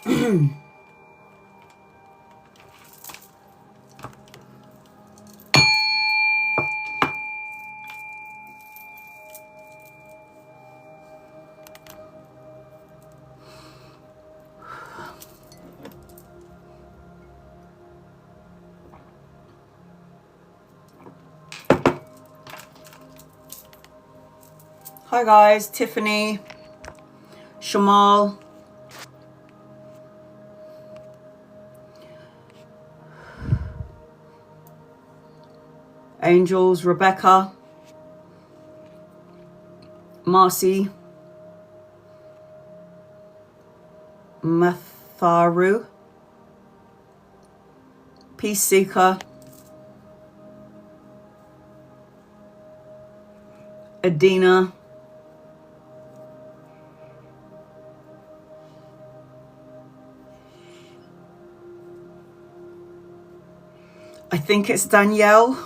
Hi guys, Tiffany, Shamal, Angels, Rebecca, Marcy, Matharu, Peace Seeker, Adina, I think it's Danielle,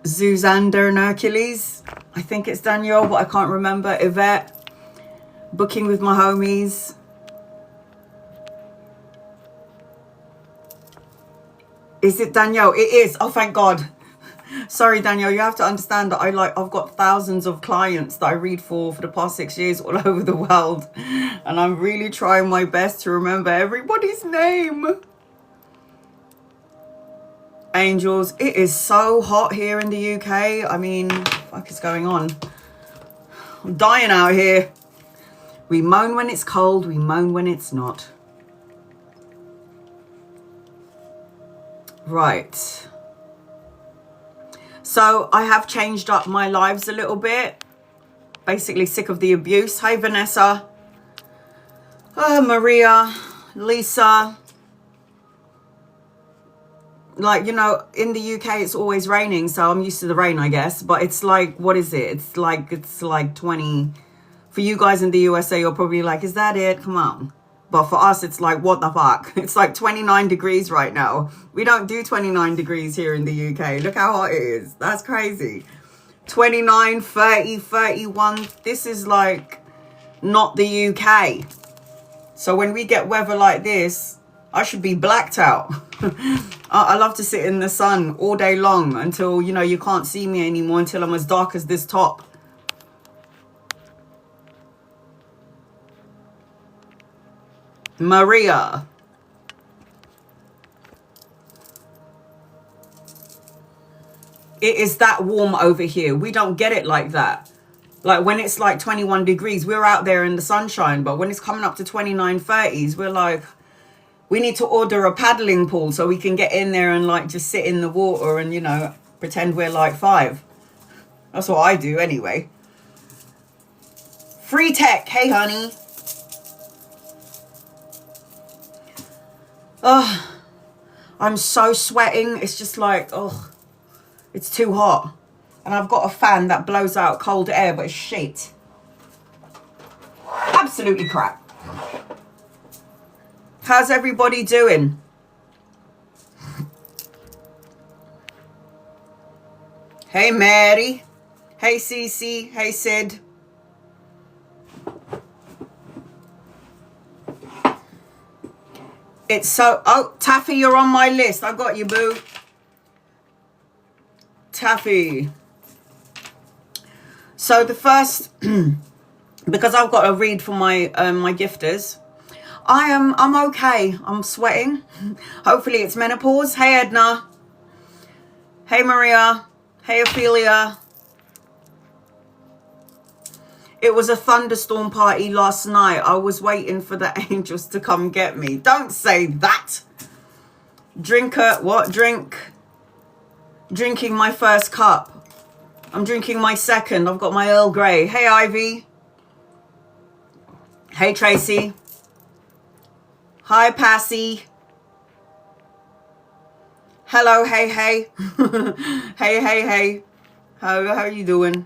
Zuzander and Hercules. I think it's Danielle, but I can't remember. Yvette, Booking with My Homies. Is it Danielle? It is. Oh, thank God. Sorry, Danielle. You have to understand that I've got thousands of clients that I read for the past 6 years all over the world. And I'm really trying my best to remember everybody's name. Angels, it is so hot here in the UK. I mean, what the fuck is going on? I'm dying out here. We moan when it's cold, we moan when it's not. Right. So I have changed up my lives a little bit. Basically sick of the abuse. Hey, Vanessa. Maria, Lisa. Like, you know, in the UK it's always raining, so I'm used to the rain, I guess. But it's like, what is it? It's like 20. For you guys in the USA, you're probably like, is that it? Come on. But for us, it's like, what the fuck? It's like 29 degrees right now. We don't do 29 degrees here in the UK. Look how hot it is. That's crazy. 29, 30, 31. This is like not the UK. So when we get weather like this, I should be blacked out. I love to sit in the sun all day long until, you know, you can't see me anymore, until I'm as dark as this top. Maria. It is that warm over here. We don't get it like that. Like when it's like 21 degrees, we're out there in the sunshine. But when it's coming up to 29, 30s, we're like, we need to order a paddling pool so we can get in there and like just sit in the water and, you know, pretend we're like 5. That's what I do anyway. Free tech. Hey, honey. Oh, I'm so sweating. It's just like, oh, it's too hot. And I've got a fan that blows out cold air, but it's shit. Absolutely crap. How's everybody doing? Hey, Mary. Hey, Cece. Hey, Sid. It's so... Oh, Taffy, you're on my list. I got you, boo. Taffy. So the first... because I've got to read for my my gifters. I'm okay. I'm sweating. Hopefully it's menopause. Hey, Edna. Hey, Maria. Hey, Ophelia. It was a thunderstorm party last night. I was waiting for the angels to come get me. Don't say that. Drinker, what? Drink. Drinking my first cup. I'm drinking my second. I've got my Earl Grey. Hey, Ivy. Hey, Tracy. Hi, Passy. Hello, hey, hey. Hey, hey, hey. How are you doing?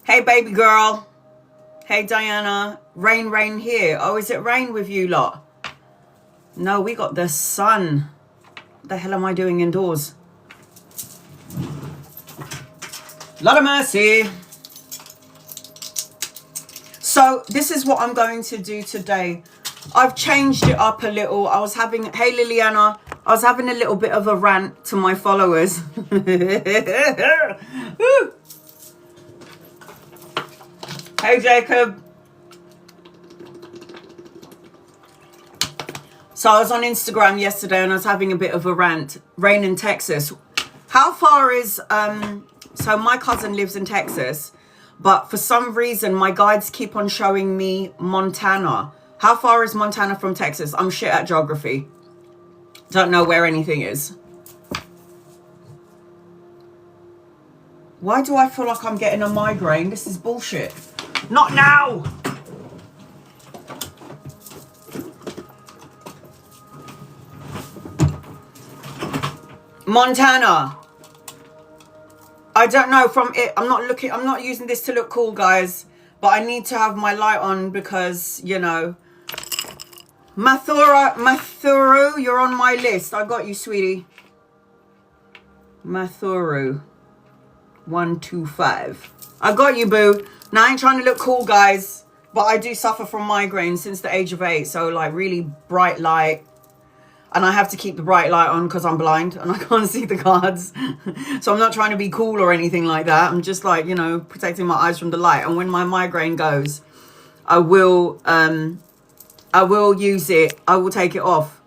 Hey, baby girl. Hey, Diana. Rain, rain here. Oh, is it rain with you lot? No, we got the sun. What the hell am I doing indoors? Lot of mercy. So this is what I'm going to do today. I've changed it up a little. I was having, hey Liliana, I was having a little bit of a rant to my followers. Hey Jacob. So I was on Instagram yesterday and I was having a bit of a rant. Rain in Texas. How far is, so my cousin lives in Texas, but for some reason my guides keep on showing me Montana. How far is Montana from Texas? I'm shit at geography. Don't know where anything is. Why do I feel like I'm getting a migraine? This is bullshit. Not now! Montana. I don't know from it. I'm not using this to look cool, guys. But I need to have my light on because, you know. Mathuru, you're on my list. I got you, sweetie. Mathuru. 125. I got you, boo. Now I ain't trying to look cool, guys. But I do suffer from migraines since the age of 8. So, like, really bright light. And I have to keep the bright light on because I'm blind and I can't see the cards. So I'm not trying to be cool or anything like that. I'm just like, you know, protecting my eyes from the light. And when my migraine goes, I will use it. I will take it off.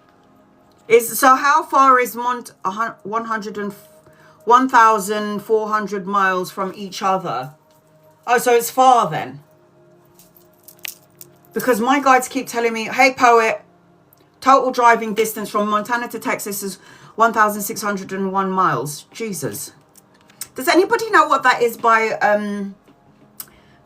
So how far is 1,400 miles from each other? Oh, so it's far then. Because my guides keep telling me, hey, poet. Total driving distance from Montana to Texas is 1,601 miles. Jesus. Does anybody know what that is by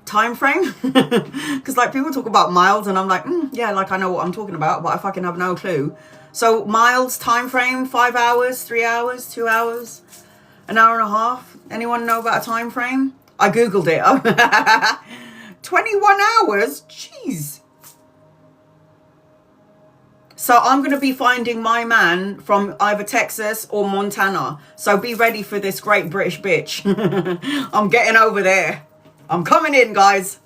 time frame? Because like people talk about miles and I'm like, yeah, like I know what I'm talking about, but I fucking have no clue. So miles, time frame, 5 hours, 3 hours, 2 hours, an hour and a half. Anyone know about a time frame? I Googled it. 21 hours? Jeez. So I'm going to be finding my man from either Texas or Montana. So be ready for this great British bitch. I'm getting over there. I'm coming in, guys.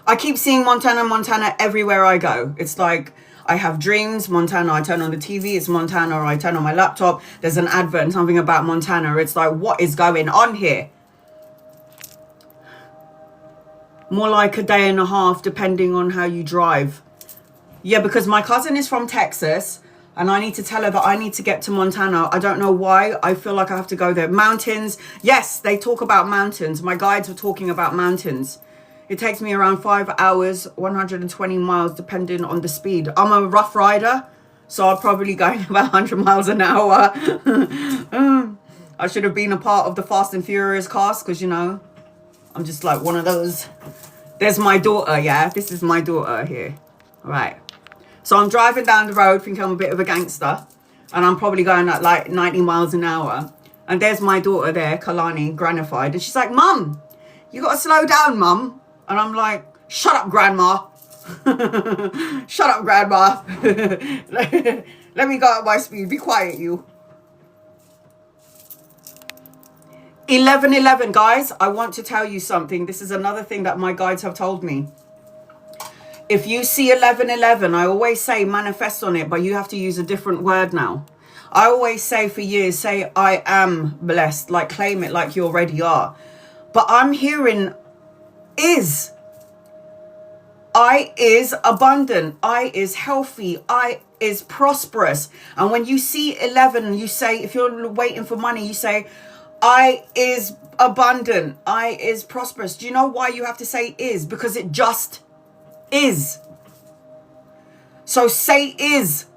I keep seeing Montana everywhere I go. It's like I have dreams, Montana. I turn on the TV, it's Montana. Or I turn on my laptop, there's an advert and something about Montana. It's like, what is going on here? More like a day and a half, depending on how you drive. Yeah, because my cousin is from Texas, and I need to tell her that I need to get to Montana. I don't know why. I feel like I have to go there. Mountains. Yes, they talk about mountains. My guides are talking about mountains. It takes me around 5 hours, 120 miles, depending on the speed. I'm a rough rider, so I'm probably going about 100 miles an hour. I should have been a part of the Fast and Furious cast, because, you know, I'm just like one of those. There's my daughter, yeah? This is my daughter here. All right. So I'm driving down the road thinking I'm a bit of a gangster. And I'm probably going at like 90 miles an hour. And there's my daughter there, Kalani, granified. And she's like, Mum, you got to slow down, Mum. And I'm like, shut up, Grandma. Shut up, Grandma. Let me go at my speed. Be quiet, you. 11:11, guys, I want to tell you something. This is another thing that my guides have told me. If you see 11:11, I always say manifest on it, but you have to use a different word now. I always say for years, say I am blessed, like claim it like you already are. But I'm hearing is. I is abundant. I is healthy. I is prosperous. And when you see 11, you say, if you're waiting for money, you say, I is abundant. I is prosperous. Do you know why you have to say is? Because it just is. So say is.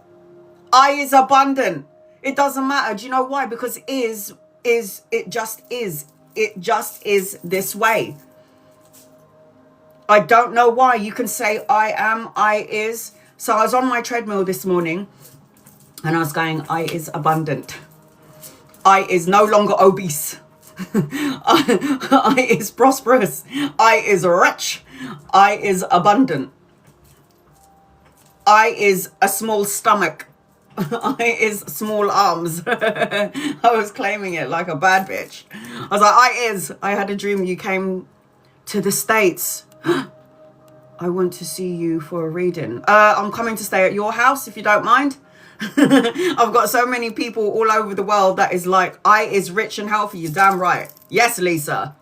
I is abundant. It doesn't matter. Do you know why? Because is, it just is. It just is this way. I don't know why. You can say I am, I is. So I was on my treadmill this morning and I was going, I is abundant. I is no longer obese. I is prosperous. I is rich. I is abundant. I is a small stomach. I is small arms. I was claiming it like a bad bitch. I was like, I had a dream you came to the States. I want to see you for a reading. I'm coming to stay at your house if you don't mind. I've got so many people all over the world that is like, I is rich and healthy. You're damn right. Yes, Lisa.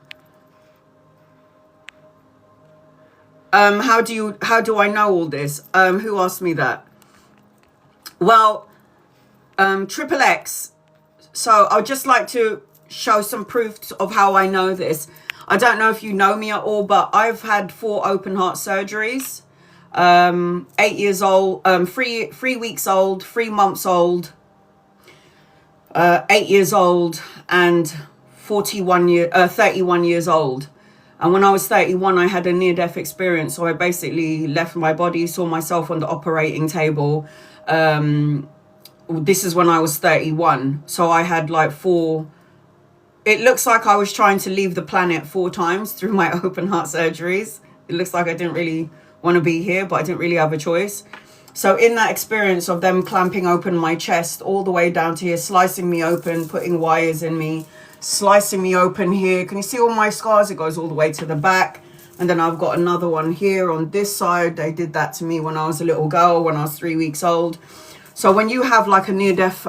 How do I know all this? Who asked me that? Well, Triple X. So I'd just like to show some proof of how I know this. I don't know if you know me at all, but I've had 4 open heart surgeries. 8 years old, 3 weeks old, 3 months old, 8 years old, and 31 years old. And when I was 31, I had a near-death experience. So I basically left my body, saw myself on the operating table. This is when I was 31. So I had like 4. It looks like I was trying to leave the planet 4 times through my open heart surgeries. It looks like I didn't really want to be here, but I didn't really have a choice. So in that experience of them clamping open my chest all the way down to here, slicing me open, putting wires in me, slicing me open here. Can you see all my scars? It goes all the way to the back. And then I've got another one here on this side. They did that to me when I was a little girl, when I was 3 weeks old. So when you have like a near-death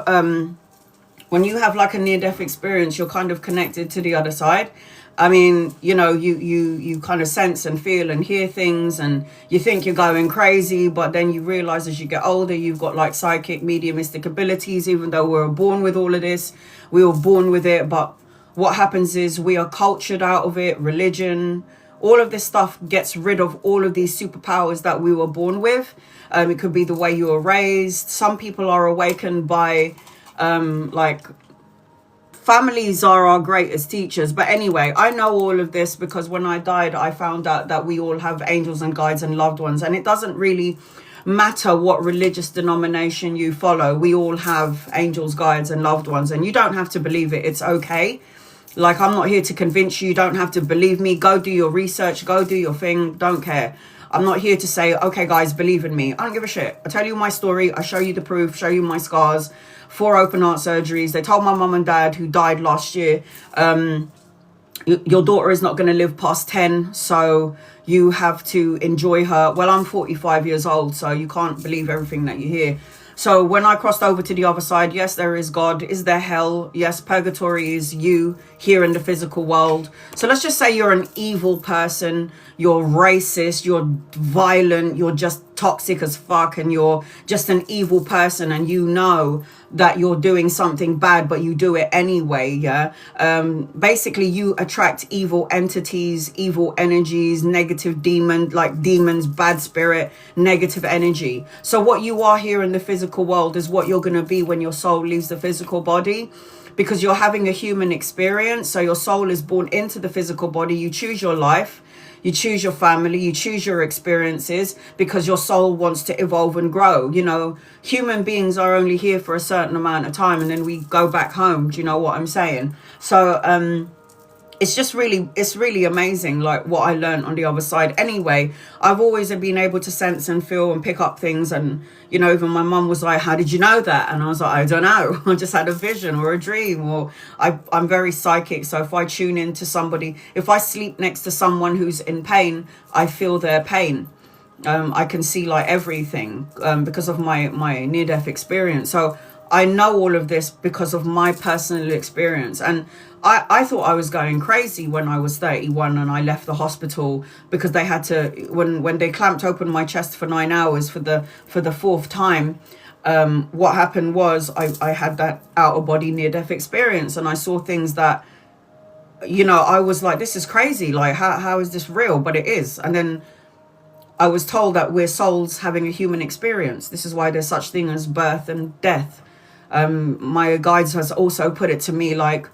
experience, you're kind of connected to the other side. I mean, you know, you kind of sense and feel and hear things, and you think you're going crazy, but then you realize as you get older, you've got like psychic, mediumistic abilities. Even though we were born with all of this, we were born with it. But what happens is we are cultured out of it. Religion, all of this stuff gets rid of all of these superpowers that we were born with. It could be the way you were raised. Some people are awakened by like, families are our greatest teachers. But anyway, I know all of this because when I died, I found out that we all have angels and guides and loved ones. And it doesn't really matter what religious denomination you follow. We all have angels, guides and loved ones. And you don't have to believe it. It's okay. Like, I'm not here to convince you. You don't have to believe me. Go do your research. Go do your thing. Don't care. I'm not here to say, okay, guys, believe in me. I don't give a shit. I tell you my story. I show you the proof, show you my scars. 4 open heart surgeries. They told my mum and dad, who died last year, your daughter is not going to live past 10, so you have to enjoy her. Well, I'm 45 years old, so you can't believe everything that you hear. So when I crossed over to the other side, yes, there is God. Is there hell? Yes, purgatory is you here in the physical world. So let's just say you're an evil person. You're racist. You're violent. You're just toxic as fuck. And you're just an evil person. And you know that you're doing something bad, but you do it anyway. Yeah. Basically, you attract evil entities, evil energies, negative demons, bad spirit, negative energy. So what you are here in the physical world is what you're going to be when your soul leaves the physical body, because you're having a human experience. So your soul is born into the physical body. You choose your life. You choose your family, you choose your experiences because your soul wants to evolve and grow. You know, human beings are only here for a certain amount of time and then we go back home. Do you know what I'm saying? So it's really amazing, like what I learned on the other side. Anyway, I've always been able to sense and feel and pick up things. And, you know, even my mum was like, how did you know that? And I was like, I don't know. I just had a vision or a dream, or I'm very psychic. So if I tune into somebody, if I sleep next to someone who's in pain, I feel their pain. I can see like everything because of my near-death experience. So I know all of this because of my personal experience. And I thought I was going crazy when I was 31 and I left the hospital because they had to, when they clamped open my chest for 9 hours for the 4th time, what happened was I had that out-of-body near-death experience, and I saw things that, you know, I was like, this is crazy. Like, how is this real? But it is. And then I was told that we're souls having a human experience. This is why there's such thing as birth and death. My guides has also put it to me like,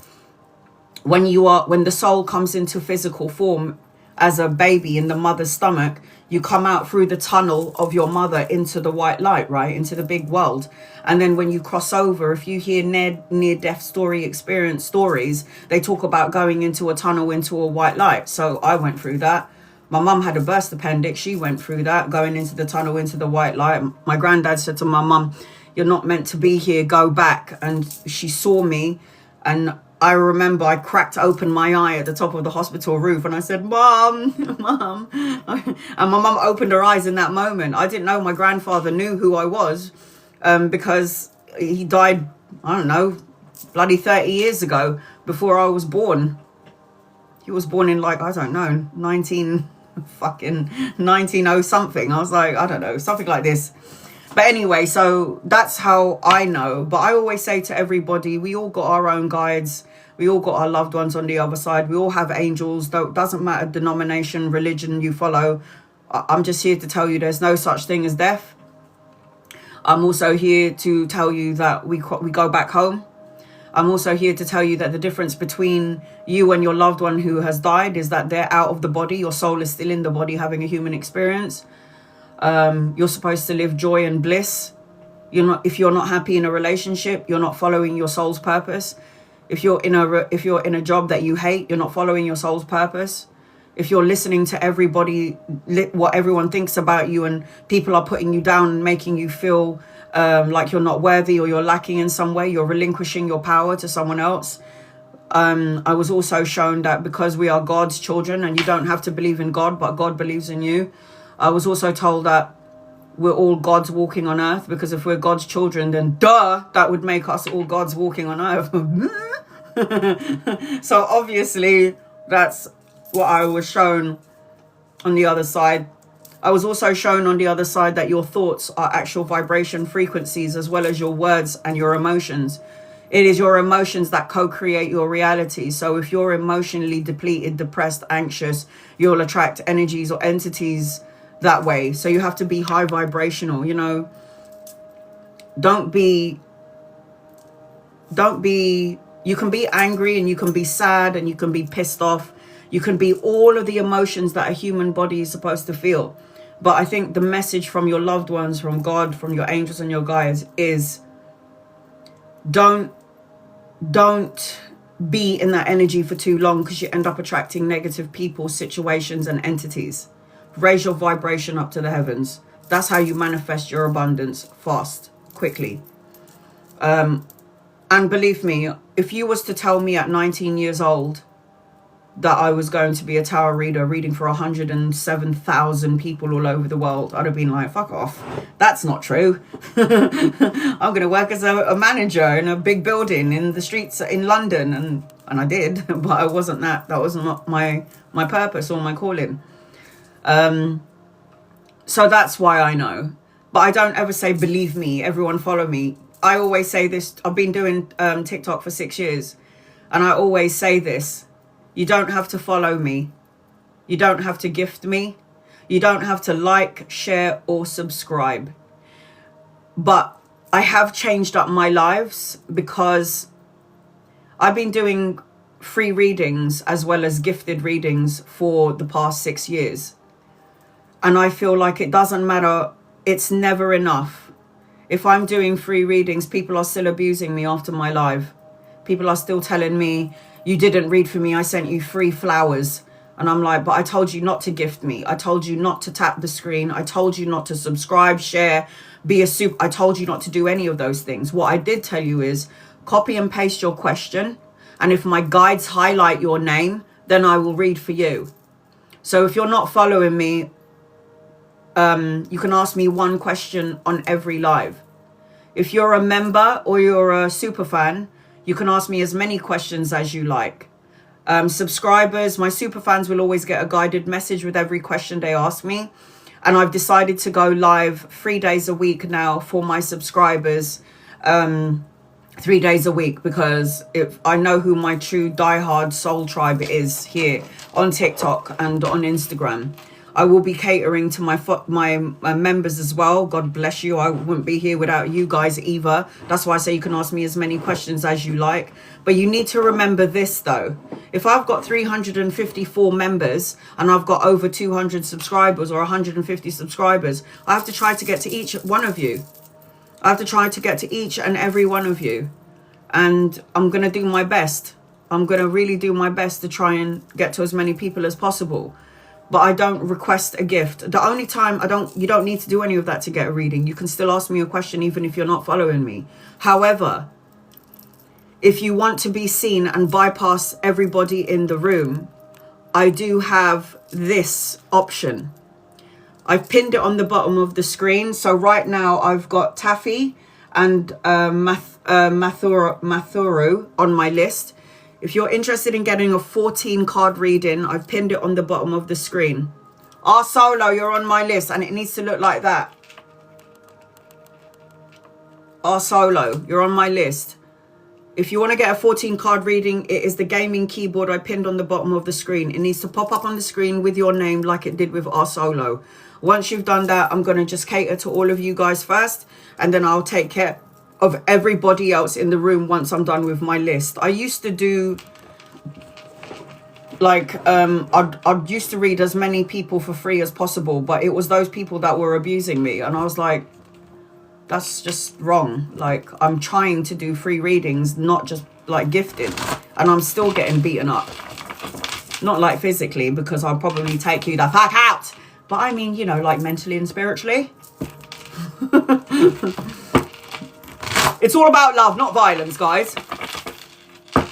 when the soul comes into physical form as a baby in the mother's stomach, you come out through the tunnel of your mother into the white light, right? Into the big world. And then when you cross over, if you hear near-death experience stories, they talk about going into a tunnel into a white light. So I went through that. My mum had a burst appendix. She went through that, going into the tunnel into the white light. My granddad said to my mum, you're not meant to be here, go back. And she saw me, and I remember I cracked open my eye at the top of the hospital roof, and I said, Mom, Mom. And my mum opened her eyes in that moment. I didn't know my grandfather knew who I was, because he died, I don't know, bloody 30 years ago, before I was born. He was born in, like, I don't know, 19 something. I was like, I don't know, something like this. But anyway, so that's how I know. But I always say to everybody, we all got our own guides. We all got our loved ones on the other side. We all have angels. Doesn't matter denomination, religion you follow. I'm just here to tell you there's no such thing as death. I'm also here to tell you that we go back home. I'm also here to tell you that the difference between you and your loved one who has died is that they're out of the body. Your soul is still in the body having a human experience. You're supposed to live joy and bliss. If you're not happy in a relationship, you're not following your soul's purpose. If you're in a job that you hate, you're not following your soul's purpose. If you're listening to everybody, what everyone thinks about you, and people are putting you down and making you feel like you're not worthy or you're lacking in some way, you're relinquishing your power to someone else. I was also shown that because we are God's children, and you don't have to believe in God, but God believes in you. I was also told that we're all God's walking on earth, because if we're God's children, then that would make us all God's walking on earth. So obviously that's what I was shown on the other side. I was also shown on the other side that your thoughts are actual vibration frequencies, as well as your words and your emotions. It is your emotions that co-create your reality. So if you're emotionally depleted, depressed, anxious, you'll attract energies or entities that way. So you have to be high vibrational, Don't be, you can be angry, and you can be sad, and you can be pissed off. You can be all of the emotions that a human body is supposed to feel. But I think the message from your loved ones, from God, from your angels and your guides is don't be in that energy for too long, because you end up attracting negative people, situations, and entities. Raise your vibration up to the heavens. That's how you manifest your abundance fast, quickly. And believe me, if you was to tell me at 19 years old that I was going to be a tarot reader reading for 107,000 people all over the world, I'd have been like, fuck off. That's not true. I'm going to work as a manager in a big building in the streets in London. And I did, but I wasn't that. That was not my purpose or my calling. So that's why I know. But I don't ever say, believe me, everyone follow me. I always say this. I've been doing TikTok for 6 years. And I always say this. You don't have to follow me. You don't have to gift me. You don't have to like, share, or subscribe. But I have changed up my lives, because I've been doing free readings as well as gifted readings for the past 6 years. And I feel like it doesn't matter. It's never enough. If I'm doing free readings, people are still abusing me after my live. People are still telling me, you didn't read for me, I sent you free flowers. And I'm like, but I told you not to gift me. I told you not to tap the screen. I told you not to subscribe, share, be a soup. I told you not to do any of those things. What I did tell you is copy and paste your question. And if my guides highlight your name, then I will read for you. So if you're not following me, you can ask me one question on every live. If you're a member or you're a super fan, you can ask me as many questions as you like. Subscribers, my super fans will always get a guided message with every question they ask me. And I've decided to go live 3 days a week now for my subscribers, 3 days a week, because if I know who my true diehard soul tribe is here on TikTok and on Instagram. I will be catering to my members as well. God bless you. I wouldn't be here without you guys either. That's why I say you can ask me as many questions as you like. But you need to remember this though. If I've got 354 members and I've got over 200 subscribers or 150 subscribers, I have to try to get to each one of you. I have to try to get to each and every one of you. And I'm going to do my best. I'm going to really do my best to try and get to as many people as possible. but I don't request a gift. The only time you don't need to do any of that to get a reading. You can still ask me a question even if you're not following me. However, if you want to be seen and bypass everybody in the room, I do have this option. I've pinned it on the bottom of the screen. So right now I've got Taffy and Mathuru on my list. If you're interested in getting a 14 card reading, I've pinned it on the bottom of the screen. R Solo, you're on my list, and it needs to look like that. R Solo, you're on my list. If you want to get a 14 card reading, it is the gaming keyboard I pinned on the bottom of the screen. It needs to pop up on the screen with your name like it did with R Solo. Once you've done that, I'm going to just cater to all of you guys first, and then I'll take care of everybody else in the room once I'm done with my list. I used to do like I'd used to read as many people for free as possible, but it was those people that were abusing me, and I was like, that's just wrong. Like, I'm trying to do free readings, not just like gifted, and I'm still getting beaten up. Not like physically, because I'll probably take you the fuck out, but I mean, you know, like mentally and spiritually. It's all about love, not violence, guys.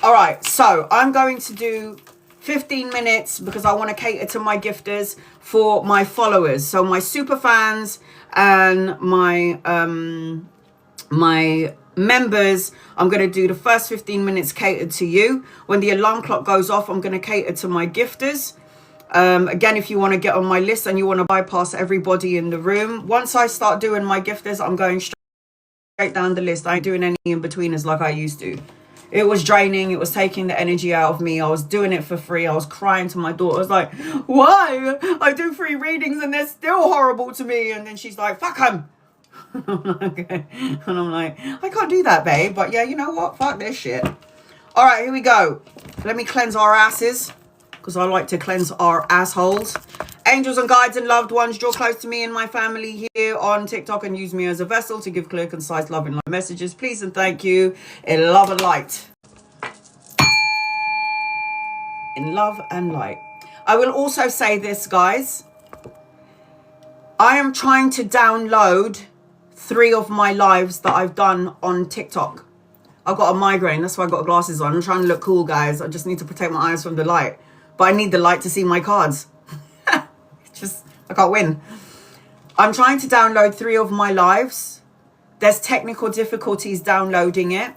All right, so I'm going to do 15 minutes because I want to cater to my gifters for my followers. So my super fans and my my members, I'm going to do the first 15 minutes catered to you. When the alarm clock goes off, I'm going to cater to my gifters. Again, if you want to get on my list and you want to bypass everybody in the room, once I start doing my gifters, I'm going straight down the list. I ain't doing any in-betweeners like I used to. It was draining. It was taking the energy out of me. I was doing it for free. I was crying to my daughter. I was like, why? I do free readings and they're still horrible to me. And then she's like, fuck them. Okay. And I'm like, I can't do that, babe. But yeah, you know what? Fuck this shit. All right, here we go. Let me cleanse our asses, because I like to cleanse our assholes. Angels and guides and loved ones, draw close to me and my family here on TikTok and use me as a vessel to give clear, concise, love and light messages. Please and thank you in love and light. In love and light. I will also say this, guys. I am trying to download 3 of my lives that I've done on TikTok. I've got a migraine. That's why I've got glasses on. I'm trying to look cool, guys. I just need to protect my eyes from the light. But I need the light to see my cards. I can't win. I'm trying to download 3 of my lives. There's technical difficulties downloading it.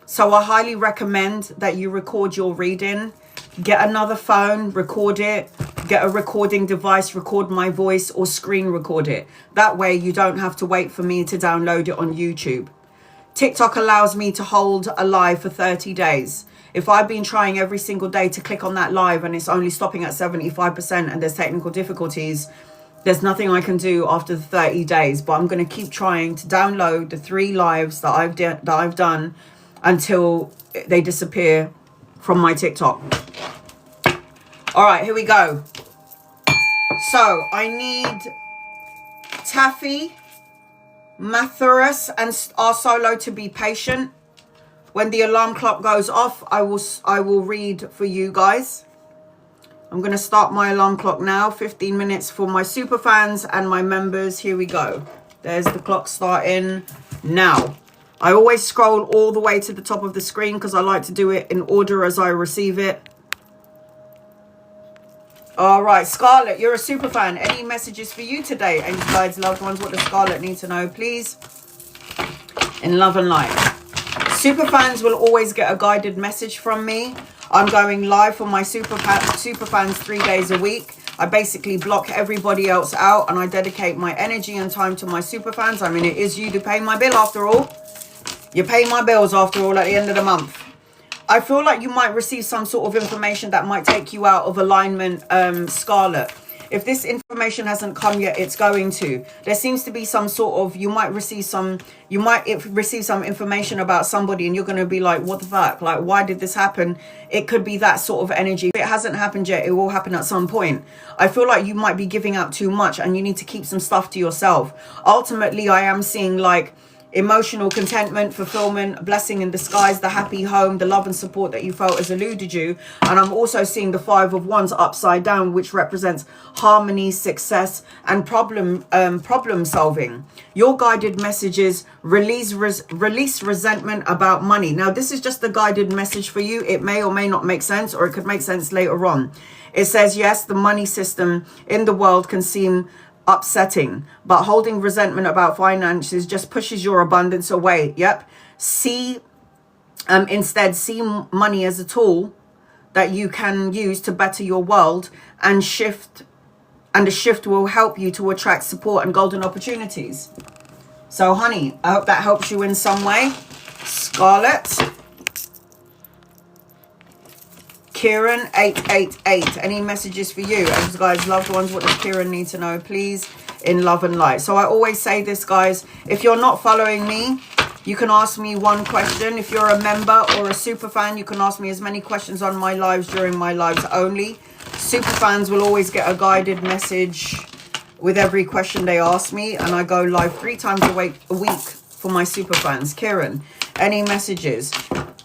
So I highly recommend that you record your reading. Get another phone, record it. Get a recording device, record my voice or screen record it. That way you don't have to wait for me to download it on YouTube. TikTok allows me to hold a live for 30 days. If I've been trying every single day to click on that live and it's only stopping at 75% and there's technical difficulties, there's nothing I can do after the 30 days. But I'm going to keep trying to download the 3 lives that I've done until they disappear from my TikTok. All right, here we go. So I need Taffy, Mathurus and R Solo to be patient. When the alarm clock goes off, I will read for you guys. I'm going to start my alarm clock now. 15 minutes for my super fans and my members. Here we go. There's the clock starting now. I always scroll all the way to the top of the screen because I like to do it in order as I receive it. All right, Scarlett, you're a super fan. Any messages for you today? Any guides, loved ones? What does Scarlett need to know, please? In love and light. Super fans will always get a guided message from me. I'm going live for my super fans 3 days a week. I basically block everybody else out and I dedicate my energy and time to my super fans. I mean, it is you to pay my bill after all. You pay my bills after all at the end of the month. I feel like you might receive some sort of information that might take you out of alignment, Scarlett. If this information hasn't come yet, it's going to. There seems to be some sort of, you might receive some information about somebody and you're going to be like, what the fuck? Like, why did this happen? It could be that sort of energy. If it hasn't happened yet, it will happen at some point. I feel like you might be giving out too much and you need to keep some stuff to yourself. Ultimately, I am seeing like Emotional contentment, fulfillment, blessing in disguise, the happy home, the love and support that you felt has eluded you. And I'm also seeing the 5 of Wands upside down, which represents harmony, success, and problem solving. Your guided message is release resentment about money. Now, this is just a guided message for you. It may or may not make sense, or it could make sense later on. It says, yes, the money system in the world can seem upsetting, but holding resentment about finances just pushes your abundance away. Yep. Instead see money as a tool that you can use to better your world, and the shift will help you to attract support and golden opportunities. So honey, I hope that helps you in some way. Scarlett, Kieran 888, any messages for you? And guys, loved ones, what does Kieran need to know, please, in love and light? So I always say this, guys, if you're not following me, you can ask me one question. If you're a member or a super fan, you can ask me as many questions on my lives during my lives only. Super fans will always get a guided message with every question they ask me, and I go live 3 times a week for my super fans. Kieran, any messages?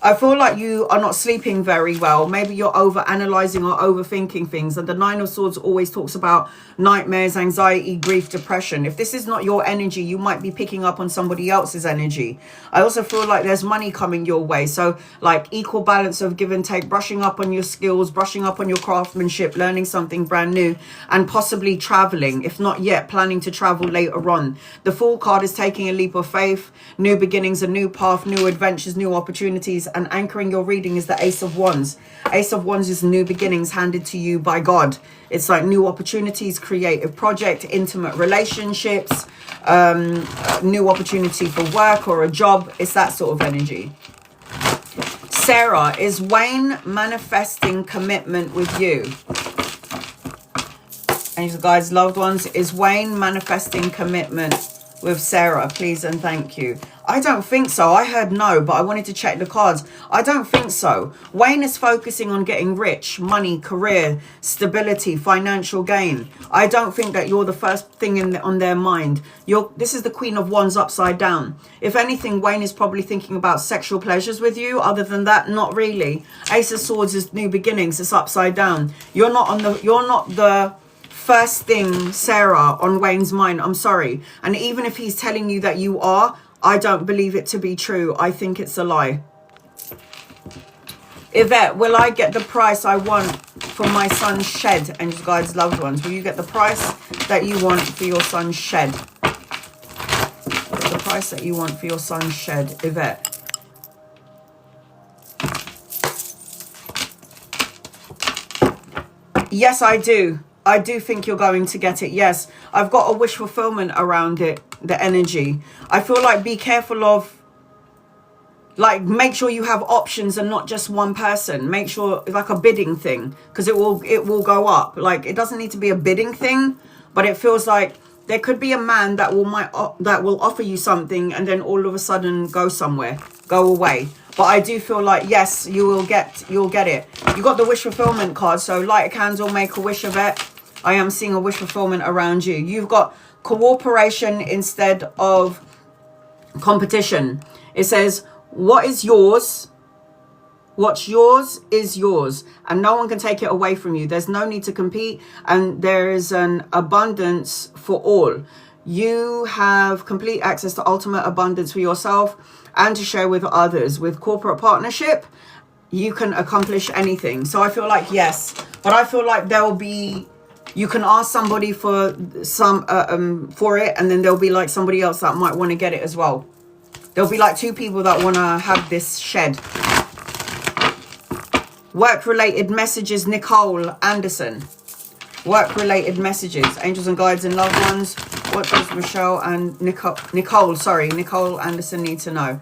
I feel like you are not sleeping very well. Maybe you're over analyzing or overthinking things. And the 9 of Swords always talks about nightmares, anxiety, grief, depression. If this is not your energy, you might be picking up on somebody else's energy. I also feel like there's money coming your way. So like equal balance of give and take, brushing up on your skills, brushing up on your craftsmanship, learning something brand new, and possibly traveling. If not yet, planning to travel later on. The Fool card is taking a leap of faith, new beginnings, a new path, new adventures, new opportunities. And anchoring your reading is the Ace of Wands. Ace of Wands is new beginnings handed to you by God. It's like new opportunities, creative project, intimate relationships, new opportunity for work or a job. It's that sort of energy. Sarah, is Wayne manifesting commitment with you? And you guys, loved ones, is Wayne manifesting commitment with Sarah? Please and thank you. I don't think so. I heard no, but I wanted to check the cards. I don't think so. Wayne is focusing on getting rich, money, career, stability, financial gain. I don't think that you're the first thing on their mind. This is the Queen of Wands upside down. If anything, Wayne is probably thinking about sexual pleasures with you. Other than that, not really. Ace of Swords is new beginnings. It's upside down. You're not the first thing, Sarah, on Wayne's mind. I'm sorry. And even if he's telling you that you are, I don't believe it to be true. I think it's a lie. Yvette, will I get the price I want for my son's shed? And you guys, loved ones, will you get the price that you want for your son's shed? The price that you want for your son's shed, Yvette. Yes, I do. I do think you're going to get it. Yes, I've got a wish fulfillment around it, the energy. I feel like be careful of, like, make sure you have options and not just one person. Make sure, like a bidding thing, because it will go up. Like, it doesn't need to be a bidding thing, but it feels like there could be a man that will offer you something and then all of a sudden go somewhere, go away. But I do feel like, yes, you'll get it. You got the wish fulfillment card, so light a candle, make a wish of it. I am seeing a wish fulfillment around you. You've got cooperation instead of competition. It says, what is yours? What's yours is yours, and no one can take it away from you. There's no need to compete, and there is an abundance for all. You have complete access to ultimate abundance for yourself and to share with others. With corporate partnership, you can accomplish anything. So I feel like, yes, but I feel like there'll be, you can ask somebody for for it, and then there'll be like somebody else that might want to get it as well. There'll be like 2 people that want to have this shed. Work-related messages, Nicole Anderson. Work-related messages, angels and guides and loved ones. What does Michelle and Nicole Anderson need to know?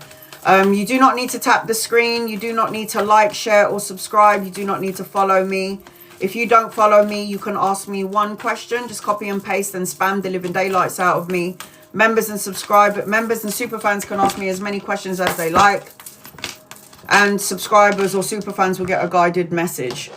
You do not need to tap the screen. You do not need to like, share, or subscribe. You do not need to follow me. If you don't follow me, you can ask me one question. Just copy and paste and spam the living daylights out of me. Members and superfans can ask me as many questions as they like. And subscribers or superfans will get a guided message.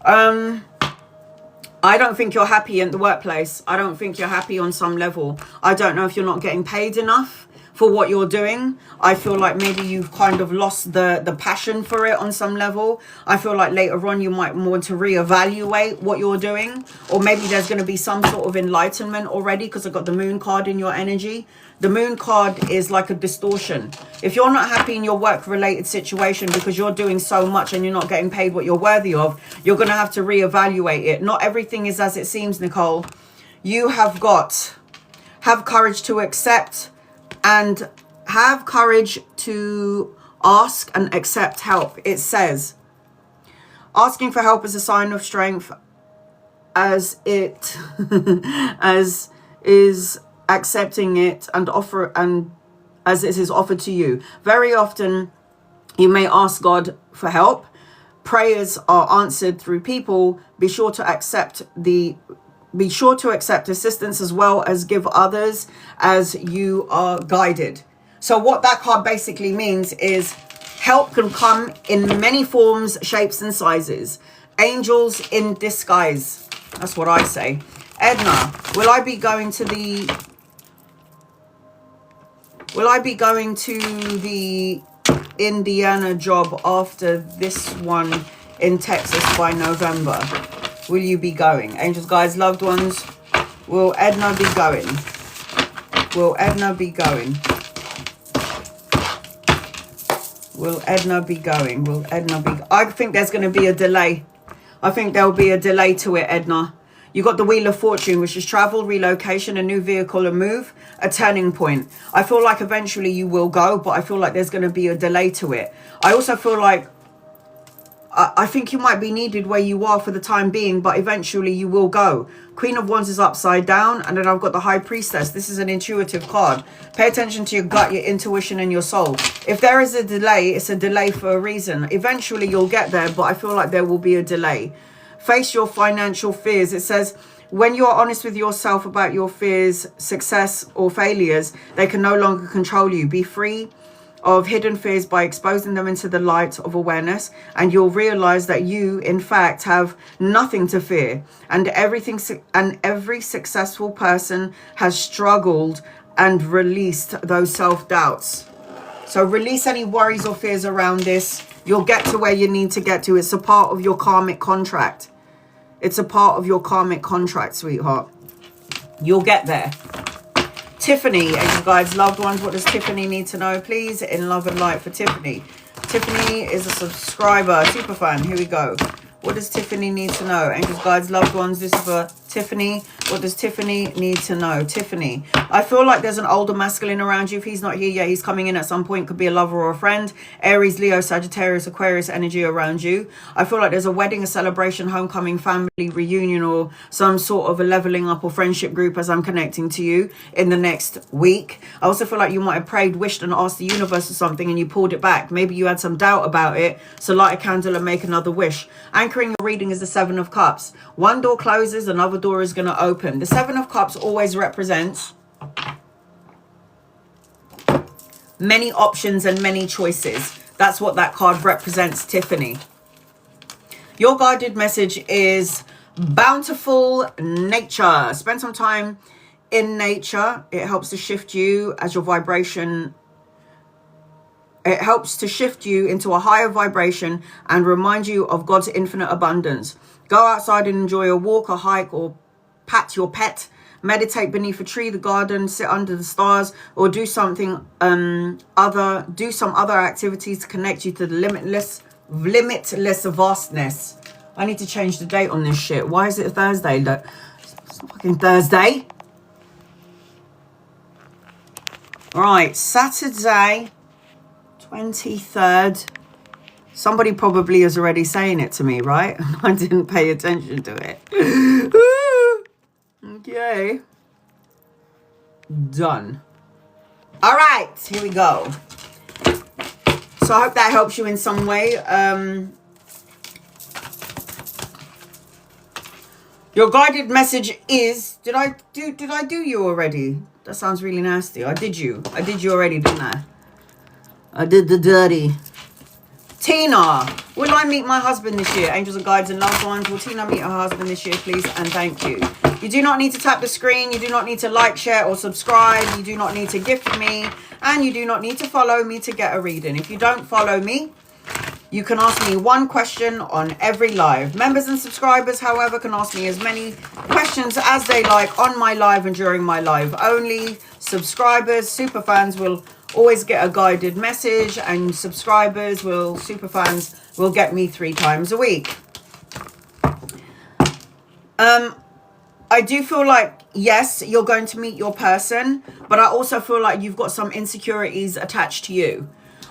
I don't think you're happy in the workplace. I don't think you're happy on some level. I don't know if you're not getting paid enough for what you're doing. I feel like maybe you've kind of lost the passion for it on some level. I feel like later on you might want to reevaluate what you're doing, or maybe there's going to be some sort of enlightenment already, because I've got the moon card in your energy. The moon card is like a distortion. If you're not happy in your work related situation because you're doing so much and you're not getting paid what you're worthy of, you're going to have to reevaluate it. Not everything is as it seems, Nicole. You have courage to accept and have courage to ask and accept help. It says, asking for help is a sign of strength, as it as is accepting it and offer, and as it is offered to you. Very often you may ask God for help. Prayers are answered through people. Be sure to accept assistance as well as give others as you are guided. So what that card basically means is help can come in many forms, shapes and sizes. Angels in disguise. That's what I say. Edna, will I be going to the Indiana job after this one in Texas by November? Will you be going? Angels, guides, loved ones, will Edna be going? Will Edna be going? Will Edna be going? Will Edna be... I think there's going to be a delay. I think there'll be a delay to it, Edna. You got the Wheel of Fortune, which is travel, relocation, a new vehicle, a move, a turning point. I feel like eventually you will go, but I feel like there's going to be a delay to it. I also feel like I think you might be needed where you are for the time being, but eventually you will go. Queen of Wands is upside down, and then I've got the High Priestess. This is an intuitive card. Pay attention to your gut, your intuition, and your soul. If there is a delay, it's a delay for a reason. Eventually you'll get there, but I feel like there will be a delay. Face your financial fears. It says, when you are honest with yourself about your fears, success, or failures, they can no longer control you. Be free of hidden fears by exposing them into the light of awareness, and you'll realize that you in fact have nothing to fear, and every successful person has struggled and released those self-doubts. So release any worries or fears around this. You'll get to where you need to get to. It's a part of your karmic contract. It's a part of your karmic contract, sweetheart. You'll get there. Tiffany, angel guides, loved ones, what does Tiffany need to know, please? In love and light for Tiffany. Tiffany is a subscriber, super fan. Here we go. What does Tiffany need to know? Angels, guides, loved ones, this is for Tiffany. What does Tiffany need to know? Tiffany, I feel like there's an older masculine around you. If he's not here yet, he's coming in at some point. Could be a lover or a friend. Aries, Leo, Sagittarius, Aquarius energy around you. I feel like there's a wedding, a celebration, homecoming, family reunion, or some sort of a leveling up or friendship group as I'm connecting to you in the next week. I also feel like you might have prayed, wished and asked the universe for something and you pulled it back. Maybe you had some doubt about it. So light a candle and make another wish. Anchoring your reading is the Seven of Cups. One door closes, another door is going to open. The Seven of Cups always represents many options and many choices. That's what that card represents, Tiffany. Your guided message is bountiful nature. Spend some time in nature. It helps to shift you as your vibration. It helps to shift you into a higher vibration and remind you of God's infinite abundance. Go outside and enjoy a walk, a hike, or pat your pet. Meditate beneath a tree, the garden, sit under the stars, or do something do some other activities to connect you to the limitless vastness. I need to change the date on this shit. Why is it Thursday? Look, it's not fucking Thursday. All right, Saturday, 23rd. Somebody probably is already saying it to me, right? I didn't pay attention to it. Okay. Done. All right, here we go. So I hope that helps you in some way. Your guided message is, did I do you already? That sounds really nasty. I did you already, didn't I? I did the dirty. Tina, will I meet my husband this year? Angels and guides and loved ones, will Tina meet her husband this year, please? And thank you. You do not need to tap the screen. You do not need to like, share, or subscribe. You do not need to gift me. And you do not need to follow me to get a reading. If you don't follow me, you can ask me one question on every live. Members and subscribers, however, can ask me as many questions as they like on my live and during my live. Only subscribers, super fans will always get a guided message, and super fans will get me 3 times a week. I do feel like, yes, you're going to meet your person, but I also feel like you've got some insecurities attached to you.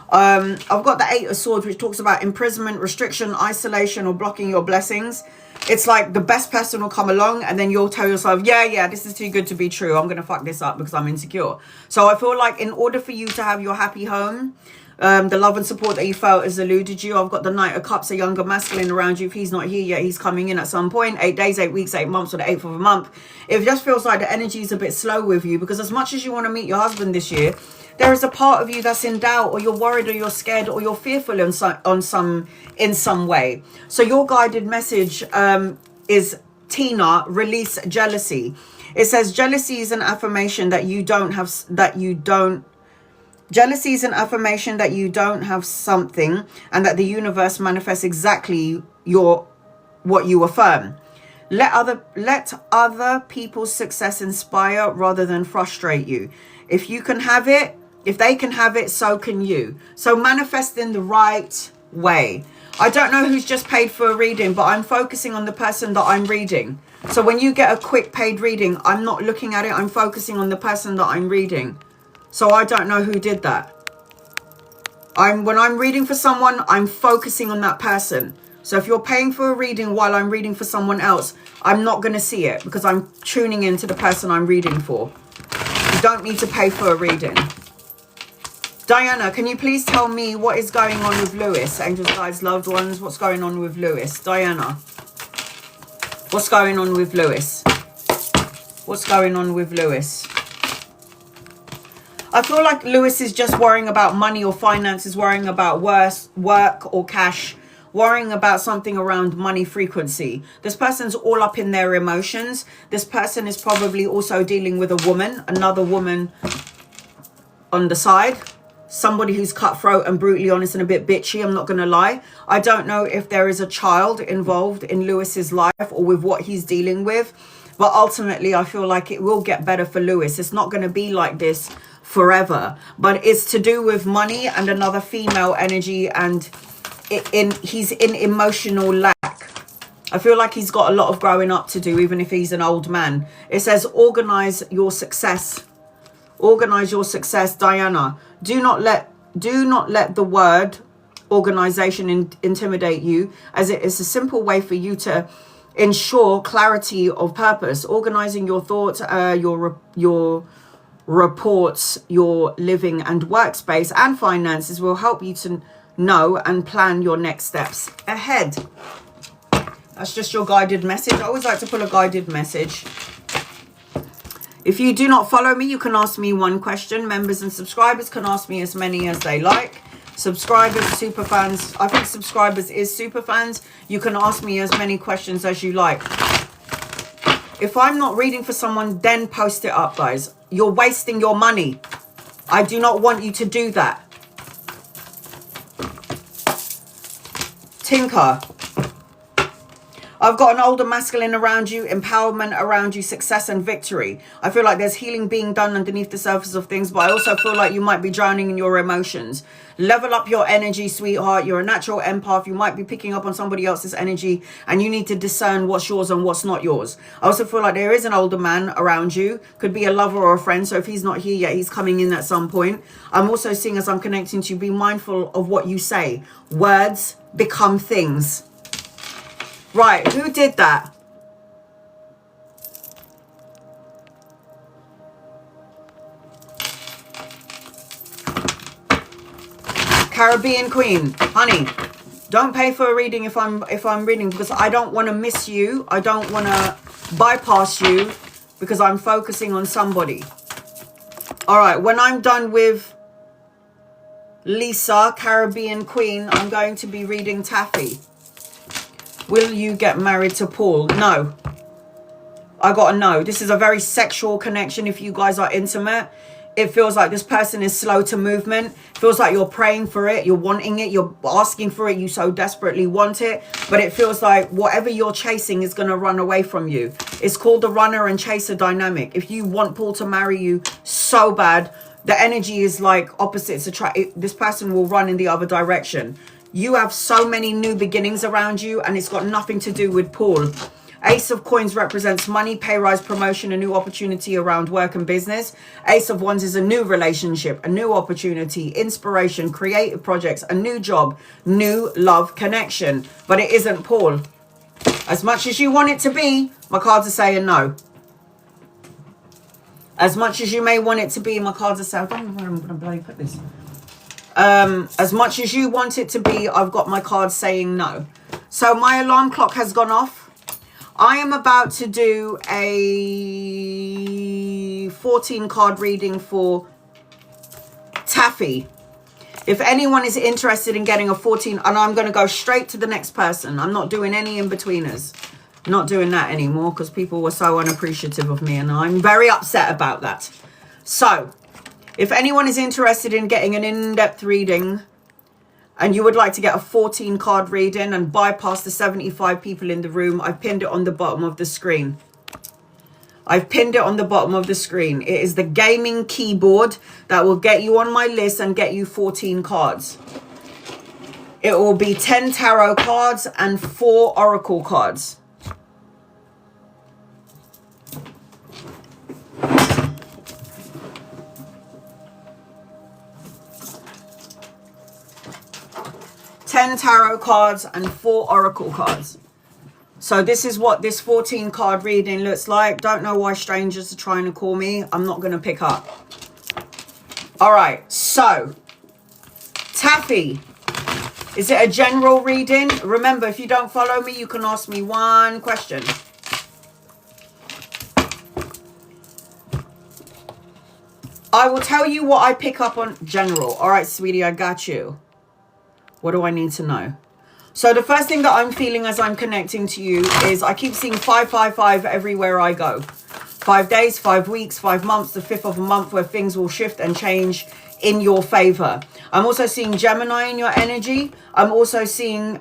I've got the 8 of Swords, which talks about imprisonment, restriction, isolation, or blocking your blessings. It's like the best person will come along and then you'll tell yourself, yeah, this is too good to be true. I'm going to fuck this up because I'm insecure. So I feel like in order for you to have your happy home, the love and support that you felt has eluded you. I've got the Knight of Cups, a younger masculine around you. If he's not here yet, he's coming in at some point. 8 days, 8 weeks, 8 months, or the 8th of a month. It just feels like the energy is a bit slow with you, because as much as you want to meet your husband this year, there is a part of you that's in doubt, or you're worried, or you're scared, or you're fearful in some way. So your guided message is, Tina, release jealousy. It says jealousy is an affirmation that you don't have, jealousy is an affirmation that you don't have something, and that the universe manifests exactly what you affirm. Let other people's success inspire rather than frustrate you. If you can have it, if they can have it, so can you. So manifest in the right way. I don't know who's just paid for a reading, but I'm focusing on the person that I'm reading. So when you get a quick paid reading, I'm not looking at it. I'm focusing on the person that I'm reading. So I don't know who did that. When I'm reading for someone, I'm focusing on that person. So if you're paying for a reading while I'm reading for someone else, I'm not going to see it, because I'm tuning into the person I'm reading for. You don't need to pay for a reading. Diana, can you please tell me what is going on with Lewis? Angels, guides, loved ones, what's going on with Lewis? Diana, what's going on with Lewis? What's going on with Lewis? I feel like Lewis is just worrying about money or finances, worrying about work or cash, worrying about something around money frequency. This person's all up in their emotions. This person is probably also dealing with a woman, another woman on the side. Somebody who's cutthroat and brutally honest and a bit bitchy, I'm not going to lie. I don't know if there is a child involved in Lewis's life or with what he's dealing with. But ultimately, I feel like it will get better for Lewis. It's not going to be like this forever. But it's to do with money and another female energy. And he's in emotional lack. I feel like he's got a lot of growing up to do, even if he's an old man. It says, organize your success. Organize your success, Diana. Do not let the word organization intimidate you, as it is a simple way for you to ensure clarity of purpose. Organizing your thoughts, your reports, your living and workspace and finances will help you to know and plan your next steps ahead. That's just your guided message. I always like to pull a guided message. If you do not follow me, you can ask me one question. Members and subscribers can ask me as many as they like. Subscribers, super fans. I think subscribers is super fans. You can ask me as many questions as you like. If I'm not reading for someone, then post it up, guys. You're wasting your money. I do not want you to do that. Tinker. I've got an older masculine around you, empowerment around you, success and victory. I feel like there's healing being done underneath the surface of things, but I also feel like you might be drowning in your emotions. Level up your energy, sweetheart. You're a natural empath. You might be picking up on somebody else's energy, and you need to discern what's yours and what's not yours. I also feel like there is an older man around you. Could be a lover or a friend. So if he's not here yet, he's coming in at some point. I'm also seeing, as I'm connecting to you, be mindful of what you say. Words become things. Right, who did that? Caribbean Queen, honey, don't pay for a reading if I'm reading, because I don't want to miss you. I don't want to bypass you because I'm focusing on somebody. All right, when I'm done with Lisa, Caribbean Queen, I'm going to be reading Taffy. Will you get married to Paul? No. I got a no. This is a very sexual connection if you guys are intimate. It feels like this person is slow to movement. It feels like you're praying for it. You're wanting it. You're asking for it. You so desperately want it. But it feels like whatever you're chasing is going to run away from you. It's called the runner and chaser dynamic. If you want Paul to marry you so bad, the energy is like opposites attract. This person will run in the other direction. You have so many new beginnings around you, and it's got nothing to do with Paul. Ace of Coins represents money, pay rise, promotion, a new opportunity around work and business. Ace of Wands is a new relationship, a new opportunity, inspiration, creative projects, a new job, new love connection. But it isn't Paul. As much as you want it to be, my cards are saying no. As much as you may want it to be, my cards are saying, I don't know where I'm going to bloody put this. As much as you want it to be, I've got my cards saying no. So my alarm clock has gone off. I am about to do a 14 card reading for Taffy. If anyone is interested in getting a 14, and I'm going to go straight to the next person. I'm not doing any in-betweeners. Not doing that anymore because people were so unappreciative of me, and I'm very upset about that. So, if anyone is interested in getting an in-depth reading and you would like to get a 14 card reading and bypass the 75 people in the room, I've pinned it on the bottom of the screen. I've pinned it on the bottom of the screen. It is the gaming keyboard that will get you on my list and get you 14 cards. It will be 10 tarot cards and 4 oracle cards. Tarot cards and 4 oracle cards. So this is what this 14 card reading looks like. Don't know why strangers are trying to call me. I'm not going to pick up. All right, so Taffy, is it a general reading? Remember, if you don't follow me, you can ask me one question. I will tell you what I pick up on general. All right, sweetie, I got you. What do I need to know? So the first thing that I'm feeling as I'm connecting to you is I keep seeing 555 everywhere I go. 5 days, 5 weeks, 5 months, the 5th of a month where things will shift and change in your favor. I'm also seeing Gemini in your energy. I'm also seeing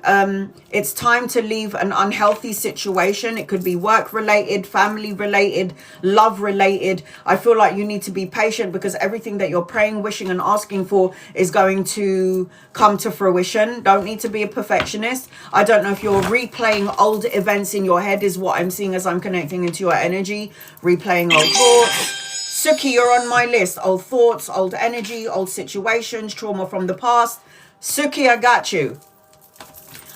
it's time to leave an unhealthy situation. It could be work related, family related, love related. I feel like you need to be patient because everything that you're praying, wishing and asking for is going to come to fruition. Don't need to be a perfectionist. I don't know if you're replaying old events in your head is what I'm seeing as I'm connecting into your energy. Replaying old thoughts. Suki, you're on my list. Old thoughts, old energy, old situations, trauma from the past. Suki, I got you.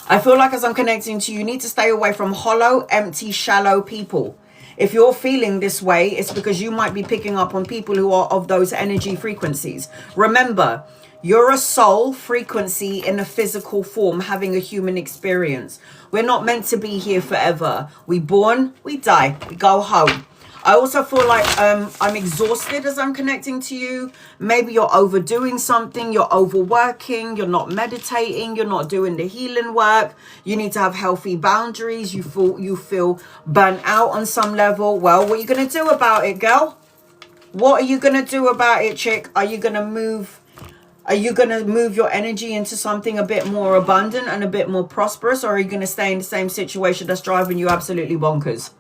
I feel like as I'm connecting to you, you need to stay away from hollow, empty, shallow people. If you're feeling this way, it's because you might be picking up on people who are of those energy frequencies. Remember, you're a soul frequency in a physical form having a human experience. We're not meant to be here forever. We born, we die, we go home. I also feel like I'm exhausted as I'm connecting to you. Maybe you're overdoing something, you're overworking, you're not meditating, you're not doing the healing work. You need to have healthy boundaries. You feel burnt out on some level. Well, what are you going to do about it, girl? What are you going to do about it, chick? Are you going to move your energy into something a bit more abundant and a bit more prosperous? Or are you going to stay in the same situation that's driving you absolutely bonkers?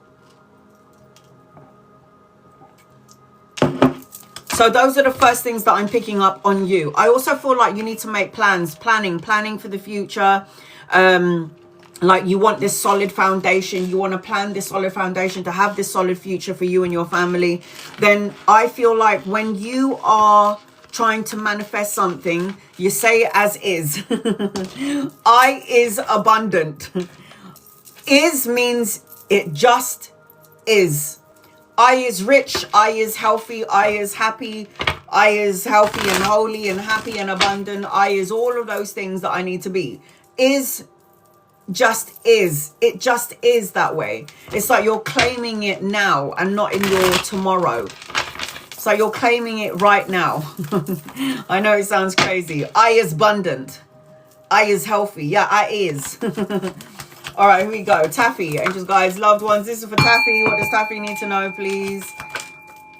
So those are the first things that I'm picking up on you. I also feel like you need to make plans, planning for the future. Like you want this solid foundation. You want to plan this solid foundation to have this solid future for you and your family. Then I feel like when you are trying to manifest something, you say it as is. I is abundant. Is means it just is. I is rich, I is healthy, I is happy, I is healthy and holy and happy and abundant. I is all of those things that I need to be. Is just is. It just is that way. It's like you're claiming it now and not in your tomorrow. So you're claiming it right now. I know it sounds crazy. I is abundant. I is healthy. Yeah, I is. All right, here we go. Taffy, angels, guides, loved ones. This is for Taffy. What does Taffy need to know, please?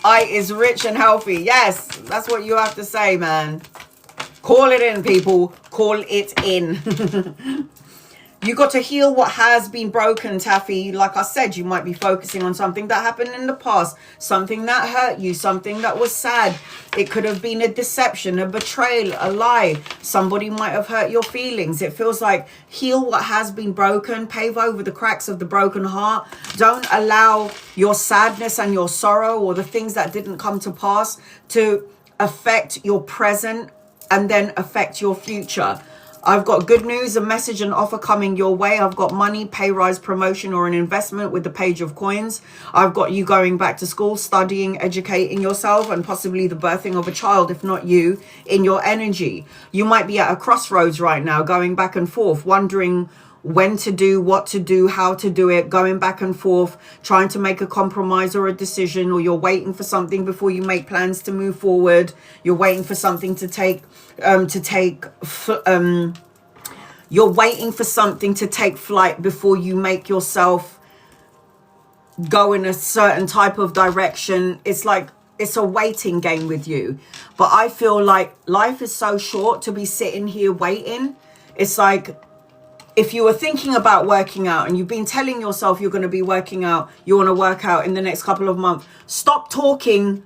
I is rich and healthy. Yes, That's what you have to say, man. Call it in, people. Call it in. You got to heal what has been broken, Taffy. Like I said, you might be focusing on something that happened in the past, something that hurt you, something that was sad. It could have been a deception, a betrayal, a lie. Somebody might have hurt your feelings. It feels like heal what has been broken, pave over the cracks of the broken heart. Don't allow your sadness and your sorrow or the things that didn't come to pass to affect your present and then affect your future. I've got good news, a message, an offer coming your way. I've got money, pay rise, promotion, or an investment with the Page of Coins. I've got you going back to school, studying, educating yourself, and possibly the birthing of a child, if not you, in your energy. You might be at a crossroads right now, going back and forth, wondering when to do, what to do, how to do it, going back and forth, trying to make a compromise or a decision, or you're waiting for something before you make plans to move forward. You're waiting for something you're waiting for something to take flight before you make yourself go in a certain type of direction. It's like it's a waiting game with you. But I feel like life is so short to be sitting here waiting. It's like, if you were thinking about working out and you've been telling yourself you're going to be working out, you want to work out in the next couple of months, stop talking,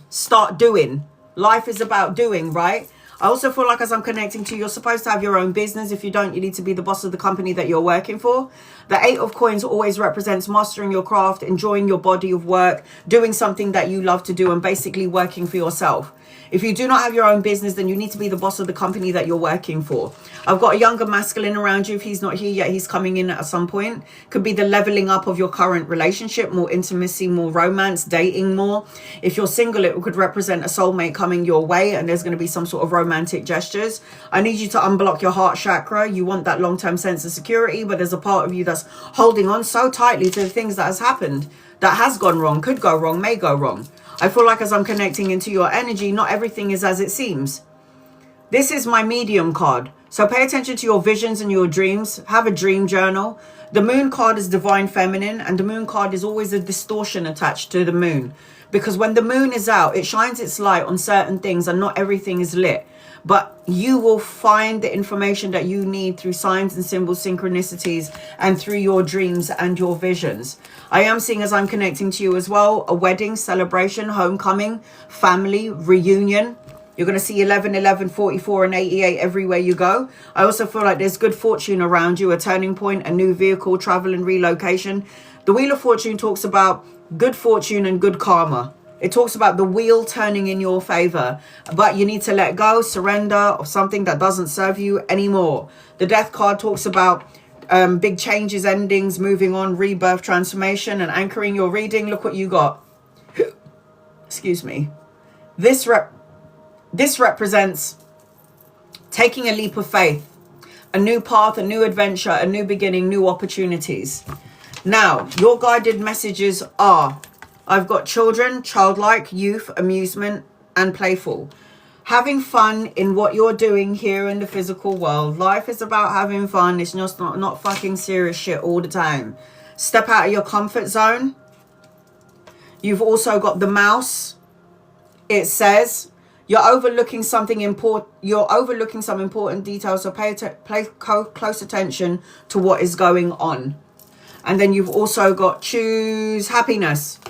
start doing. Life is about doing, right? I also feel like as I'm connecting to you, you're supposed to have your own business. If you don't, you need to be the boss of the company that you're working for. The 8 of Coins always represents mastering your craft, enjoying your body of work, doing something that you love to do, and basically working for yourself. If you do not have your own business, then you need to be the boss of the company that you're working for. I've got a younger masculine around you. If he's not here yet, he's coming in at some point. Could be the leveling up of your current relationship, more intimacy, more romance, dating more. If you're single, it could represent a soulmate coming your way, and there's going to be some sort of romantic gestures. I need you to unblock your heart chakra. You want that long-term sense of security, but there's a part of you that's holding on so tightly to the things that has happened, that has gone wrong, could go wrong, may go wrong. I feel like as I'm connecting into your energy, not everything is as it seems. This is my medium card. So pay attention to your visions and your dreams. Have a dream journal. The moon card is divine feminine, and the moon card is always a distortion attached to the moon. Because when the moon is out, it shines its light on certain things and not everything is lit. But you will find the information that you need through signs and symbols, synchronicities, and through your dreams and your visions. I am seeing, as I'm connecting to you as well, a wedding, celebration, homecoming, family, reunion. You're going to see 11, 11, 44, and 88 everywhere you go. I also feel like there's good fortune around you, a turning point, a new vehicle, travel and relocation. The Wheel of Fortune talks about good fortune and good karma. It talks about the wheel turning in your favor, but you need to let go, surrender of something that doesn't serve you anymore. The Death card talks about big changes, endings, moving on, rebirth, transformation, and anchoring your reading. Look what you got. Excuse me. This represents taking a leap of faith, a new path, a new adventure, a new beginning, new opportunities. Now, your guided messages are: I've got children, childlike, youth, amusement, and playful. Having fun in what you're doing here in the physical world. Life is about having fun. It's just not fucking serious shit all the time. Step out of your comfort zone. You've also got the mouse. It says you're overlooking something important. You're overlooking some important details, so pay close attention to what is going on. And then you've also got choose happiness.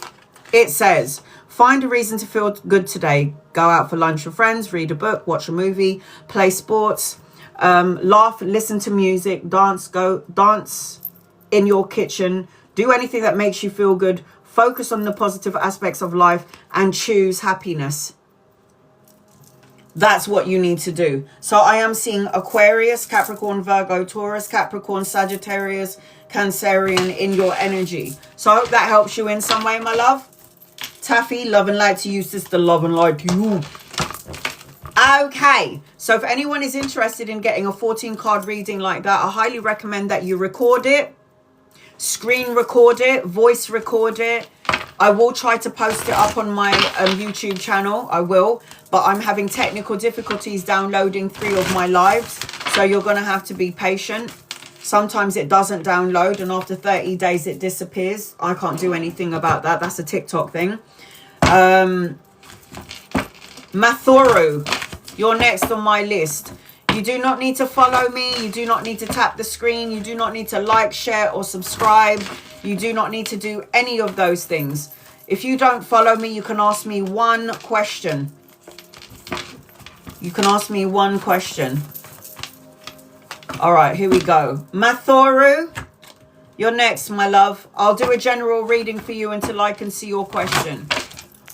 It says, find a reason to feel good today. Go out for lunch with friends, read a book, watch a movie, play sports, laugh, listen to music, dance in your kitchen. Do anything that makes you feel good. Focus on the positive aspects of life and choose happiness. That's what you need to do. So I am seeing Aquarius, Capricorn, Virgo, Taurus, Capricorn, Sagittarius, Cancerian in your energy. So I hope that helps you in some way, my love. Taffy, love and light to you, sister. Love and light to you. Okay, so if anyone is interested in getting a 14 card reading like that, I highly recommend that you record it, screen record it, voice record it. I will try to post it up on my YouTube channel. I will, but I'm having technical difficulties downloading 3 of my lives, so you're going to have to be patient. Sometimes it doesn't download, and after 30 days it disappears. I can't do anything about that. That's a TikTok thing. Mathoru, you're next on my list. You do not need to follow me. You do not need to tap the screen. You do not need to like, share, or subscribe. You do not need to do any of those things. If you don't follow me, you can ask me one question. You can ask me one question. All right, here we go. Mathoru, you're next, my love. I'll do a general reading for you until I can see your question.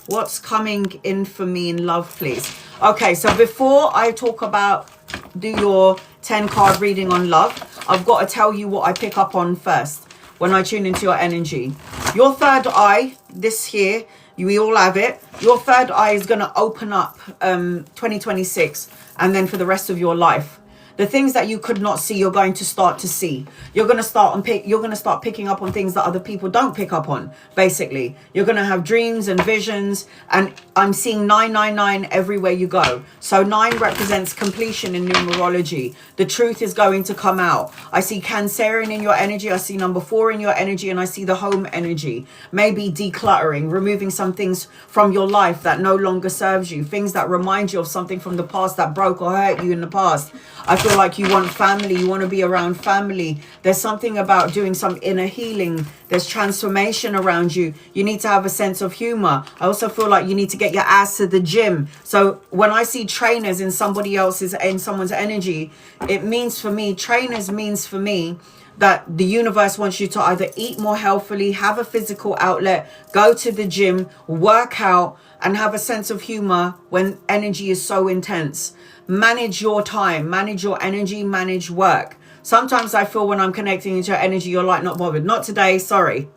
What's coming in for me in love, please? Okay, so before I talk about do your 10 card reading on love, I've got to tell you what I pick up on first when I tune into your energy. Your third eye, this here, we all have it. Your third eye is going to open up 2026 and then for the rest of your life. The things that you could not see, you're going to start to see. You're going to start picking up on things that other people don't pick up on, basically. You're going to have dreams and visions, and I'm seeing 999 everywhere you go. So 9 represents completion in numerology. The truth is going to come out. I see Cancerian in your energy, I see number 4 in your energy, and I see the home energy. Maybe decluttering, removing some things from your life that no longer serves you, things that remind you of something from the past that broke or hurt you in the past. I feel like you want family. You want to be around family. There's something about doing some inner healing. There's transformation around you. You need to have a sense of humor. I also feel like you need to get your ass to the gym. So when I see trainers in someone's energy, it means for me, trainers means for me that the universe wants you to either eat more healthily, have a physical outlet, go to the gym, work out, and have a sense of humor when energy is so intense. Manage your time, manage your energy, manage work. Sometimes I feel when I'm connecting into your energy, you're like, not bothered. Not today, sorry.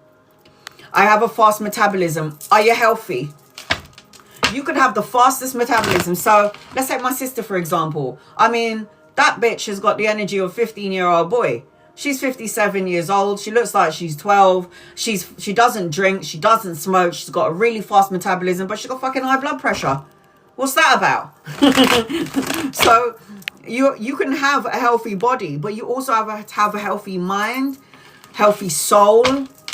I have a fast metabolism. Are you healthy? You could have the fastest metabolism. So let's take my sister, for example. I mean, that bitch has got the energy of a 15-year-old boy. She's 57 years old. She looks like she's 12. She doesn't drink. She doesn't smoke. She's got a really fast metabolism, but she's got fucking high blood pressure. What's that about? So you can have a healthy body, but you also have to have a healthy mind, healthy soul.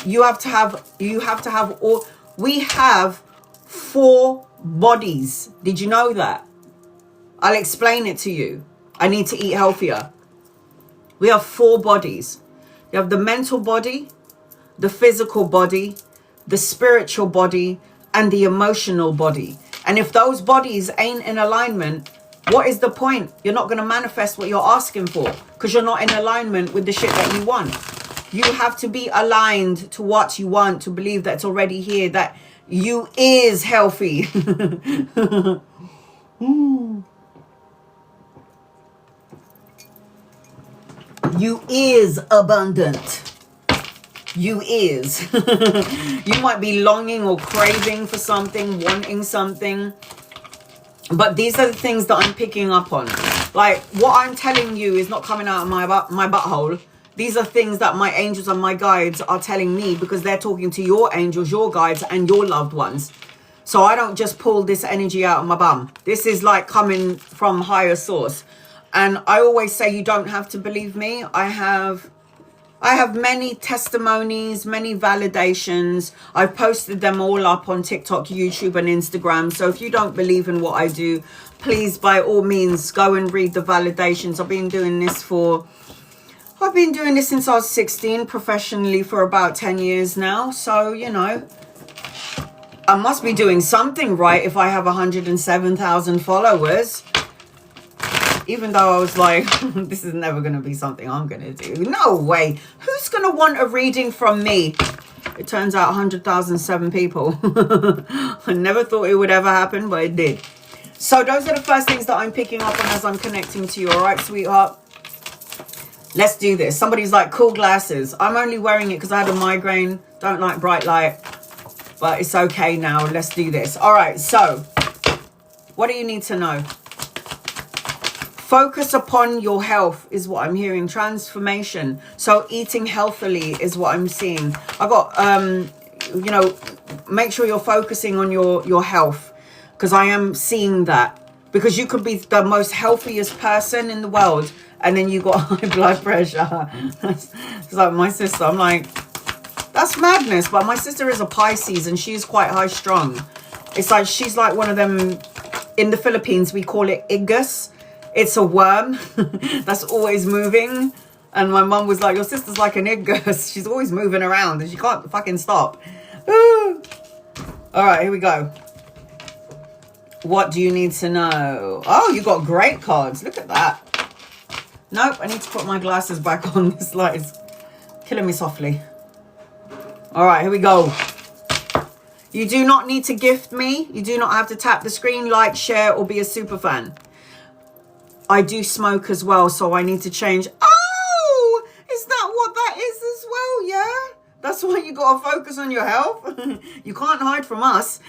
You have to have all. We have 4 bodies. Did you know that? I'll explain it to you. I need to eat healthier. We have 4 bodies. You have the mental body, the physical body, the spiritual body, and the emotional body. And if those bodies ain't in alignment, what is the point? You're not going to manifest what you're asking for because you're not in alignment with the shit that you want. You have to be aligned to what you want, to believe that it's already here, that you is healthy. You is abundant. You is. You might be longing or craving for something, wanting something. But these are the things that I'm picking up on. Like, what I'm telling you is not coming out of my butthole. These are things that my angels and my guides are telling me because they're talking to your angels, your guides, and your loved ones. So I don't just pull this energy out of my bum. This is like coming from higher source. And I always say you don't have to believe me. I have many testimonies, many validations. I've posted them all up on TikTok, YouTube, and Instagram. So if you don't believe in what I do, please, by all means, go and read the validations. I've been doing this since I was 16, professionally for about 10 years now. So, you know, I must be doing something right if I have 107,000 followers. Even though I was like, this is never going to be something I'm going to do. No way. Who's going to want a reading from me? It turns out 100,007 people. I never thought it would ever happen, but it did. So those are the first things that I'm picking up on as I'm connecting to you. All right, sweetheart? Let's do this. Somebody's like, cool glasses. I'm only wearing it because I had a migraine. Don't like bright light. But it's okay now. Let's do this. All right, so what do you need to know? Focus upon your health is what I'm hearing. Transformation. So eating healthily is what I'm seeing. I got, you know, make sure you're focusing on your health, because I am seeing that. Because you could be the most healthiest person in the world and then you got high blood pressure. It's like my sister. I'm like, that's madness. But my sister is a Pisces and she's quite high strung. It's like she's like one of them In the Philippines, we call it igus. It's a worm that's always moving. And my mum was like, your sister's like an igus. She's always moving around and she can't fucking stop. All right, here we go. What do you need to know? Oh, you got great cards. Look at that. Nope, I need to put my glasses back on. This light is killing me softly. All right, here we go. You do not need to gift me. You do not have to tap the screen, like, share, or be a super fan. I do smoke as well, so I need to change. Oh, is that what that is as well? Yeah, that's why you got to focus on your health. You can't hide from us.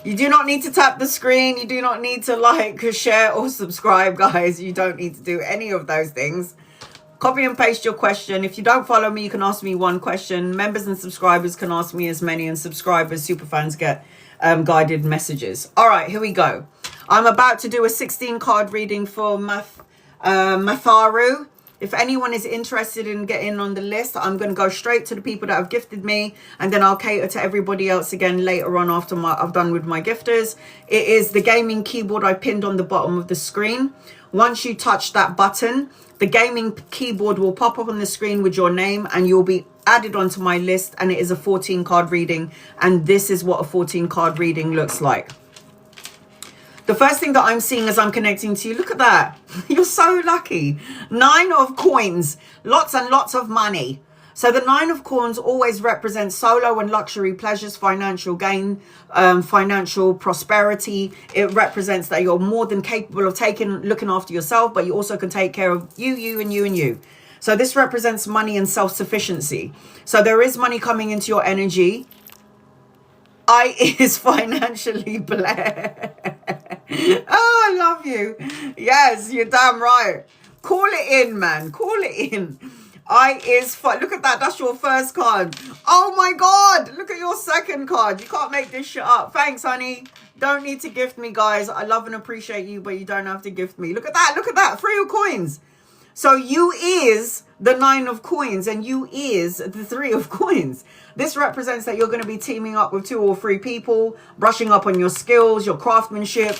You do not need to tap the screen. You do not need to like, share, or subscribe, guys. You don't need to do any of those things. Copy and paste your question. If you don't follow me, you can ask me one question. Members and subscribers can ask me as many, and subscribers, super fans get guided messages. All right, here we go. I'm about to do a 16 card reading for Matharu. If anyone is interested in getting on the list, I'm going to go straight to the people that have gifted me, and then I'll cater to everybody else again later on after I've done with my gifters. It is the gaming keyboard I pinned on the bottom of the screen. Once you touch that button, the gaming keyboard will pop up on the screen with your name, and you'll be added onto my list, and it is a 14 card reading, and this is what a 14 card reading looks like. The first thing that I'm seeing as I'm connecting to you, look at that. You're so lucky. 9 of coins, lots and lots of money. So the 9 of coins always represents solo and luxury pleasures, financial gain, financial prosperity. It represents that you're more than capable of looking after yourself, but you also can take care of you, and you, and you. So this represents money and self-sufficiency. So there is money coming into your energy. I is financially blessed. Oh, I love you. Yes, you're damn right. Call it in, man. Call it in. I is fine. Look at that. That's your first card. Oh my God. Look at your second card. You can't make this shit up. Thanks, honey. Don't need to gift me, guys. I love and appreciate you, but you don't have to gift me. Look at that. Look at that. 3 of coins. So you is the 9 of coins, and you is the 3 of coins. This represents that you're going to be teaming up with 2 or 3 people, brushing up on your skills, your craftsmanship,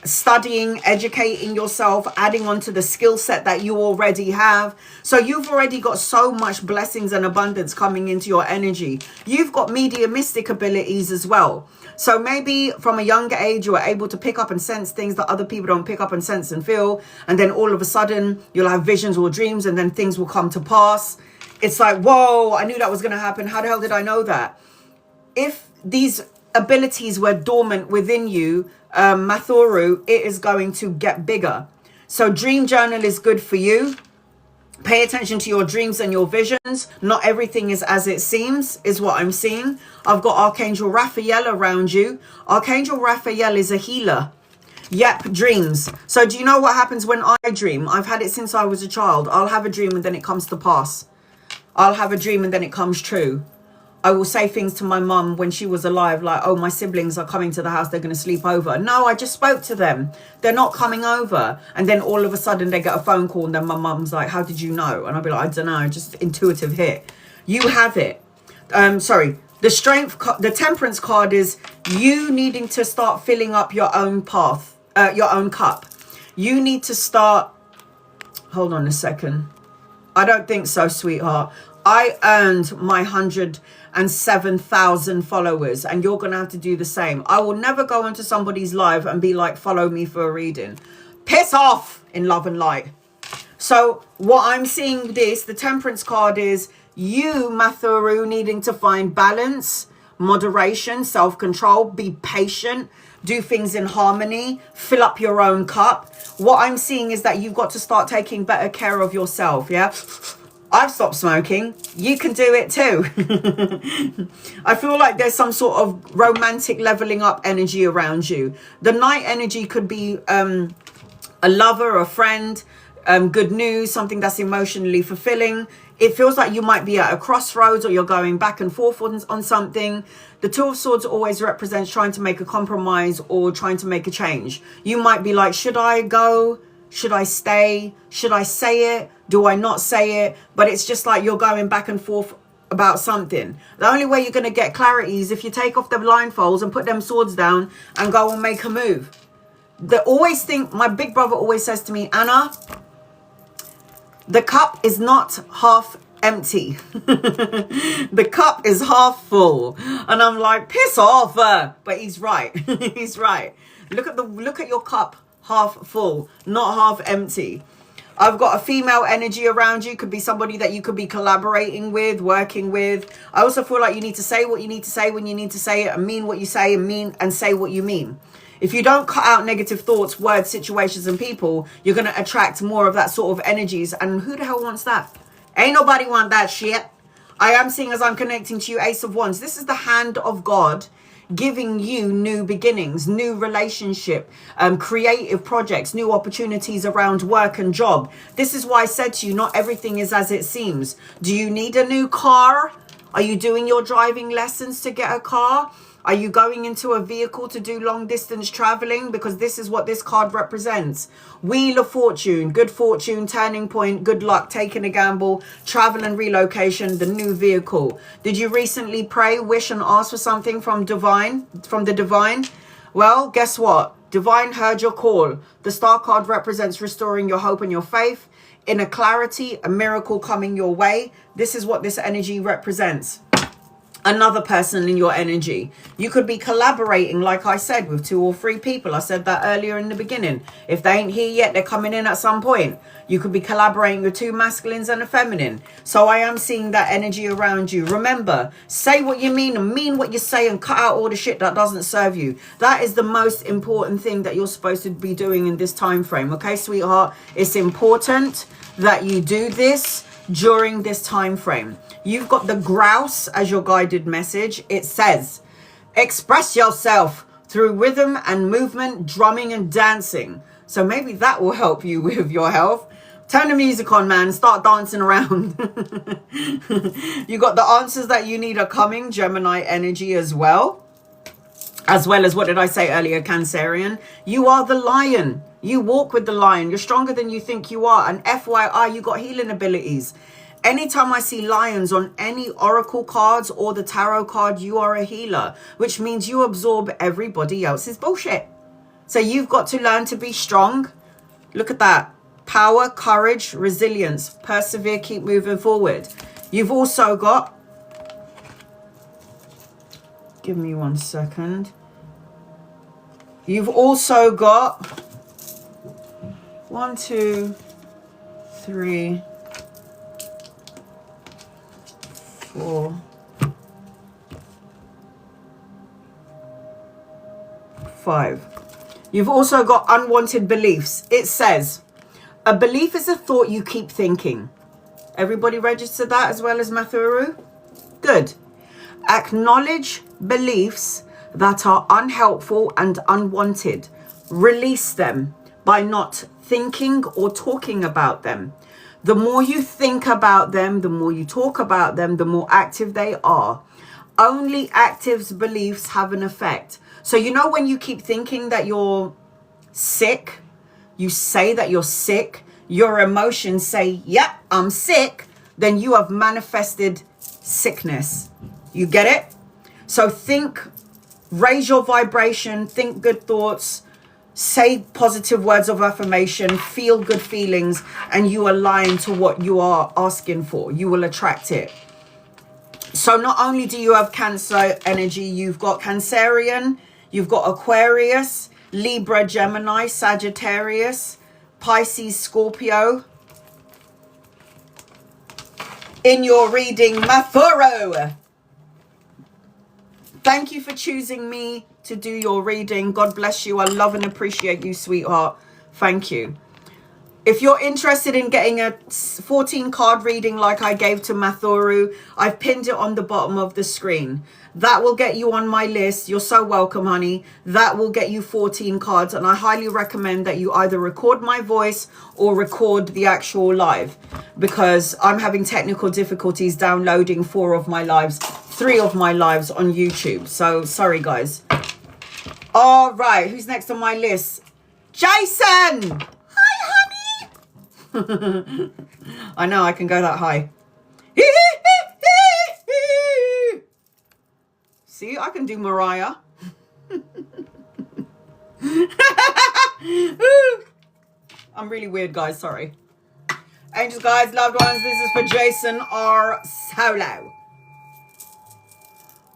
studying, educating yourself, adding on to the skill set that you already have. So you've already got so much blessings and abundance coming into your energy. You've got mediumistic abilities as well. So maybe from a younger age, you are able to pick up and sense things that other people don't pick up and sense and feel. And then all of a sudden you'll have visions or dreams, and then things will come to pass. It's like, whoa, I knew that was going to happen. How the hell did I know that? If these abilities were dormant within you, Matharu, it is going to get bigger. So dream journal is good for you. Pay attention to your dreams and your visions. Not everything is as it seems, is what I'm seeing. I've got Archangel Raphael around you. Archangel Raphael is a healer. Yep, dreams. So do you know what happens when I dream? I've had it since I was a child. I'll have a dream and then it comes to pass. I'll have a dream and then it comes true. I will say things to my mum when she was alive, like, oh, my siblings are coming to the house, they're going to sleep over. No, I just spoke to them. They're not coming over. And then all of a sudden they get a phone call, and then my mum's like, how did you know? And I'll be like, I don't know, just intuitive hit. You have it. The temperance card is you needing to start filling up your own path, your own cup. You need to start, hold on a second. I don't think so, sweetheart. I earned my 107,000 followers, and you're going to have to do the same. I will never go into somebody's live and be like, follow me for a reading. Piss off, in love and light. So what I'm seeing the temperance card is you, Matharu, needing to find balance, moderation, self-control, be patient, do things in harmony, fill up your own cup. What I'm seeing is that you've got to start taking better care of yourself, yeah? I've stopped smoking. You can do it too. I feel like there's some sort of romantic leveling up energy around you. The night energy could be a lover, a friend, good news, something that's emotionally fulfilling. It feels like you might be at a crossroads, or you're going back and forth on something. The 2 of Swords always represents trying to make a compromise or trying to make a change. You might be like, should I go? Should I stay? Should I say it? Do I not say it? But it's just like you're going back and forth about something. The only way you're going to get clarity is if you take off the blindfolds and put them swords down and go and make a move. They always think, my big brother always says to me, Anna, the cup is not half empty. The cup is half full. And I'm like, piss off. But he's right. He's right. Look at your cup half full, not half empty. I've got a female energy around you. Could be somebody that you could be collaborating with, working with. I also feel like you need to say what you need to say when you need to say it, and mean what you say, and say what you mean. If you don't cut out negative thoughts, words, situations, and people, you're going to attract more of that sort of energies. And who the hell wants that? Ain't nobody want that shit. I am seeing, as I'm connecting to you, Ace of Wands. This is the hand of God giving you new beginnings, new relationship, creative projects, new opportunities around work and job. This is why I said to you, not everything is as it seems. Do you need a new car? Are you doing your driving lessons to get a car? Are you going into a vehicle to do long distance traveling? Because this is what this card represents. Wheel of Fortune, good fortune, turning point, good luck, taking a gamble, travel and relocation, the new vehicle. Did you recently pray, wish and ask for something from the divine? Well, guess what? Divine heard your call. The star card represents restoring your hope and your faith, inner clarity, a miracle coming your way. This is what this energy represents. Another person in your energy. You could be collaborating, like I said, with 2 or 3 people. I said that earlier in the beginning. If they ain't here yet, they're coming in at some point. You could be collaborating with 2 masculines and a feminine. So I am seeing that energy around you. Remember, say what you mean and mean what you say, and cut out all the shit that doesn't serve you. That is the most important thing that you're supposed to be doing in this time frame. Okay, sweetheart? It's important that you do this during this time frame. You've got the grouse as your guided message. It says, express yourself through rhythm and movement, drumming and dancing. So maybe that will help you with your health. Turn the music on, man. Start dancing around. You got the answers that you need are coming. Gemini energy as well. As well as, what did I say earlier, Cancerian? You are the lion. You walk with the lion. You're stronger than you think you are. And FYI, you got healing abilities. Anytime I see lions on any oracle cards or the tarot card, you are a healer, which means you absorb everybody else's bullshit. So you've got to learn to be strong. Look at that. Power, courage, resilience, persevere, keep moving forward. You've also got, give me 1 second. You've also got 1, 2, 3, 4, 5. You've also got unwanted beliefs. It says, a belief is a thought you keep thinking. Everybody register that as well as Mathuru? Good. Acknowledge beliefs that are unhelpful and unwanted. Release them by not thinking or talking about them. The more you think about them, the more you talk about them, the more active they are. Only active beliefs have an effect. So you know when you keep thinking that you're sick, you say that you're sick, your emotions say, yep, I'm sick, then you have manifested sickness. You get it? So think, raise your vibration, think good thoughts, say positive words of affirmation, feel good feelings, and you align to what you are asking for. You will attract it. So not only do you have Cancer energy, you've got Cancerian, you've got Aquarius, Libra, Gemini, Sagittarius, Pisces, Scorpio. In your reading, Mathuro. Thank you for choosing me to do your reading. God bless you. I love and appreciate you, sweetheart. Thank you. If you're interested in getting a 14 card reading like I gave to Mathuru, I've pinned it on the bottom of the screen. That will get you on my list. You're so welcome, honey. That will get you 14 cards. And I highly recommend that you either record my voice or record the actual live, because I'm having technical difficulties downloading 3 of my lives on YouTube. So sorry, guys. All right. Who's next on my list? Jason. Hi, honey. I know I can go that high. See, I can do Mariah. I'm really weird, guys. Sorry. Angels, guys, loved ones, this is for Jason R. Solo.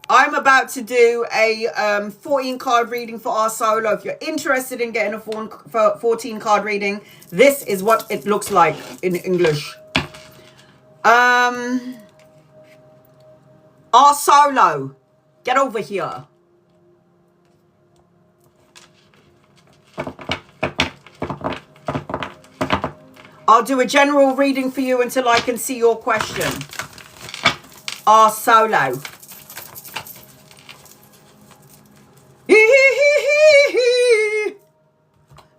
I'm about to do a 14 card reading for our solo. If you're interested in getting a 14 card reading, this is what it looks like in English. Our solo, get over here. I'll do a general reading for you until I can see your question. Our solo.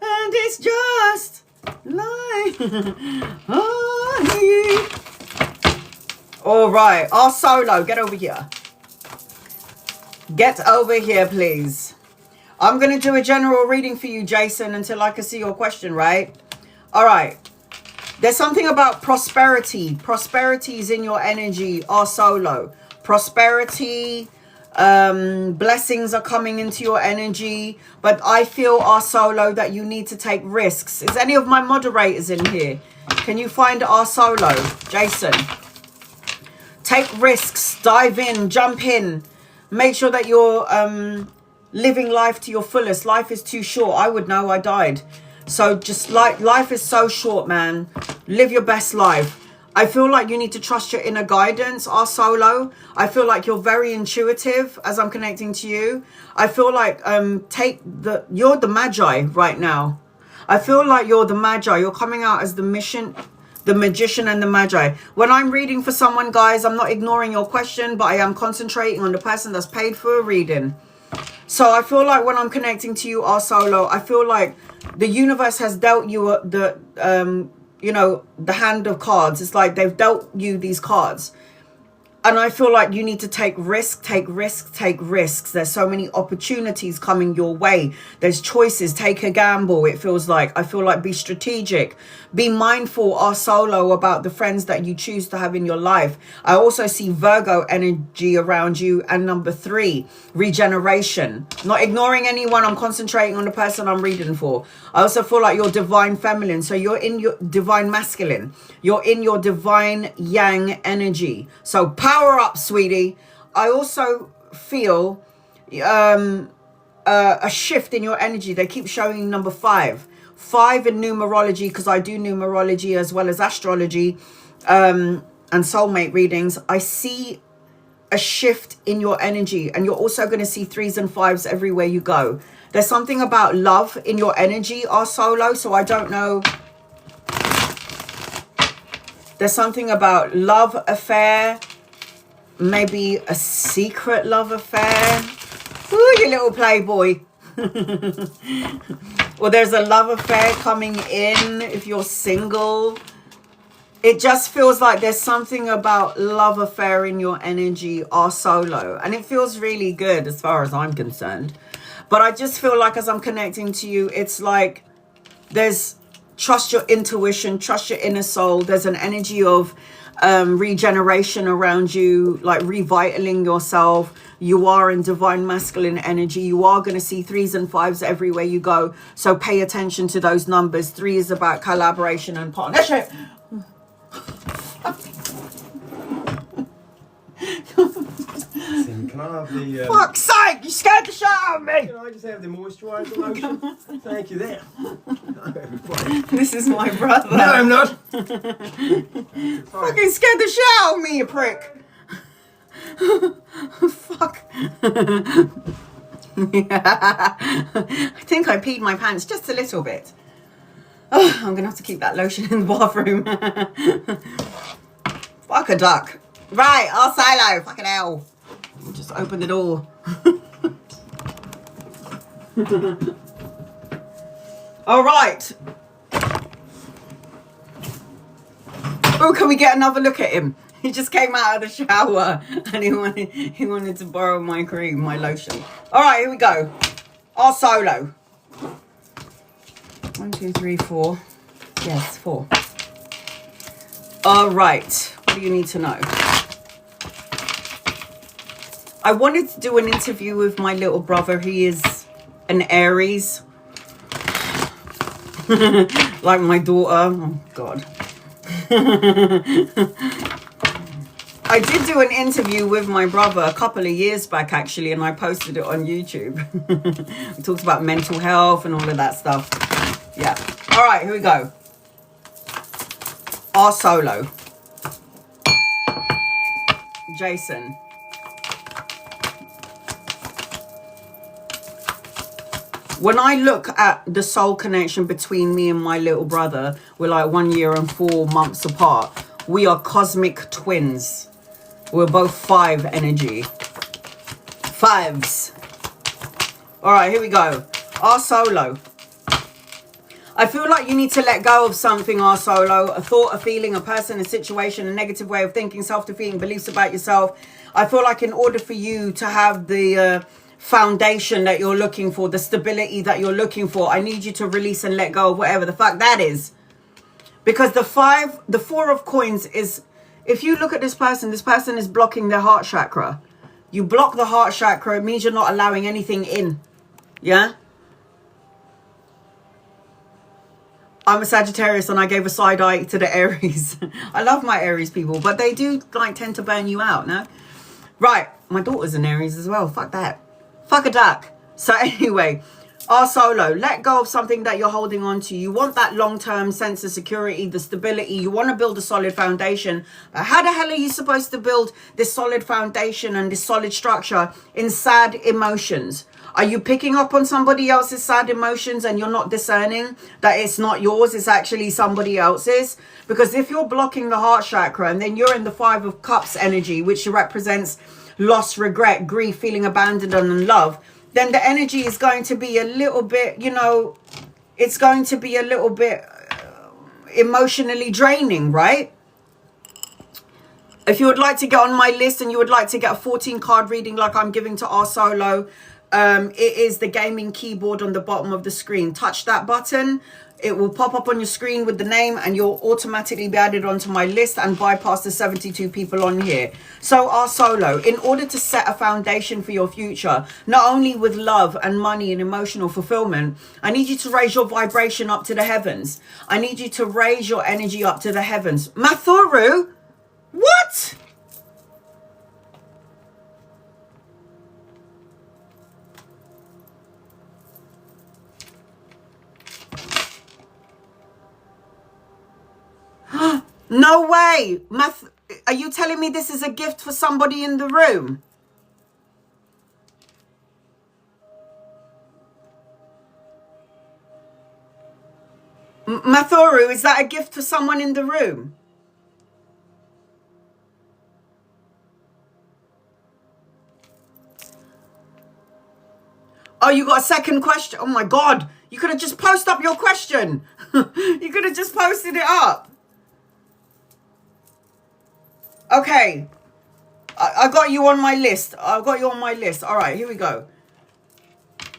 And it's just like all right, our solo, get over here. Get over here, please. I'm going to do a general reading for you, Jason, until I can see your question, right? All right. There's something about prosperity. Prosperity is in your energy, our solo. Prosperity, blessings are coming into your energy. But I feel, our solo, that you need to take risks. Is any of my moderators in here? Can you find our solo, Jason? Take risks, dive in, jump in. Make sure that you're living life to your fullest. Life is too short. I would know, I died. So just like, life is so short, man. Live your best life. I feel like you need to trust your inner guidance, our solo. I feel like you're very intuitive as I'm connecting to you. I feel like you're the magi right now. I feel like you're the magi. You're coming out as the magician and the magi. When I'm reading for someone, guys, I'm not ignoring your question, but I am concentrating on the person that's paid for a reading. So I feel like when I'm connecting to you, our solo, I feel like the universe has dealt you the hand of cards. It's like they've dealt you these cards. And I feel like you need to take risks, take risks, take risks. There's so many opportunities coming your way. There's choices. Take a gamble, it feels like. I feel like be strategic. Be mindful, our solo, about the friends that you choose to have in your life. I also see Virgo energy around you. And number 3, regeneration. Not ignoring anyone. I'm concentrating on the person I'm reading for. I also feel like you're divine feminine. So you're in your divine masculine. You're in your divine yang energy. So power up, sweetie. I also feel a shift in your energy. They keep showing number 5. 5 in numerology, because I do numerology as well as astrology and soulmate readings. I see a shift in your energy, and you're also going to see 3s and 5s everywhere you go. There's something about love in your energy, our solo. So I don't know. There's something about love affair. Maybe a secret love affair. Ooh, you little playboy. Or there's a love affair coming in if you're single. It just feels like there's something about love affair in your energy, our solo. And it feels really good as far as I'm concerned. But I just feel like as I'm connecting to you, it's like there's trust your intuition, trust your inner soul. There's an energy of regeneration around you, like revitalizing yourself. You are in divine masculine energy. You are going to see 3s and 5s everywhere you go. So pay attention to those numbers. 3 is about collaboration and partnership. Can I have the... Fuck's sake, you scared the shit out of me. Can I just have the moisturiser lotion? Thank you there. This is my brother. No, I'm not. Fucking scared the shit out of me, you prick. Fuck. I think I peed my pants just a little bit. Oh, I'm going to have to keep that lotion in the bathroom. Fuck a duck. Right, our silo. Fucking hell. Just open the door. All right. Oh, can we get another look at him? He just came out of the shower and he wanted to borrow my cream, my lotion. All right, here we go. Our solo. 1, 2, 3, 4. Yes, 4. All right. What do you need to know? I wanted to do an interview with my little brother. He is an Aries. Like my daughter. Oh, God. I did do an interview with my brother a couple of years back, actually, and I posted it on YouTube. We talked about mental health and all of that stuff. Yeah. All right, here we go. Our solo. Jason. When I look at the soul connection between me and my little brother, we're like 1 year and 4 months apart. We are cosmic twins. We're both 5 energy. 5s. All right, here we go. Our solo. I feel like you need to let go of something, our solo. A thought, a feeling, a person, a situation, a negative way of thinking, self-defeating beliefs about yourself. I feel like in order for you to have the foundation that you're looking for, the stability that you're looking for, I need you to release and let go of whatever the fuck that is. Because the 4 of coins is, if you look at this person is blocking their heart chakra. You block the heart chakra, it means you're not allowing anything in. Yeah? I'm a Sagittarius and I gave a side eye to the Aries. I love my Aries people, but they do like tend to burn you out, no? Right, my daughter's an Aries as well. Fuck that. Fuck a duck. So anyway, our solo, let go of something that you're holding on to. You want that long-term sense of security, the stability. You want to build a solid foundation. But how the hell are you supposed to build this solid foundation and this solid structure in sad emotions? Are you picking up on somebody else's sad emotions and you're not discerning that it's not yours, it's actually somebody else's? Because if you're blocking the heart chakra and then you're in the 5 of Cups energy, which represents loss, regret, grief, feeling abandoned and unloved, then the energy is going to be a little bit, you know, it's going to be a little bit emotionally draining, right? If you would like to get on my list and you would like to get a 14 card reading like I'm giving to our solo, it is the gaming keyboard on the bottom of the screen. Touch that button. It will pop up on your screen with the name and you'll automatically be added onto my list and bypass the 72 people on here. So our solo, in order to set a foundation for your future, not only with love and money and emotional fulfillment, I need you to raise your vibration up to the heavens. I need you to raise your energy up to the heavens. Mathuru, what? No way. Are you telling me this is a gift for somebody in the room? Mathuru, is that a gift for someone in the room? Oh, you got a second question? Oh my God. You could have just posted up your question. You could have just posted it up. Okay, I got you on my list. I've got you on my list. All right, here we go.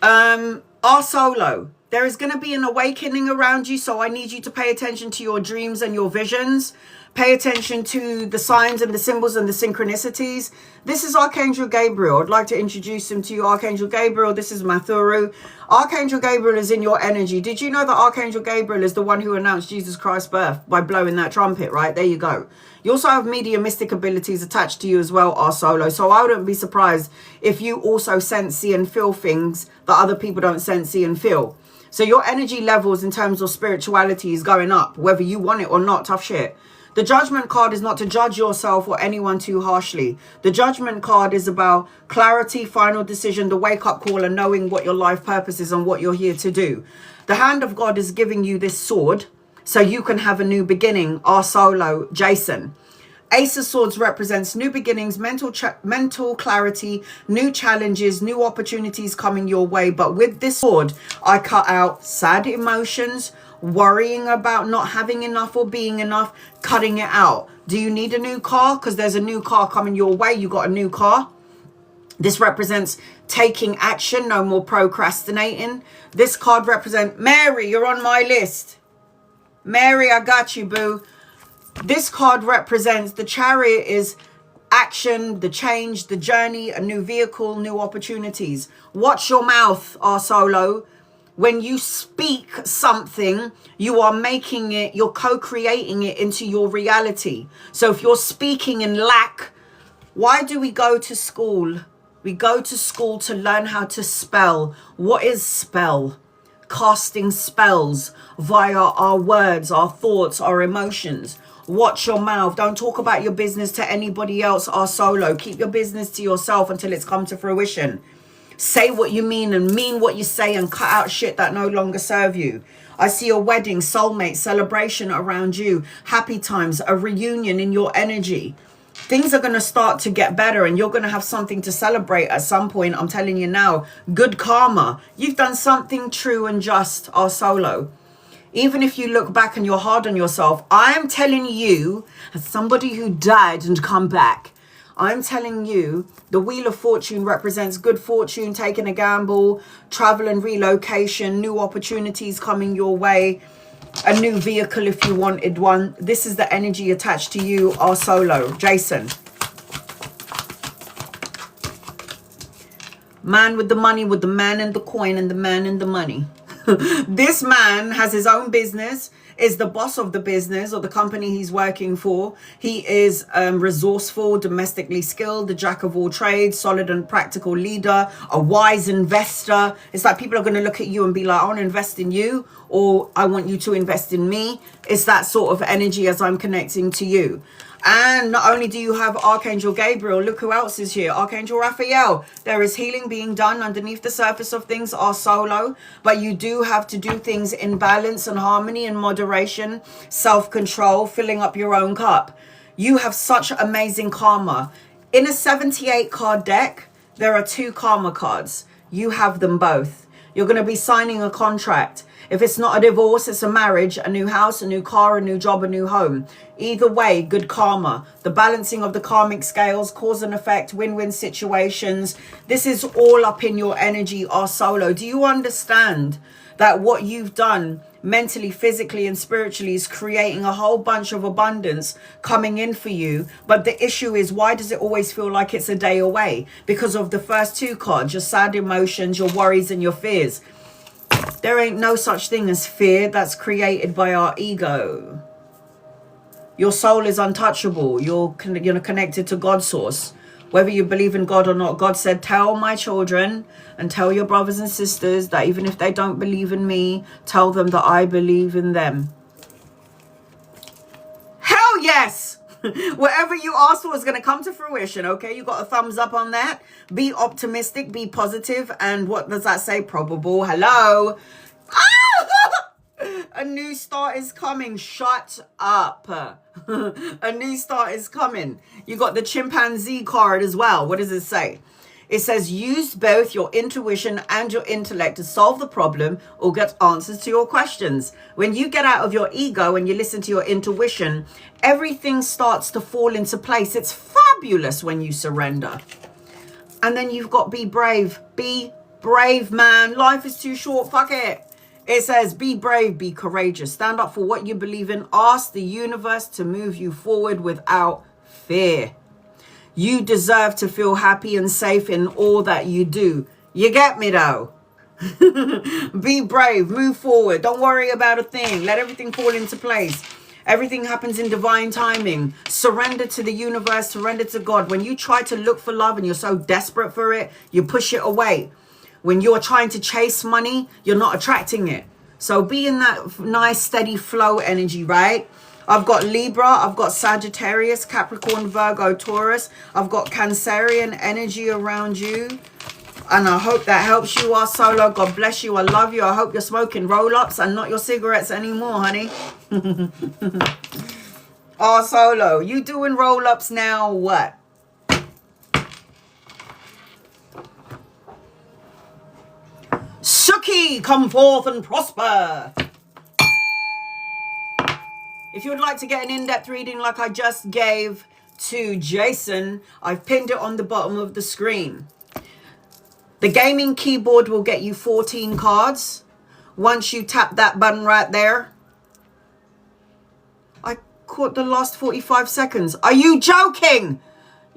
Our solo, there is going to be an awakening around you, so I need you to pay attention to your dreams and your visions. Pay attention to the signs and the symbols and the synchronicities. This is Archangel Gabriel. I'd like to introduce him to you. Archangel Gabriel, this is Mathuru. Archangel Gabriel is in your energy. Did you know that Archangel Gabriel is the one who announced Jesus Christ's birth by blowing that trumpet, right? There you go. You also have mediumistic abilities attached to you as well, our solo. So I wouldn't be surprised if you also sense, see and feel things that other people don't sense, see and feel. So your energy levels in terms of spirituality is going up, whether you want it or not. Tough shit. The judgment card is not to judge yourself or anyone too harshly. The judgment card is about clarity, final decision, the wake-up call, and knowing what your life purpose is and what you're here to do. The hand of God is giving you this sword so you can have a new beginning. Our solo, Jason. Ace of Swords represents new beginnings, mental clarity, new challenges, new opportunities coming your way. But with this sword, I cut out sad emotions, worrying about not having enough or being enough, cutting it out. Do you need a new car? Because there's a new car coming your way. You got a new car. This represents taking action, no more procrastinating. This card represents, Mary, you're on my list. Mary, I got you, boo. This card represents, the Chariot is action, the change, the journey, a new vehicle, new opportunities. Watch your mouth, our solo. When you speak something, you are making it, you're co-creating it into your reality. So if you're speaking in lack, why do we go to school? We go to school to learn how to spell. What is spell? Casting spells via our words, our thoughts, our emotions. Watch your mouth. Don't talk about your business to anybody else or solo. Keep your business to yourself until it's come to fruition. Say what you mean and mean what you say and cut out shit that no longer serve you. I see a wedding, soulmate, celebration around you, happy times, a reunion in your energy. Things are going to start to get better and you're going to have something to celebrate at some point. I'm telling you now, good karma. You've done something true and just, our solo. Even if you look back and you're hard on yourself, I'm telling you, as somebody who died and come back, I'm telling you, the Wheel of Fortune represents good fortune, taking a gamble, travel and relocation, new opportunities coming your way, a new vehicle if you wanted one. This is the energy attached to you, our solo. Jason. Man with the money, with the man and the coin and the man and the money. This man has his own business, is the boss of the business or the company he's working for. He is resourceful, domestically skilled, the jack of all trades, solid and practical leader, a wise investor. It's like people are going to look at you and be like, I want to invest in you, or I want you to invest in me. It's that sort of energy as I'm connecting to you. And not only do you have Archangel Gabriel, look who else is here. Archangel Raphael. There is healing being done underneath the surface of things, our solo. But you do have to do things in balance and harmony and moderation, self-control, filling up your own cup. You have such amazing karma. In a 78 card deck, there are 2 karma cards. You have them both. You're going to be signing a contract. If it's not a divorce, it's a marriage, a new house, a new car, a new job, a new home. Either way, good karma. The balancing of the karmic scales, cause and effect, win-win situations. This is all up in your energy, our solo. Do you understand that what you've done mentally, physically, and spiritually is creating a whole bunch of abundance coming in for you? But the issue is, why does it always feel like it's a day away? Because of the first 2 cards, your sad emotions, your worries, and your fears. There ain't no such thing as fear. That's created by our ego. Your soul is untouchable. You're connected to God's source. Whether you believe in God or not, God said, tell my children and tell your brothers and sisters that even if they don't believe in me, tell them that I believe in them. Hell yes! Whatever you ask for is going to come to fruition, okay? You got a thumbs up on that. Be optimistic, be positive, and what does that say? Probable. Hello? A new start is coming. Shut up. A new start is coming. You got the chimpanzee card as well. What does it say? It says, use both your intuition and your intellect to solve the problem or get answers to your questions. When you get out of your ego and you listen to your intuition, everything starts to fall into place. It's fabulous when you surrender. And then you've got be brave. Be brave, man. Life is too short. Fuck it. It says, be brave, be courageous. Stand up for what you believe in. Ask the universe to move you forward without fear. You deserve to feel happy and safe in all that you do. You get me though? Be brave, move forward. Don't worry about a thing. Let everything fall into place. Everything happens in divine timing. Surrender to the universe, surrender to God. When you try to look for love and you're so desperate for it, you push it away. When you're trying to chase money, you're not attracting it. So be in that nice, steady flow energy, right? I've got Libra, I've got Sagittarius, Capricorn, Virgo, Taurus. I've got Cancerian energy around you. And I hope that helps you, our solo. God bless you. I love you. I hope you're smoking roll-ups and not your cigarettes anymore, honey. Our solo, you doing roll-ups now? What? Suki, come forth and prosper. If you would like to get an in-depth reading like I just gave to Jason, I've pinned it on the bottom of the screen. The gaming keyboard will get you 14 cards. Once you tap that button right there. I caught the last 45 seconds. Are you joking?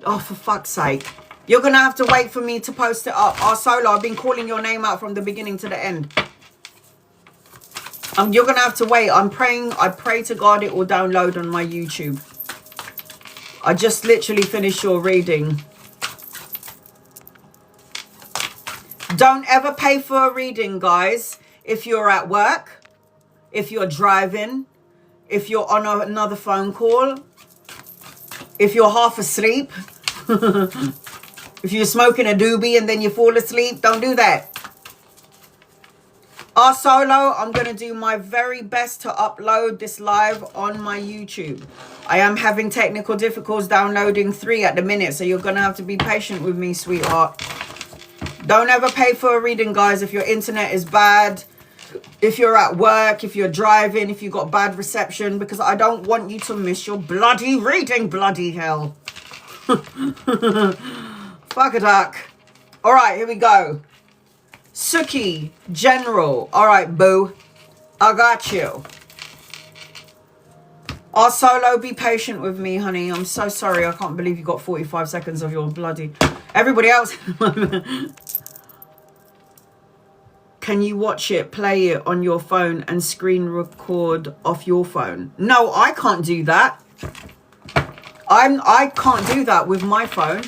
Oh, for fuck's sake. You're going to have to wait for me to post it up. Oh, Solo, I've been calling your name out from the beginning to the end. You're going to have to wait. I'm praying. I pray to God it will download on my YouTube. I just literally finished your reading. Don't ever pay for a reading, guys. If you're at work, if you're driving, if you're on another phone call, if you're half asleep, if you're smoking a doobie and then you fall asleep, don't do that. Solo, I'm going to do my very best to upload this live on my YouTube. I am having technical difficulties downloading 3 at the minute, so you're going to have to be patient with me, sweetheart. Don't ever pay for a reading, guys, if your internet is bad, if you're at work, if you're driving, if you've got bad reception, because I don't want you to miss your bloody reading, bloody hell. Fuck a duck. All right, here we go. Suki, General. All right, boo. I got you. Solo, be patient with me, honey. I'm so sorry. I can't believe you got 45 seconds of your bloody... Everybody else... Can you watch it, play it on your phone and screen record off your phone? No, I can't do that. I can't do that with my phone.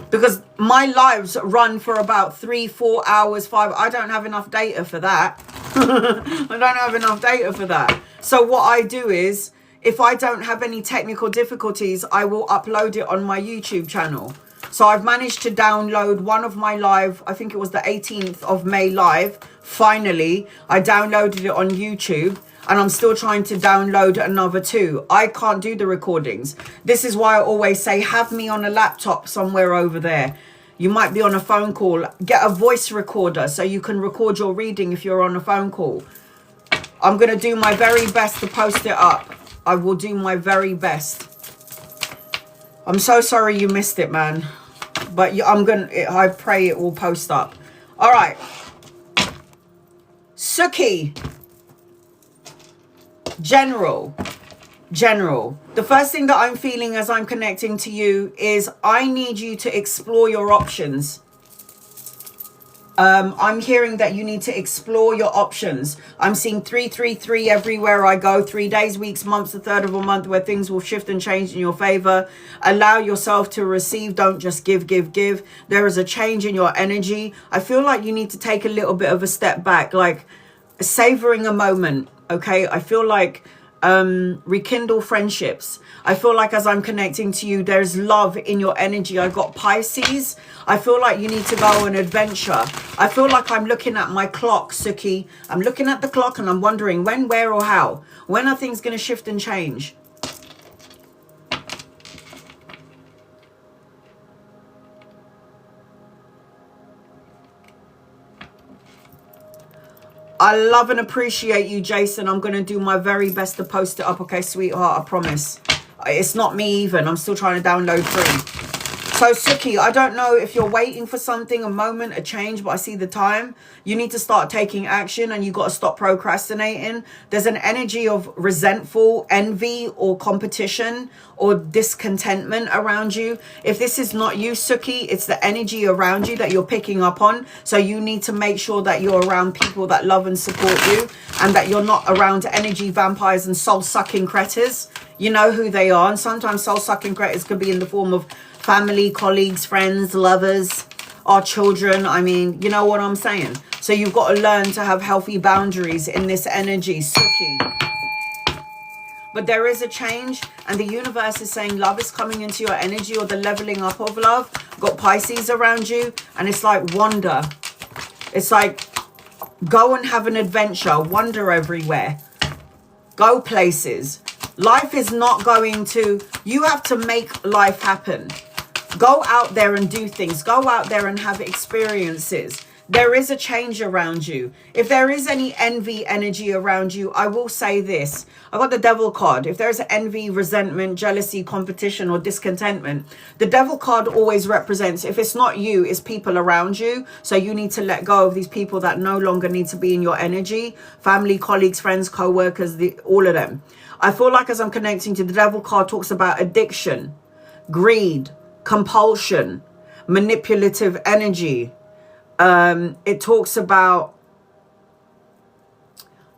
Because my lives run for about 3-4 hours, 5. I don't have enough data for that. I don't have enough data for that. So what I do is, if I don't have any technical difficulties, I will upload it on my YouTube channel. So I've managed to download one of my live, I think it was the 18th of May live. Finally, I downloaded it on YouTube. And I'm still trying to download another 2. I can't do the recordings. This is why I always say, have me on a laptop somewhere over there. You might be on a phone call. Get a voice recorder so you can record your reading if you're on a phone call. I'm going to do my very best to post it up. I will do my very best. I'm so sorry you missed it, man. But I pray it will post up. All right. Suki. General. The first thing that I'm feeling as I'm connecting to you is I need you to explore your options. I'm hearing that you need to explore your options. I'm seeing 333 everywhere I go. 3 days, weeks, months, the third of a month where things will shift and change in your favor. Allow yourself to receive. Don't just give. There is a change in your energy. I feel like you need to take a little bit of a step back, like savoring a moment. Okay, I feel like rekindle friendships. I feel like as I'm connecting to you, there's love in your energy. I got Pisces. I feel like you need to go on an adventure. I feel like I'm looking at my clock, Suki. I'm looking at the clock and I'm wondering when, where, or how. When are things going to shift and change? I love and appreciate you, Jason. I'm going to do my very best to post it up. Okay, sweetheart, I promise. It's not me even. I'm still trying to download 3. So, Suki, I don't know if you're waiting for something, a moment, a change, but I see the time. You need to start taking action and you got to stop procrastinating. There's an energy of resentful, envy, or competition or discontentment around you. If this is not you, Suki, it's the energy around you that you're picking up on. So you need to make sure that you're around people that love and support you and that you're not around energy vampires and soul-sucking cretters. You know who they are. And sometimes soul-sucking cretters could be in the form of family, colleagues, friends, lovers, our children. I mean, you know what I'm saying? So you've got to learn to have healthy boundaries in this energy, Suki. But there is a change and the universe is saying love is coming into your energy or the leveling up of love. Got Pisces around you and it's like wander. It's like go and have an adventure, wander everywhere, go places. Life is not going to, you have to make life happen. Go out there and do things. Go out there and have experiences. There is a change around you. If there is any envy energy around you, I will say this. I got the devil card. If there's envy, resentment, jealousy, competition, or discontentment, the devil card always represents, if it's not you, it's people around you. So you need to let go of these people that no longer need to be in your energy. Family, colleagues, friends, co-workers, all of them. I feel like as I'm connecting to the devil card talks about addiction. greed, compulsion, manipulative energy. It talks about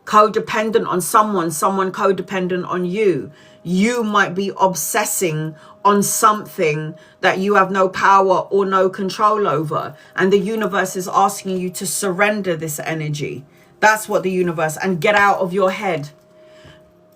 codependent on someone codependent on you. You might be obsessing on something that you have no power or no control over. And the universe is asking you to surrender this energy. That's what the universe, and get out of your head.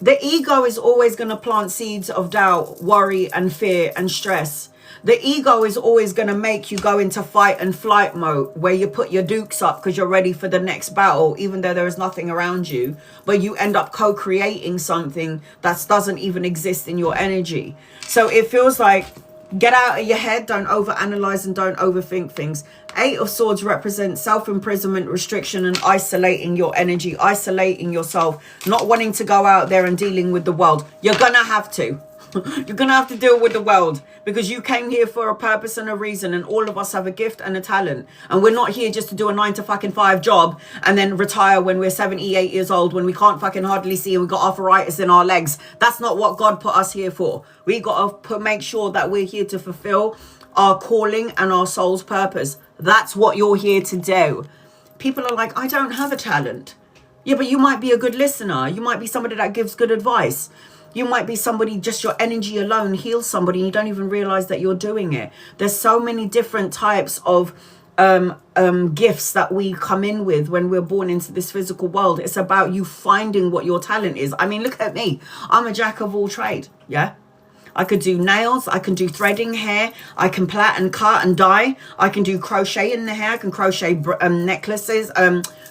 The ego is always going to plant seeds of doubt, worry, and fear and stress. The ego is always going to make you go into fight and flight mode, where you put your dukes up because you're ready for the next battle, even though there is nothing around you. But you end up co-creating something that doesn't even exist in your energy. So it feels like, get out of your head, don't overanalyze and don't overthink things. 8 of Swords represents self-imprisonment, restriction, and isolating your energy, isolating yourself, not wanting to go out there and dealing with the world. You're going to have to. You're going to have to deal with the world, because you came here for a purpose and a reason, and all of us have a gift and a talent. And we're not here just to do a 9-to-5 job and then retire when we're 78 years old, when we can't fucking hardly see and we got arthritis in our legs. That's not what God put us here for. We got to make sure that we're here to fulfill our calling and our soul's purpose. That's what you're here to do. People are like, I don't have a talent. Yeah, but you might be a good listener. You might be somebody that gives good advice. You might be somebody, just your energy alone heals somebody and you don't even realize that you're doing it. There's so many different types of gifts that we come in with when we're born into this physical world. It's about you finding what your talent is. I mean, look at me. I'm a jack of all trade. Yeah. I could do nails. I can do threading hair. I can plait and cut and dye. I can do crochet in the hair. I can crochet necklaces,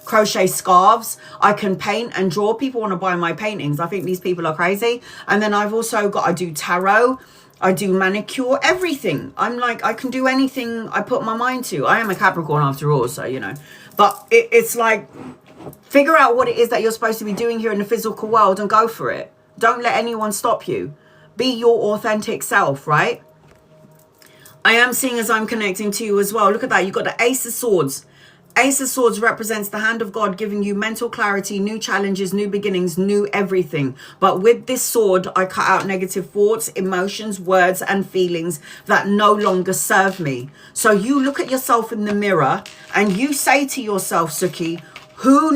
crochet scarves. I can paint and draw. People want to buy my paintings. I think these people are crazy. And then I've also got, I do tarot. I do manicure, everything. I'm like, I can do anything I put my mind to. I am a Capricorn after all, so, you know. But it's like, figure out what it is that you're supposed to be doing here in the physical world and go for it. Don't let anyone stop you. Be your authentic self, right? I am seeing as I'm connecting to you as well. Look at that. You've got the Ace of Swords. Ace of Swords represents the hand of God giving you mental clarity, new challenges, new beginnings, new everything. But with this sword, I cut out negative thoughts, emotions, words, and feelings that no longer serve me. So you look at yourself in the mirror and you say to yourself, Suki, who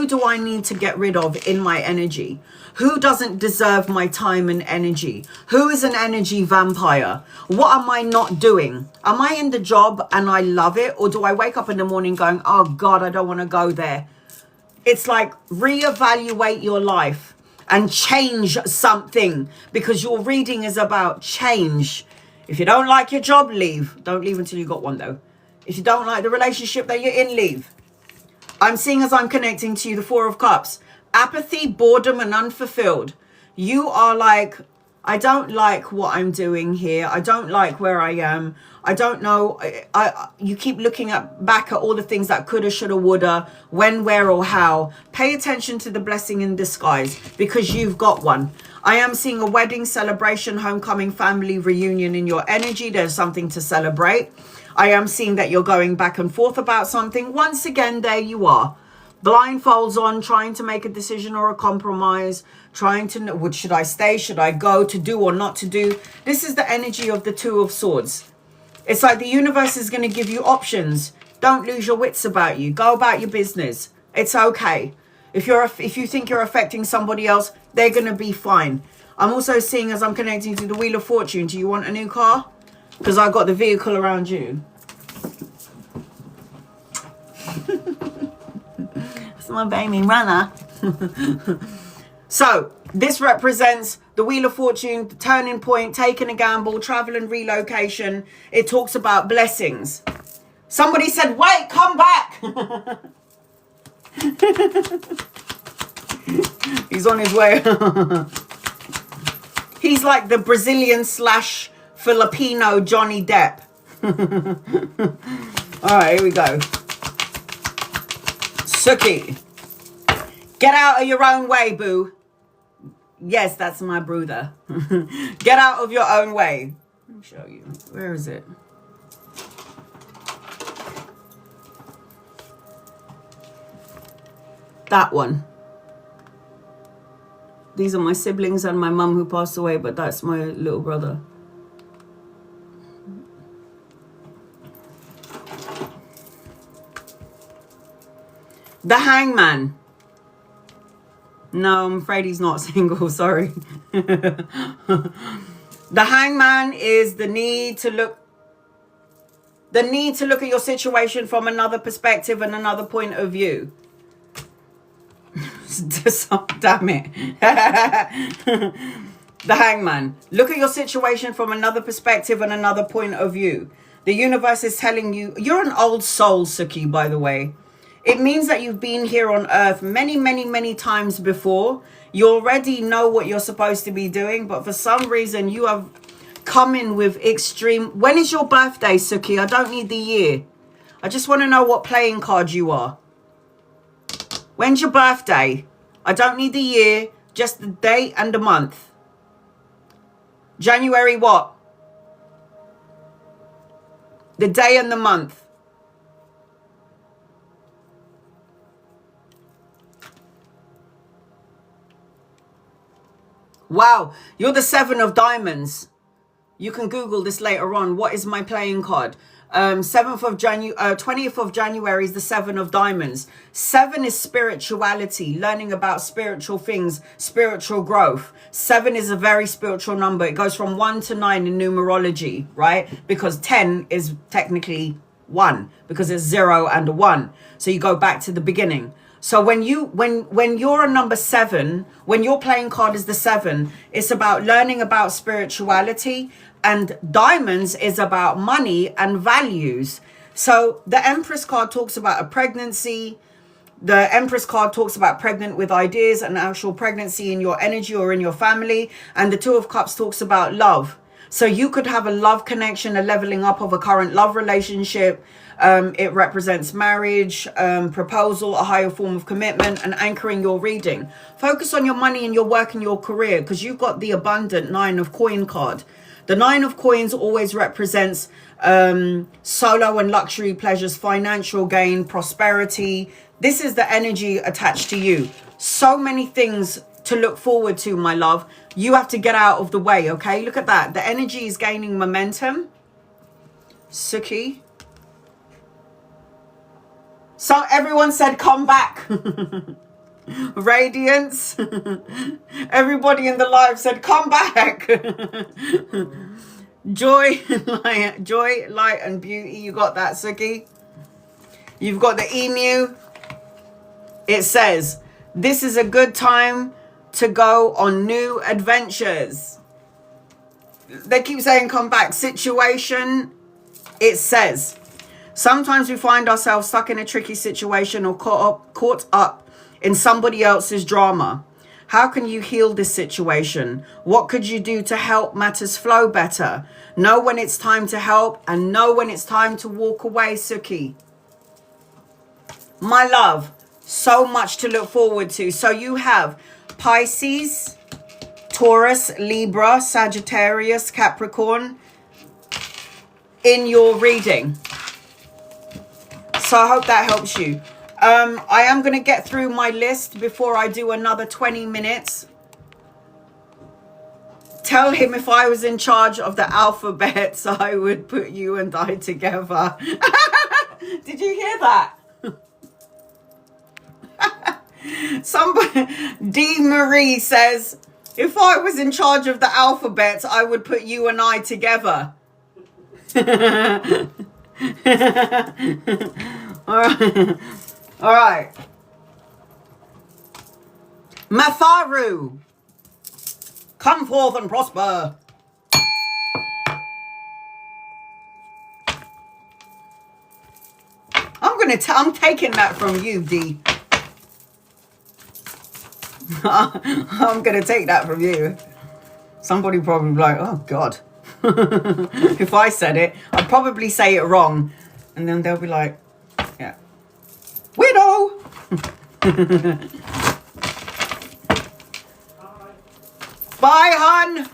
do I need to get rid of in my energy? Who doesn't deserve my time and energy? Who is an energy vampire? What am I not doing? Am I in the job and I love it? Or do I wake up in the morning going, oh God, I don't want to go there? It's like, reevaluate your life and change something, because your reading is about change. If you don't like your job, leave. Don't leave until you got one though. If you don't like the relationship that you're in, leave. I'm seeing as I'm connecting to you, the Four of Cups. Apathy, boredom, and unfulfilled. You are like, I don't like what I'm doing here. I don't like where I am. I don't know. You keep looking back at all the things that coulda, shoulda, woulda, when, where, or how. Pay attention to the blessing in disguise, because you've got one. I am seeing a wedding, celebration, homecoming, family reunion in your energy. There's something to celebrate. I am seeing that you're going back and forth about something. Once again, there you are. Blindfolds on, trying to make a decision or a compromise, trying to know, should I stay, should I go, to do or not to do. This is the energy of the Two of Swords. It's like the universe is going to give you options. Don't lose your wits about you. Go about your business. It's okay. If you think you're affecting somebody else, they're going to be fine. I'm also seeing, as I'm connecting to the Wheel of Fortune, do you want a new car? Because I got the vehicle around you. That's my baby runner. So this represents the Wheel of Fortune, the turning point, taking a gamble, travel and relocation. It talks about blessings. Somebody said, wait, come back. He's on his way. He's like the Brazilian / Filipino Johnny Depp. All right, here we go. Suki, get out of your own way, boo. Yes, that's my brother. Get out of your own way. Let me show you. Where is it? That one. These are my siblings and my mum who passed away, but that's my little brother. The Hangman. No, I'm afraid he's not single. Sorry. The Hangman is the need to look at your situation from another perspective and another point of view. Damn it. The Hangman. Look at your situation from another perspective and another point of view. The universe is telling you, you're an old soul, Suki, by the way. It means that you've been here on earth many, many, many times before. You already know what you're supposed to be doing, but for some reason you have come in with extreme... When is your birthday, Suki? I don't need the year. I just want to know what playing card you are. When's your birthday? I don't need the year, just the date and the month. January what? The day and the month. Wow, you're the 7 of diamonds. You can Google this later on. What is my playing card? 20th of January is the 7 of diamonds. 7 is spirituality, learning about spiritual things, spiritual growth. 7 is a very spiritual number. It goes from 1 to 9 in numerology, right? Because 10 is technically 1, because it's 0 and a 1. So you go back to the beginning. So when you're a number 7, when your playing card is the 7, it's about learning about spirituality, and diamonds is about money and values. So the Empress card talks about a pregnancy. The Empress card talks about pregnant with ideas and actual pregnancy in your energy or in your family. And the 2 of Cups talks about love. So you could have a love connection, a leveling up of a current love relationship. It represents marriage, proposal, a higher form of commitment, and anchoring your reading. Focus on your money and your work and your career, because you've got the abundant 9 of coin card. The 9 of coins always represents solo and luxury pleasures, financial gain, prosperity. This is the energy attached to you. So many things to look forward to, my love. You have to get out of the way, okay? Look at that. The energy is gaining momentum. Suki. So everyone said, come back. Radiance. Everybody in the live said, come back. Joy, light, and beauty. You got that, Suki. You've got the emu. It says, this is a good time to go on new adventures. They keep saying, come back. Situation, it says, sometimes we find ourselves stuck in a tricky situation or caught up in somebody else's drama. How can you heal this situation? What could you do to help matters flow better? Know when it's time to help and know when it's time to walk away, Suki. My love, so much to look forward to. So you have Pisces, Taurus, Libra, Sagittarius, Capricorn in your reading. So I hope that helps you. I am going to get through my list before I do another 20 minutes. Tell him if I was in charge of the alphabets, I would put you and I together. Did you hear that? Somebody, D. Marie says, if I was in charge of the alphabet, I would put you and I together. All right. Matharu, come forth and prosper. I'm taking that from you, D. I'm gonna take that from you. Somebody probably be like, oh God. If I said it, I'd probably say it wrong. And then they'll be like, yeah. Widow! Bye, hun!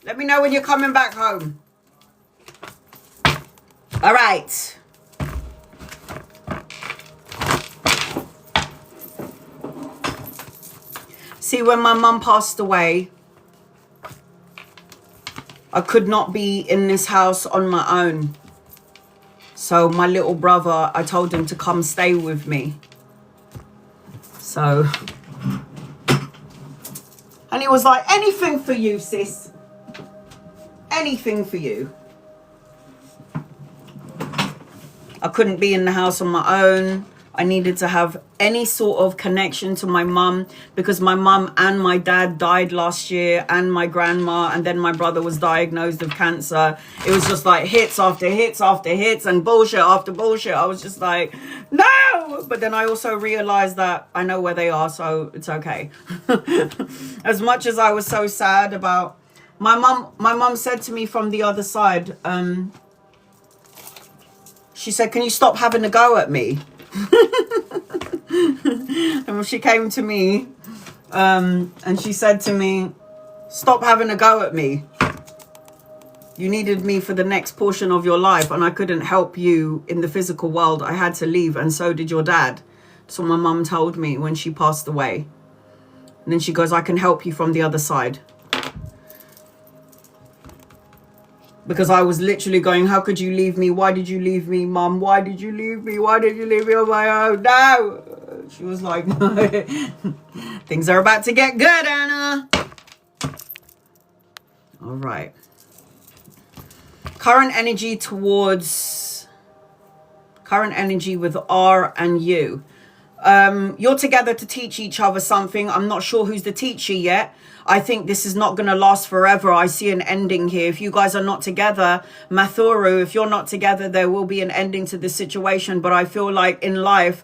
Let me know when you're coming back home. All right. See, when my mum passed away, I could not be in this house on my own. So my little brother, I told him to come stay with me. So, and he was like, anything for you, sis. Anything for you. I couldn't be in the house on my own. I needed to have any sort of connection to my mum, because my mum and my dad died last year, and my grandma, and then my brother was diagnosed with cancer. It was just like hits after hits after hits and bullshit after bullshit. I was just like, no! But then I also realized that I know where they are, so it's okay. As much as I was so sad about... My mum said to me from the other side, she said, can you stop having a go at me? And she came to me and she said to me, stop having a go at me. You needed me for the next portion of your life, and I couldn't help you in the physical world. I had to leave, and so did your dad. That's what my mum told me when she passed away. And then she goes, I can help you from the other side. Because I was literally going, how could you leave me? Why did you leave me, Mum? Why did you leave me? Why did you leave me on my own? No! She was like, no. Things are about to get good, Anna. All right. Current energy with R and U. You're together to teach each other something. I'm not sure who's the teacher yet. I think this is not going to last forever. I see an ending here. If you guys are not together, Mathuru, if you're not together, there will be an ending to this situation. But I feel like in life,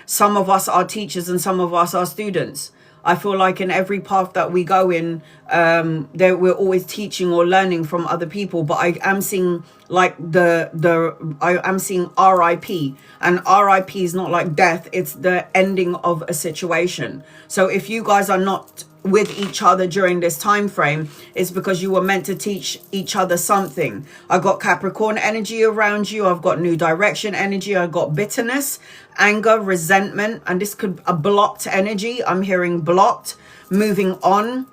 some of us are teachers and some of us are students. I feel like in every path that we go in, we're always teaching or learning from other people. But I am seeing like I am seeing RIP, and RIP is not like death. It's the ending of a situation. So if you guys are not with each other during this time frame, it's because you were meant to teach each other something. I got Capricorn energy around you. I've got New Direction energy. I got bitterness, anger, resentment, and this could a blocked energy. I'm hearing blocked, moving on.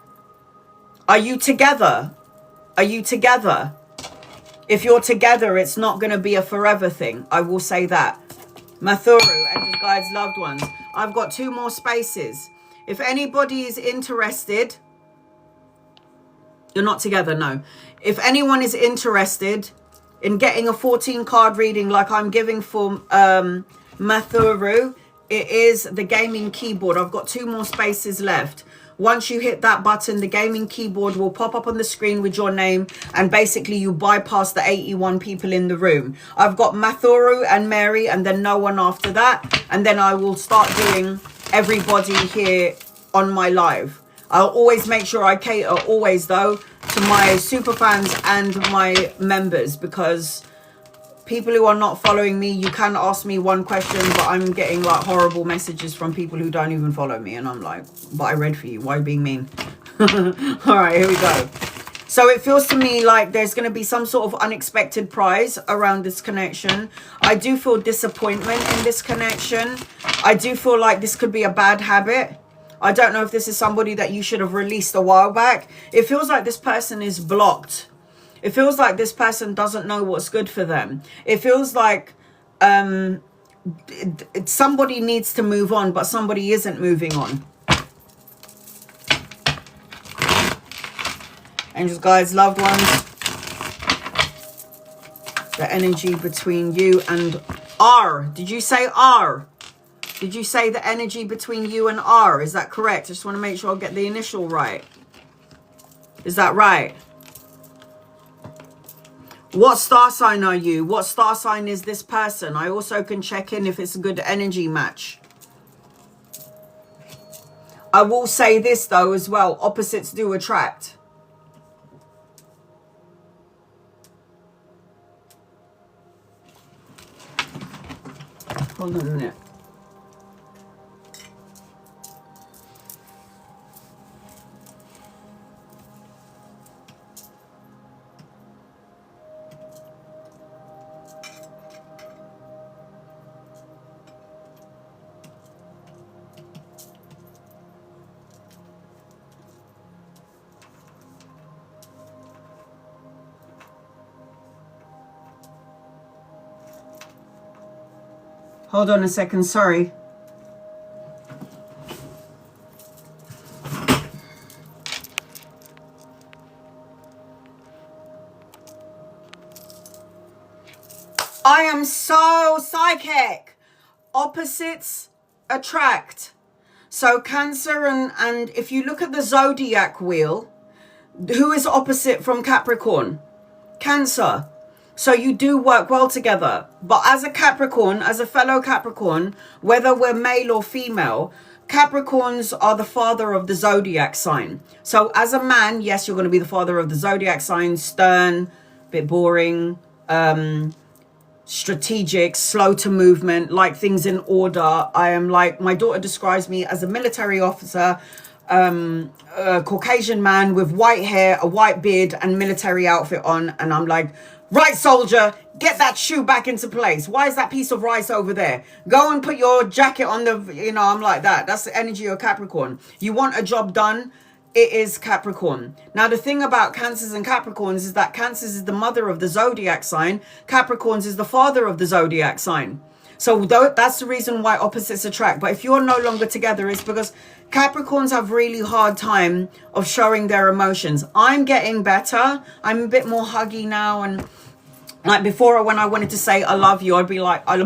Are you together? Are you together? If you're together, it's not going to be a forever thing. I will say that. Mathuru and his guides, loved ones. I've got 2 more spaces. If anybody is interested, you're not together, no. If anyone is interested in getting a 14 card reading like I'm giving for Mathuru, it is the gaming keyboard. I've got 2 more spaces left. Once you hit that button, the gaming keyboard will pop up on the screen with your name, and basically you bypass the 81 people in the room. I've got Mathuru and Mary, and then no one after that, and then I will start doing everybody here on my live. I'll always make sure I cater always though to my super fans and my members, because people who are not following me, you can ask me one question, but I'm getting like horrible messages from people who don't even follow me, and I'm like, but I read for you, why are you being mean? All right, here we go. So it feels to me like there's going to be some sort of unexpected prize around this connection. I do feel disappointment in this connection. I do feel like this could be a bad habit. I don't know if this is somebody that you should have released a while back. It feels like this person is blocked. It feels like this person doesn't know what's good for them. It feels like somebody needs to move on, but somebody isn't moving on. Angels, guides, loved ones. The energy between you and R. Did you say R? Did you say the energy between you and R? Is that correct? I just want to make sure I get the initial right. Is that right? What star sign are you? What star sign is this person? I also can check in if it's a good energy match. I will say this though as well. Opposites do attract. Hold on a minute. Hold on a second, sorry. I am so psychic. Opposites attract. So Cancer and if you look at the zodiac wheel, who is opposite from Capricorn? Cancer. So you do work well together. But as a Capricorn, as a fellow Capricorn, whether we're male or female, Capricorns are the father of the zodiac sign. So as a man, yes, you're going to be the father of the zodiac sign, stern, bit boring, strategic, slow to movement, like things in order. I am like, my daughter describes me as a military officer, a Caucasian man with white hair, a white beard and military outfit on. And I'm like, right, soldier, get that shoe back into place. Why is that piece of rice over there? Go and put your jacket on the, you know, I'm like that. That's the energy of Capricorn. You want a job done? It is Capricorn. Now, the thing about Cancers and Capricorns is that Cancers is the mother of the zodiac sign. Capricorns is the father of the zodiac sign. So that's the reason why opposites attract. But if you're no longer together, it's because Capricorns have really hard time of showing their emotions. I'm getting better. I'm a bit more huggy now. And like before, when I wanted to say I love you, I'd be like, I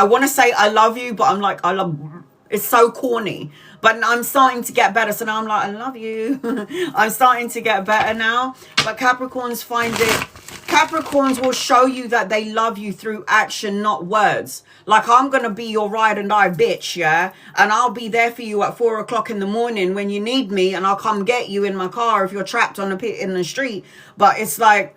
want to say I love you, but I'm like, I love. It's so corny. But I'm starting to get better. So now I'm like, I love you. I'm starting to get better now. But Capricorns find it. Capricorns will show you that they love you through action, not words. Like, I'm going to be your ride and die bitch, yeah? And I'll be there for you at 4 o'clock in the morning when you need me. And I'll come get you in my car if you're trapped on in the street. But it's like,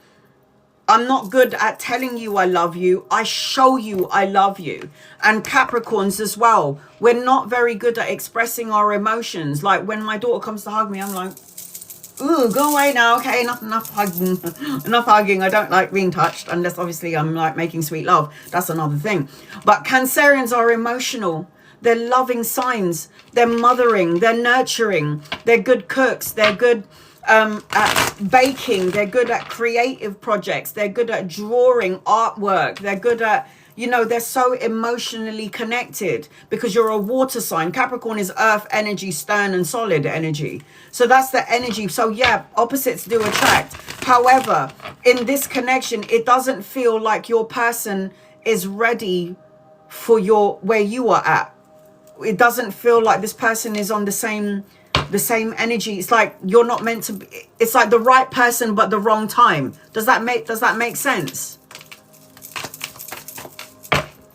I'm not good at telling you I love you. I show you I love you. And Capricorns as well. We're not very good at expressing our emotions. Like when my daughter comes to hug me, I'm like, ooh, go away now. Okay, enough hugging. Enough hugging. I don't like being touched unless obviously I'm like making sweet love. That's another thing. But Cancerians are emotional. They're loving signs. They're mothering. They're nurturing. They're good cooks. They're good at baking. They're good at creative projects. They're good at drawing, artwork. They're good at, you know, they're so emotionally connected because you're a water sign. Capricorn is earth energy, stern and solid energy. So that's the energy. So yeah, opposites do attract. However, in this connection, it doesn't feel like your person is ready for where you are at. It doesn't feel like this person is on the same energy. It's like you're not meant to be. It's like the right person but the wrong time. Does that make sense?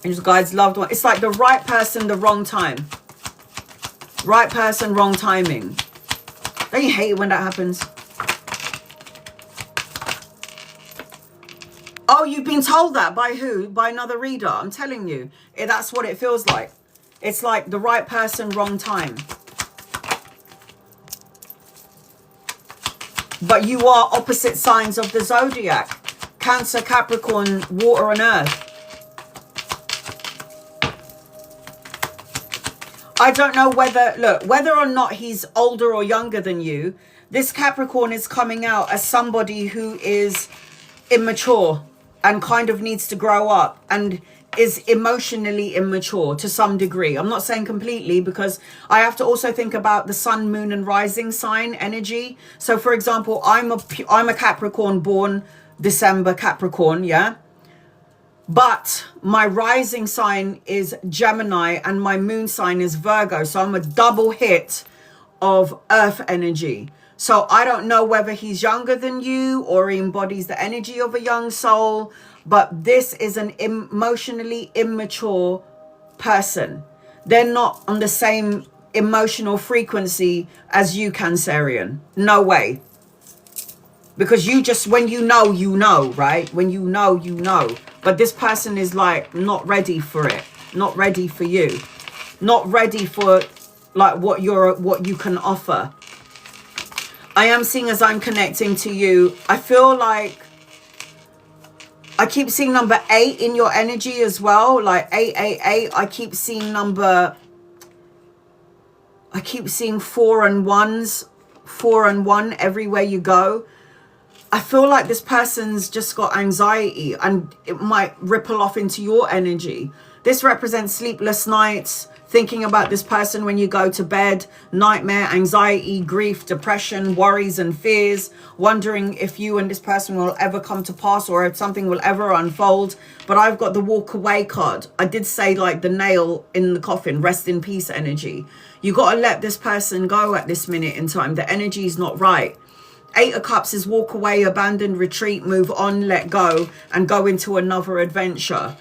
And just guys, loved one. It's like the right person, the wrong time. Right person, wrong timing. Don't you hate it when that happens? Oh, you've been told that by who? By another reader. I'm telling you, that's what it feels like. It's like the right person, wrong time. But you are opposite signs of the zodiac. Cancer, Capricorn, water and earth. I don't know whether or not he's older or younger than you, this Capricorn is coming out as somebody who is immature and kind of needs to grow up and is emotionally immature to some degree. I'm not saying completely because I have to also think about the sun, moon and rising sign energy. So for example, I'm a Capricorn born December Capricorn, yeah? But my rising sign is Gemini and my moon sign is Virgo. So I'm a double hit of earth energy. So I don't know whether he's younger than you or he embodies the energy of a young soul. But this is an emotionally immature person. They're not on the same emotional frequency as you, Cancerian. No way. Because you just, when you know, right? When you know. But this person is like not ready for it. Not ready for you. Not ready for like what you can offer. I am seeing as I'm connecting to you, I feel like I keep seeing number 8 in your energy as well. Like 888. I keep seeing 4 and 1s. 4 and 1 everywhere you go. I feel like this person's just got anxiety, and it might ripple off into your energy. This represents sleepless nights, thinking about this person when you go to bed, nightmare, anxiety, grief, depression, worries and fears, wondering if you and this person will ever come to pass or if something will ever unfold. But I've got the walk away card. I did say, like the nail in the coffin, rest in peace energy. You got to let this person go at this minute in time. The energy is not right. 8 of Cups is walk away, abandon, retreat, move on, let go, and go into another adventure.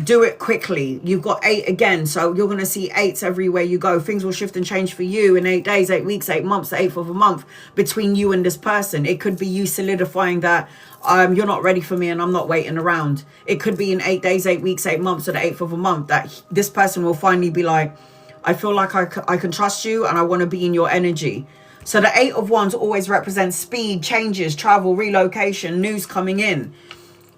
Do it quickly. You've got 8 again, so you're going to see 8s everywhere you go. Things will shift and change for you in 8 days, 8 weeks, 8 months, the 8th of a month between you and this person. It could be you solidifying that you're not ready for me and I'm not waiting around. It could be in 8 days, 8 weeks, 8 months, or the 8th of a month that this person will finally be like, I feel like I can trust you and I want to be in your energy. So the 8 of Wands always represents speed, changes, travel, relocation, news coming in.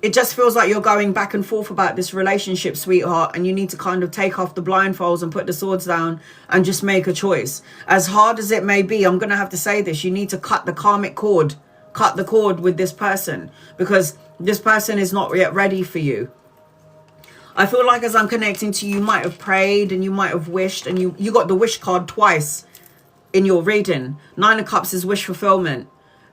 It just feels like you're going back and forth about this relationship, sweetheart, and you need to kind of take off the blindfolds and put the swords down and just make a choice. As hard as it may be, I'm going to have to say this, you need to cut the karmic cord, cut the cord with this person, because this person is not yet ready for you. I feel like as I'm connecting to you, you might have prayed and you might have wished, and you got the wish card twice in your reading. 9 of Cups is wish fulfillment.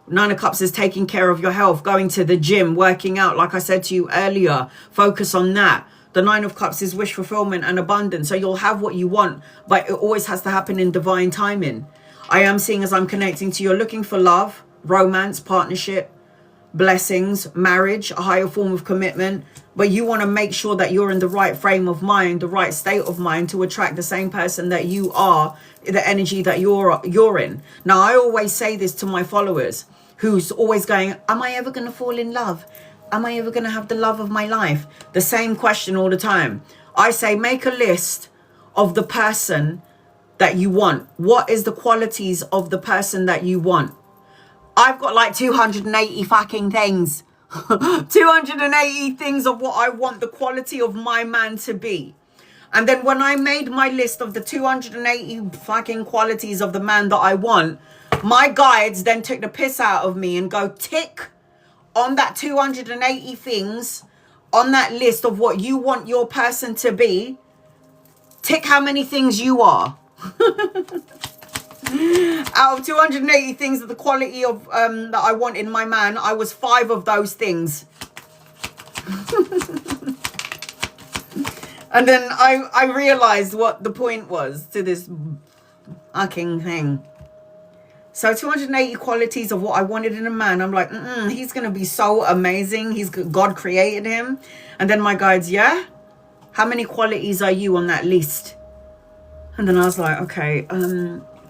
9 of Cups is taking care of your health, going to the gym, working out, like I said to you earlier. Focus on that. The 9 of Cups is wish fulfillment and abundance. So you'll have what you want, but it always has to happen in divine timing. I am seeing as I'm connecting to you, you're looking for love, romance, partnership, blessings, marriage, a higher form of commitment. But you want to make sure that you're in the right frame of mind, the right state of mind to attract the same person that you are, the energy that you're in. Now, I always say this to my followers who's always going, am I ever going to fall in love? Am I ever going to have the love of my life? The same question all the time. I say, make a list of the person that you want. What is the qualities of the person that you want? I've got like 280 fucking things. 280 things of what I want the quality of my man to be. And then when I made my list of the 280 fucking qualities of the man that I want, my guides then took the piss out of me and go, tick on that 280 things on that list of what you want your person to be. Tick how many things you are. Out of 280 things of the quality of that I want in my man, I was 5 of those things. And then I realized what the point was to this fucking thing. So 280 qualities of what I wanted in a man. I'm like, he's going to be so amazing. God created him. And then my guides, yeah? How many qualities are you on that list? And then I was like, okay,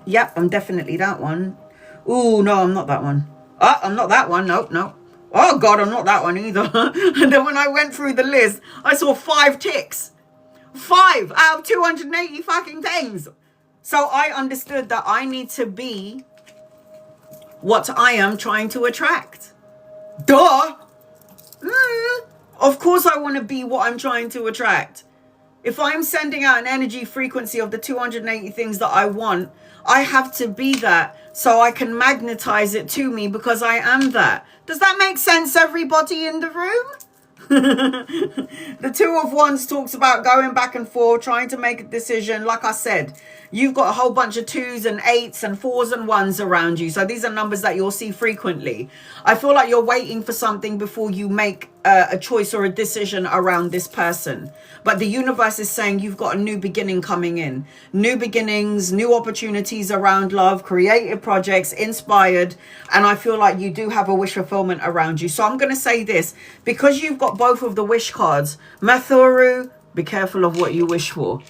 yep, I'm definitely that one. Ooh, no, I'm not that one. Oh, I'm not that one. Nope, nope. Oh, God, I'm not that one either. And then when I went through the list, I saw 5 ticks. 5 out of 280 fucking things. So I understood that I need to be what I am trying to attract. Duh. Of course I want to be what I'm trying to attract. If I'm sending out an energy frequency of the 280 things that I want, I have to be that so I can magnetize it to me because I am that. Does that make sense, everybody in the room? The 2 of Wands talks about going back and forth, trying to make a decision. Like I said, you've got a whole bunch of 2s and 8s and 4s and 1s around you. So these are numbers that you'll see frequently. I feel like you're waiting for something before you make a choice or a decision around this person. But the universe is saying you've got a new beginning coming in. New beginnings, new opportunities around love, creative projects, inspired. And I feel like you do have a wish fulfillment around you. So I'm going to say this. Because you've got both of the wish cards, Mathuru, be careful of what you wish for.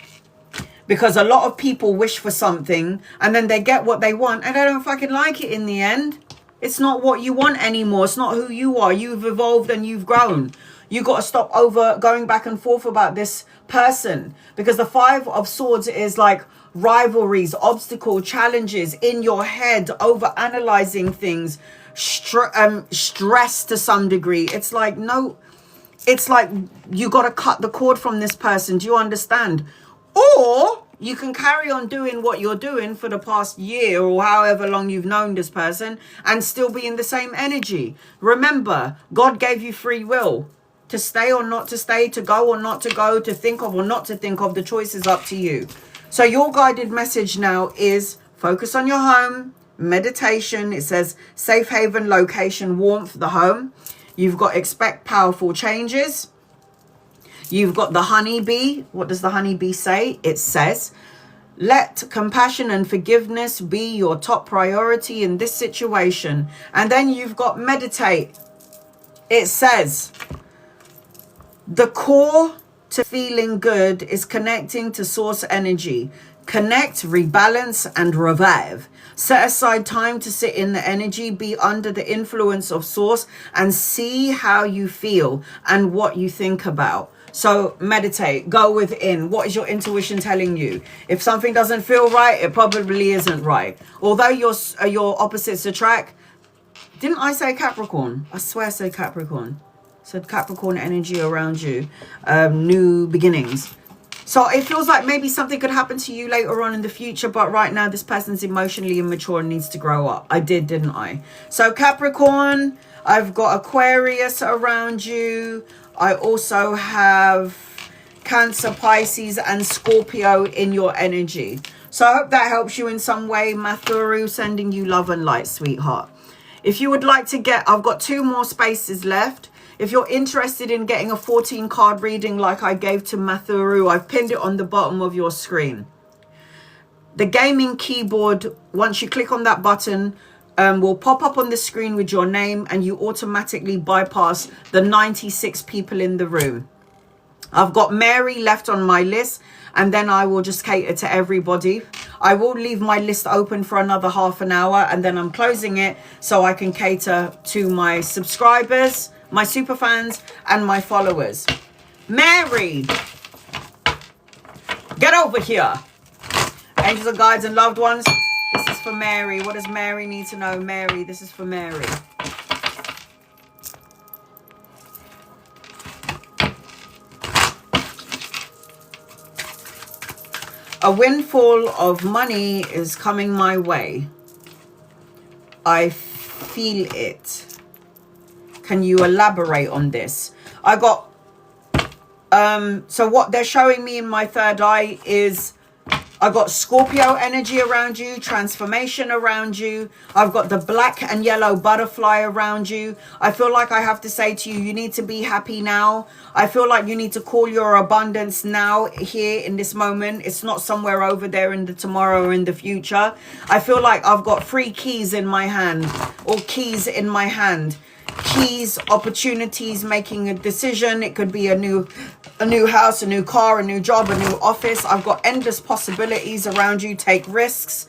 Because a lot of people wish for something and then they get what they want and they don't fucking like it in the end. It's not what you want anymore. It's not who you are. You've evolved and you've grown. You got to stop going back and forth about this person. Because the 5 of Swords is like rivalries, obstacle, challenges in your head, over analyzing things, stress to some degree. It's like, no, it's like you got to cut the cord from this person. Do you understand? Or You can carry on doing what you're doing for the past year or however long you've known this person and still be in the same energy. Remember, God gave you free will to stay or not to stay, to go or not to go, to think of or not to think of. The choice is up to you. So your guided message now is focus on your home, meditation. It says safe haven, location, warmth, the home. You've got expect powerful changes. You've got the honeybee. What does the honeybee say? It says, let compassion and forgiveness be your top priority in this situation. And then you've got meditate. It says, the core to feeling good is connecting to source energy. Connect, rebalance, and revive. Set aside time to sit in the energy, be under the influence of source, and see how you feel and what you think about. So meditate, go within. What is your intuition telling you? If something doesn't feel right, it probably isn't right. Although your opposites attract. Didn't I say Capricorn? I swear I said Capricorn. I said Capricorn energy around you. New beginnings. So it feels like maybe something could happen to you later on in the future. But right now, this person's emotionally immature and needs to grow up. I did, didn't I? So Capricorn, I've got Aquarius around you. I also have Cancer, Pisces, and Scorpio in your energy. So I hope that helps you in some way. Mathuru, sending you love and light, sweetheart. If you would like to get, I've got 2 more spaces left. If you're interested in getting a 14 card reading like I gave to Mathuru, I've pinned it on the bottom of your screen. The gaming keyboard, once you click on that button, will pop up on the screen with your name and you automatically bypass the 96 people in the room. I've got Mary left on my list and then I will just cater to everybody. I will leave my list open for another half an hour and then I'm closing it so I can cater to my subscribers, my super fans and my followers. Mary, get over here. Angels and guides and loved ones. This is for Mary. What does Mary need to know? Mary, this is for Mary. A windfall of money is coming my way. I feel it. Can you elaborate on this? I got, so what they're showing me in my third eye is I got Scorpio energy around you, transformation around you. I've got the black and yellow butterfly around you. I feel like I have to say to you, you need to be happy now. I feel like you need to call your abundance now, here in this moment. It's not somewhere over there in the tomorrow or in the future. I feel like I've got 3 keys in my hand, or keys in my hand. Keys, opportunities, making a decision. It could be a new house, a new car, a new job, a new office. I've got endless possibilities around you. Take risks,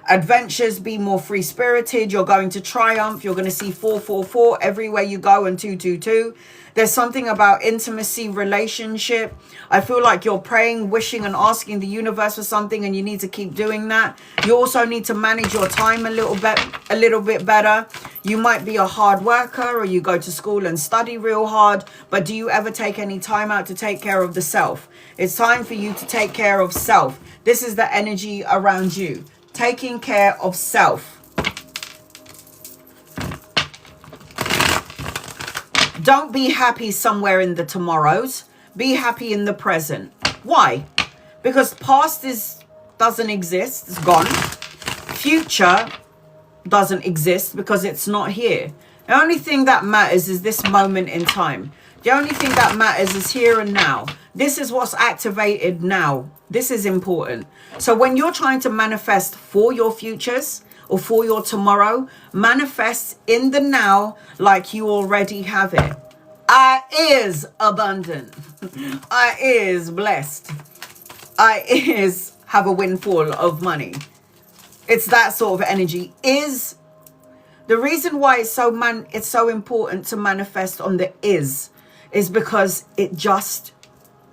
adventures, be more free-spirited. You're going to triumph. You're going to see 444 everywhere you go and 222. There's something about intimacy, relationship. I feel like you're praying, wishing and asking the universe for something and you need to keep doing that. You also need to manage your time a little bit better. You might be a hard worker or you go to school and study real hard, but do you ever take any time out to take care of the self? It's time for you to take care of self. This is the energy around you. Taking care of self. Don't be happy somewhere in the tomorrows. Be happy in the present. Why? Because past doesn't exist. It's gone. Future doesn't exist because it's not here. The only thing that matters is this moment in time. The only thing that matters is here and now. This is what's activated now. This is important. So when you're trying to manifest for your futures or for your tomorrow, manifest in the now like you already have it. I is abundant. I is blessed. I is have a windfall of money. It's that sort of energy. Is the reason why it's so important to manifest on the is because it just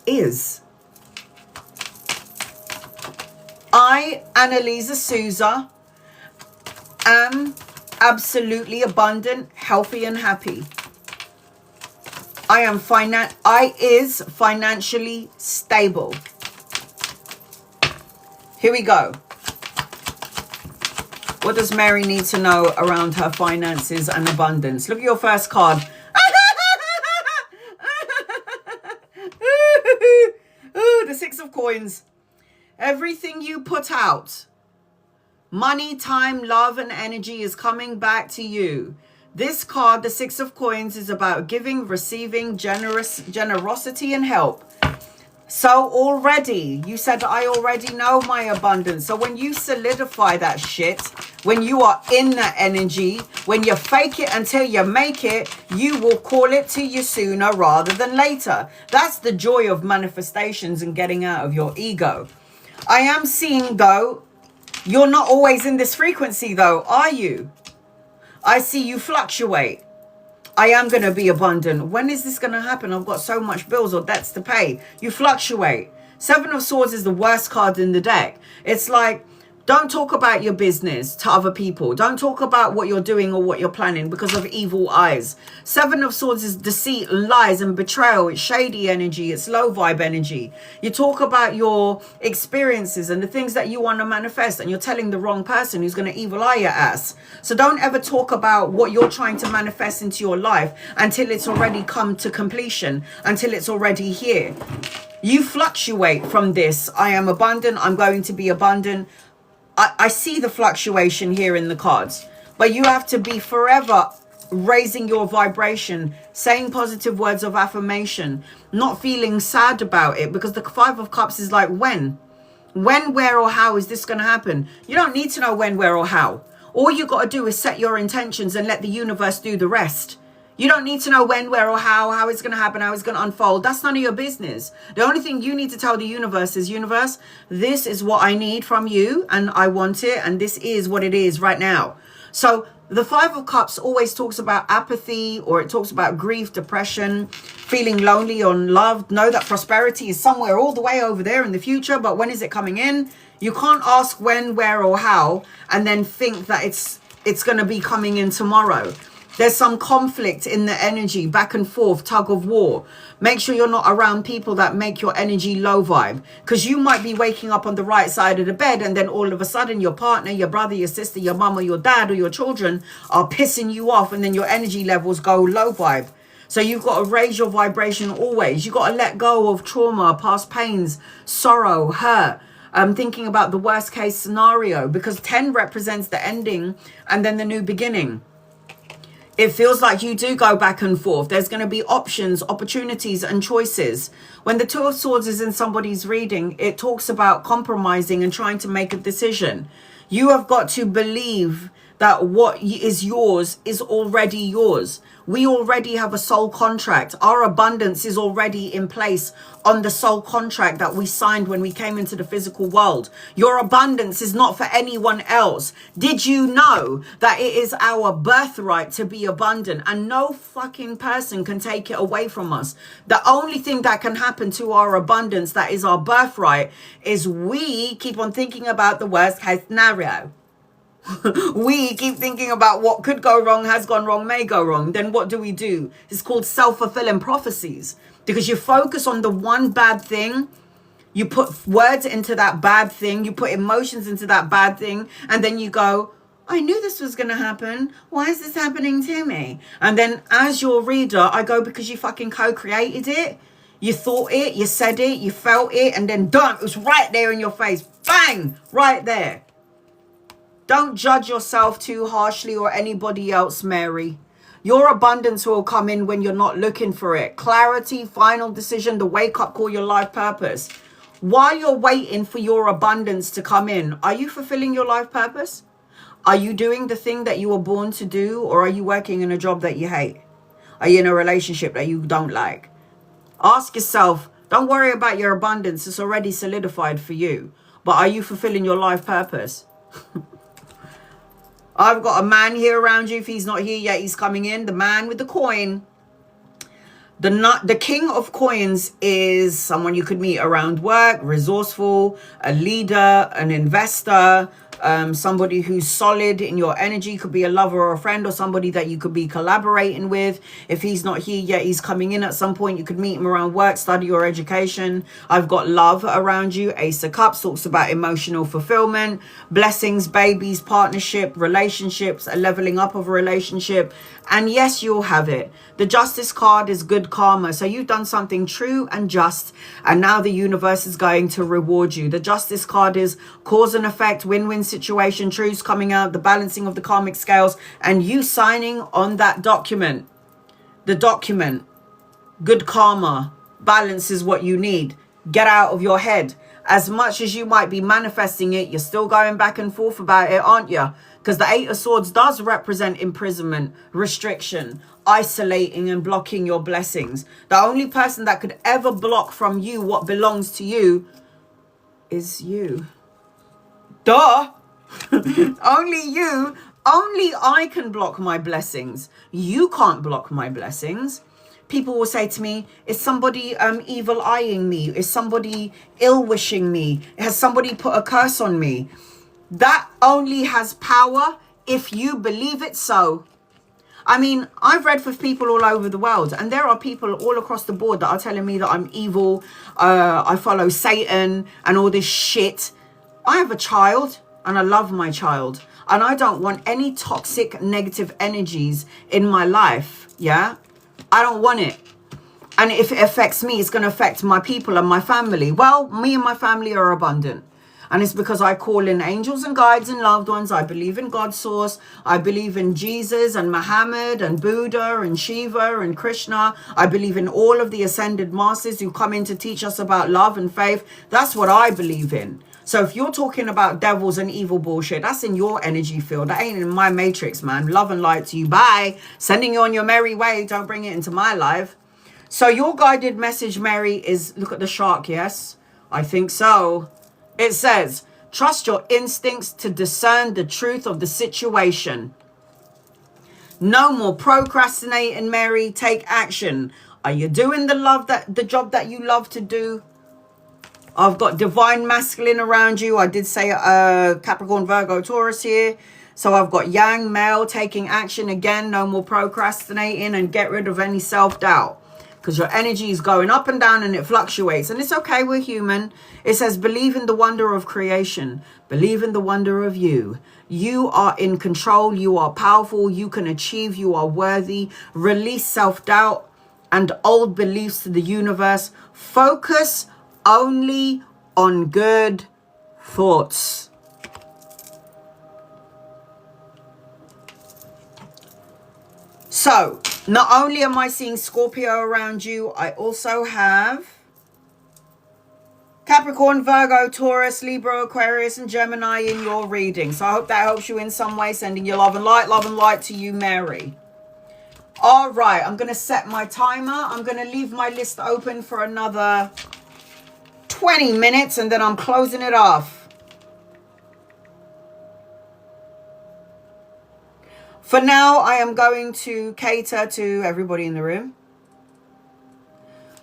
is. I, Annalizasouza, am absolutely abundant, healthy and happy. I is financially stable. Here we go. What does Mary need to know around her finances and abundance? Look at your first card. Ooh, the Six of Coins. Everything you put out, money, time, love, and energy is coming back to you. This card, the Six of Coins, is about giving, receiving, generosity, and help. So already, you said, I already know my abundance. So when you solidify that shit, when you are in that energy, when you fake it until you make it, you will call it to you sooner rather than later. That's the joy of manifestations and getting out of your ego. I am seeing, though, you're not always in this frequency, though, are you? I see you fluctuate. I am going to be abundant. When is this going to happen? I've got so much bills or debts to pay. You fluctuate. Seven of Swords is the worst card in the deck. It's like, don't talk about your business to other people. Don't talk about what you're doing or what you're planning because of evil eyes. Seven of Swords is deceit, lies, and betrayal. It's shady energy. It's low vibe energy. You talk about your experiences and the things that you want to manifest, and you're telling the wrong person who's going to evil eye your ass. So don't ever talk about what you're trying to manifest into your life until it's already come to completion, until it's already here. You fluctuate from this. I am abundant. I'm going to be abundant. I see the fluctuation here in the cards, but you have to be forever raising your vibration, saying positive words of affirmation, not feeling sad about it, because the Five of Cups is like, when, where, or how is this going to happen? You don't need to know when, where, or how. All you got to do is set your intentions and let the universe do the rest. You don't need to know when, where, or how it's going to happen, how it's going to unfold. That's none of your business. The only thing you need to tell the universe is, universe, this is what I need from you, and I want it, and this is what it is right now. So the Five of Cups always talks about apathy, or it talks about grief, depression, feeling lonely or unloved. Know that prosperity is somewhere all the way over there in the future, but when is it coming in? You can't ask when, where, or how, and then think that it's going to be coming in tomorrow. There's some conflict in the energy, back and forth, tug of war. Make sure you're not around people that make your energy low vibe, because you might be waking up on the right side of the bed, and then all of a sudden your partner, your brother, your sister, your mum, or your dad, or your children are pissing you off, and then your energy levels go low vibe. So you've got to raise your vibration always. You've got to let go of trauma, past pains, sorrow, hurt. Thinking about the worst case scenario, because 10 represents the ending and then the new beginning. It feels like you do go back and forth. There's going to be options, opportunities, and choices. When the Two of Swords is in somebody's reading, it talks about compromising and trying to make a decision. You have got to believe that what is yours is already yours. We already have a soul contract. Our abundance is already in place on the soul contract that we signed when we came into the physical world. Your abundance is not for anyone else. Did you know that it is our birthright to be abundant, and no fucking person can take it away from us? The only thing that can happen to our abundance that is our birthright is we keep on thinking about the worst case scenario. We keep thinking about what could go wrong, has gone wrong, may go wrong. Then what do? It's called self-fulfilling prophecies, because you focus on the one bad thing, you put words into that bad thing, you put emotions into that bad thing, and then you go, I knew this was going to happen. Why is this happening to me? And then as your reader, I go, because you fucking co-created it. You thought it, you said it, you felt it, and then done. It was right there in your face. Bang! Right there. Don't judge yourself too harshly, or anybody else, Mary. Your abundance will come in when you're not looking for it. Clarity, final decision, the wake-up call, your life purpose. While you're waiting for your abundance to come in, are you fulfilling your life purpose? Are you doing the thing that you were born to do, or are you working in a job that you hate? Are you in a relationship that you don't like? Ask yourself, don't worry about your abundance. It's already solidified for you. But are you fulfilling your life purpose? I've got a man here around you. If he's not here yet, he's coming in. The man with the coin. The King of Coins is someone you could meet around work, resourceful, a leader, an investor, somebody who's solid in your energy. Could be a lover or a friend or somebody that you could be collaborating with. If he's not here yet, he's coming in at some point. You could meet him around work, study, or education. I've got love around you. Ace of Cups talks about emotional fulfillment, blessings, babies, partnership, relationships, a leveling up of a relationship. And yes, you'll have it. The Justice card is good karma. So you've done something true and just, and now the universe is going to reward you. The Justice card is cause and effect, win-win situation, truths coming out, the balancing of the karmic scales, and you signing on that document. The document, good karma, balance is what you need. Get out of your head. As much as you might be manifesting it, you're still going back and forth about it, aren't you? Because the Eight of Swords does represent imprisonment, restriction, isolating and blocking your blessings. The only person that could ever block from you what belongs to you is you. Duh. Only you. Only I can block my blessings. You can't block my blessings. People will say to me, is somebody evil eyeing me? Is somebody ill wishing me? Has somebody put a curse on me? That only has power if you believe it so. I mean, I've read for people all over the world, and there are people all across the board that are telling me that I'm evil, I follow Satan and all this shit. I have a child and I love my child, and I don't want any toxic negative energies in my life. Yeah, I don't want it. And if it affects me, it's going to affect my people and my family. Well, me and my family are abundant. And it's because I call in angels and guides and loved ones. I believe in God's source. I believe in Jesus and Muhammad and Buddha and Shiva and Krishna. I believe in all of the ascended masters who come in to teach us about love and faith. That's what I believe in. So if you're talking about devils and evil bullshit, that's in your energy field. That ain't in my matrix, man. Love and light to you. Bye. Sending you on your merry way. Don't bring it into my life. So your guided message, Mary, is look at the shark, yes? I think so. It says, trust your instincts to discern the truth of the situation. No more procrastinating, Mary. Take action. Are you doing the job that you love to do? I've got divine masculine around you. I did say Capricorn, Virgo, Taurus here. So I've got yang, male, taking action again. No more procrastinating, and get rid of any self-doubt. Because your energy is going up and down and it fluctuates. And it's okay, we're human. It says, believe in the wonder of creation. Believe in the wonder of you. You are in control. You are powerful. You can achieve. You are worthy. Release self-doubt and old beliefs to the universe. Focus only on good thoughts. So, not only am I seeing Scorpio around you, I also have Capricorn, Virgo, Taurus, Libra, Aquarius, and Gemini in your reading. So I hope that helps you in some way. Sending you love and light to you, Mary. All right, I'm going to set my timer. I'm going to leave my list open for another 20 minutes, and then I'm closing it off. For now, I am going to cater to everybody in the room.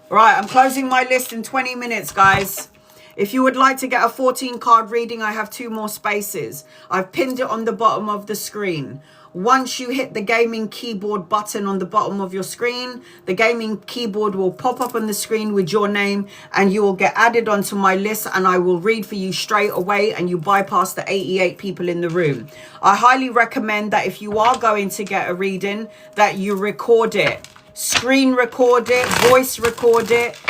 Right, I'm closing my list in 20 minutes, guys. If you would like to get a 14-card reading, I have 2 more spaces. I've pinned it on the bottom of the screen. Once you hit the gaming keyboard button on the bottom of your screen, the gaming keyboard will pop up on the screen with your name, and you will get added onto my list, and I will read for you straight away, and you bypass the 88 people in the room. I highly recommend that if you are going to get a reading, that you record it. Screen record it, voice record it.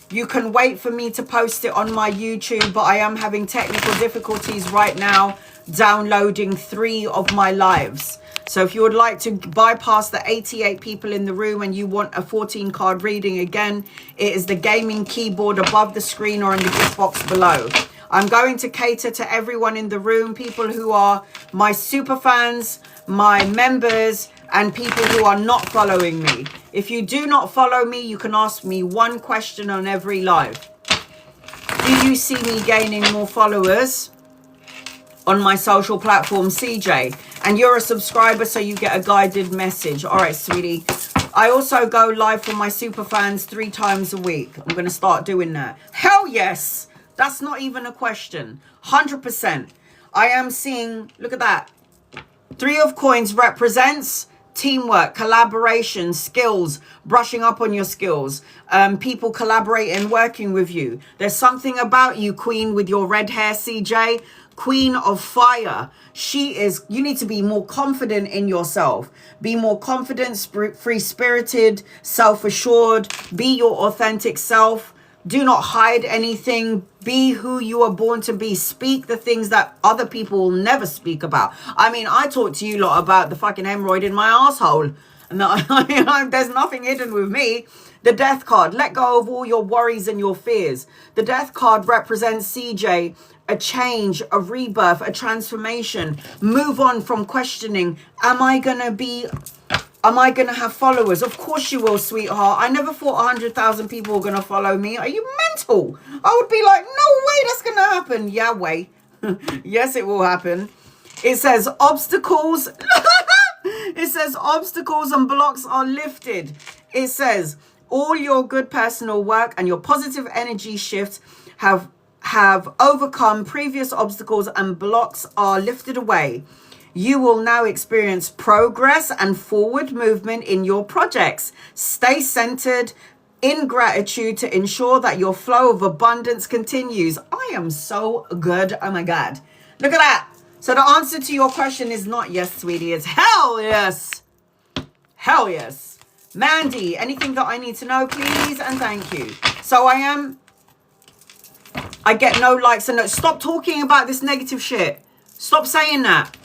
You can wait for me to post it on my YouTube, but I am having technical difficulties right now downloading 3 of my lives. So if you would like to bypass the 88 people in the room and you want a 14-card reading, again, it is the gaming keyboard above the screen or in the gift box below. I'm going to cater to everyone in the room, people who are my super fans, my members, and people who are not following me. If you do not follow me, you can ask me 1 question on every live. Do you see me gaining more followers on my social platform, CJ? And you're a subscriber, so you get a guided message. All right, sweetie. I also go live for my super fans 3 times a week. I'm going to start doing that. Hell yes. That's not even a question. 100%. I am seeing, look at that. 3 of Coins represents teamwork, collaboration, skills, brushing up on your skills, people collaborating, working with you. There's something about you, Queen, with your red hair, CJ. Queen of Fire. She is, you need to be more confident in yourself. Be more confident, free-spirited, self-assured. Be your authentic self. Do not hide anything. Be who you are born to be. Speak the things that other people will never speak about. I mean, I talk to you lot about the fucking hemorrhoid in my asshole. And there's nothing hidden with me. The Death card. Let go of all your worries and your fears. The Death card represents, CJ, a change, a rebirth, a transformation. Move on from questioning. Am I going to have followers? Of course you will, sweetheart. I never thought 100,000 people were going to follow me. Are you mental? I would be like, no way that's going to happen. Yeah, way. Yes, it will happen. It says obstacles. It says obstacles and blocks are lifted. It says all your good personal work and your positive energy shifts have overcome previous obstacles and blocks are lifted away. You will now experience progress and forward movement in your projects. Stay centered in gratitude to ensure that your flow of abundance continues. I am so good. Oh my God. Look at that. So the answer to your question is not yes, sweetie. It's hell yes. Hell yes. Mandy, anything that I need to know, please and thank you. So I get no likes and no. Stop talking about this negative shit. Stop saying that.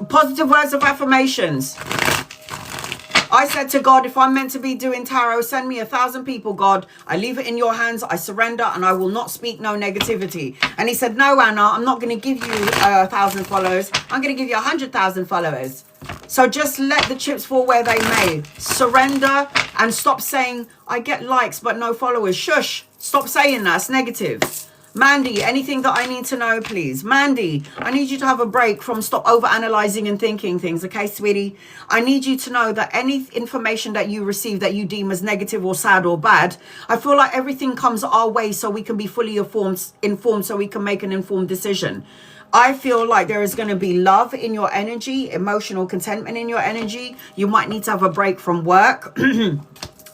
Positive words of affirmations. I said to God, if I'm meant to be doing tarot, send me 1,000 people, God. I leave it in your hands. I surrender and I will not speak no negativity. And he said, no, Anna, I'm not going to give you 1,000 followers. I'm going to give you 100,000 followers. So just let the chips fall where they may. Surrender and stop saying, I get likes but no followers. Shush. Stop saying that. It's negative. Mandy, anything that I need to know, please. Mandy, I need you to have a break from stop over-analyzing and thinking things, okay, sweetie? I need you to know that any information that you receive that you deem as negative or sad or bad, I feel like everything comes our way so we can be fully informed so we can make an informed decision. I feel like there is going to be love in your energy, emotional contentment in your energy. You might need to have a break from work.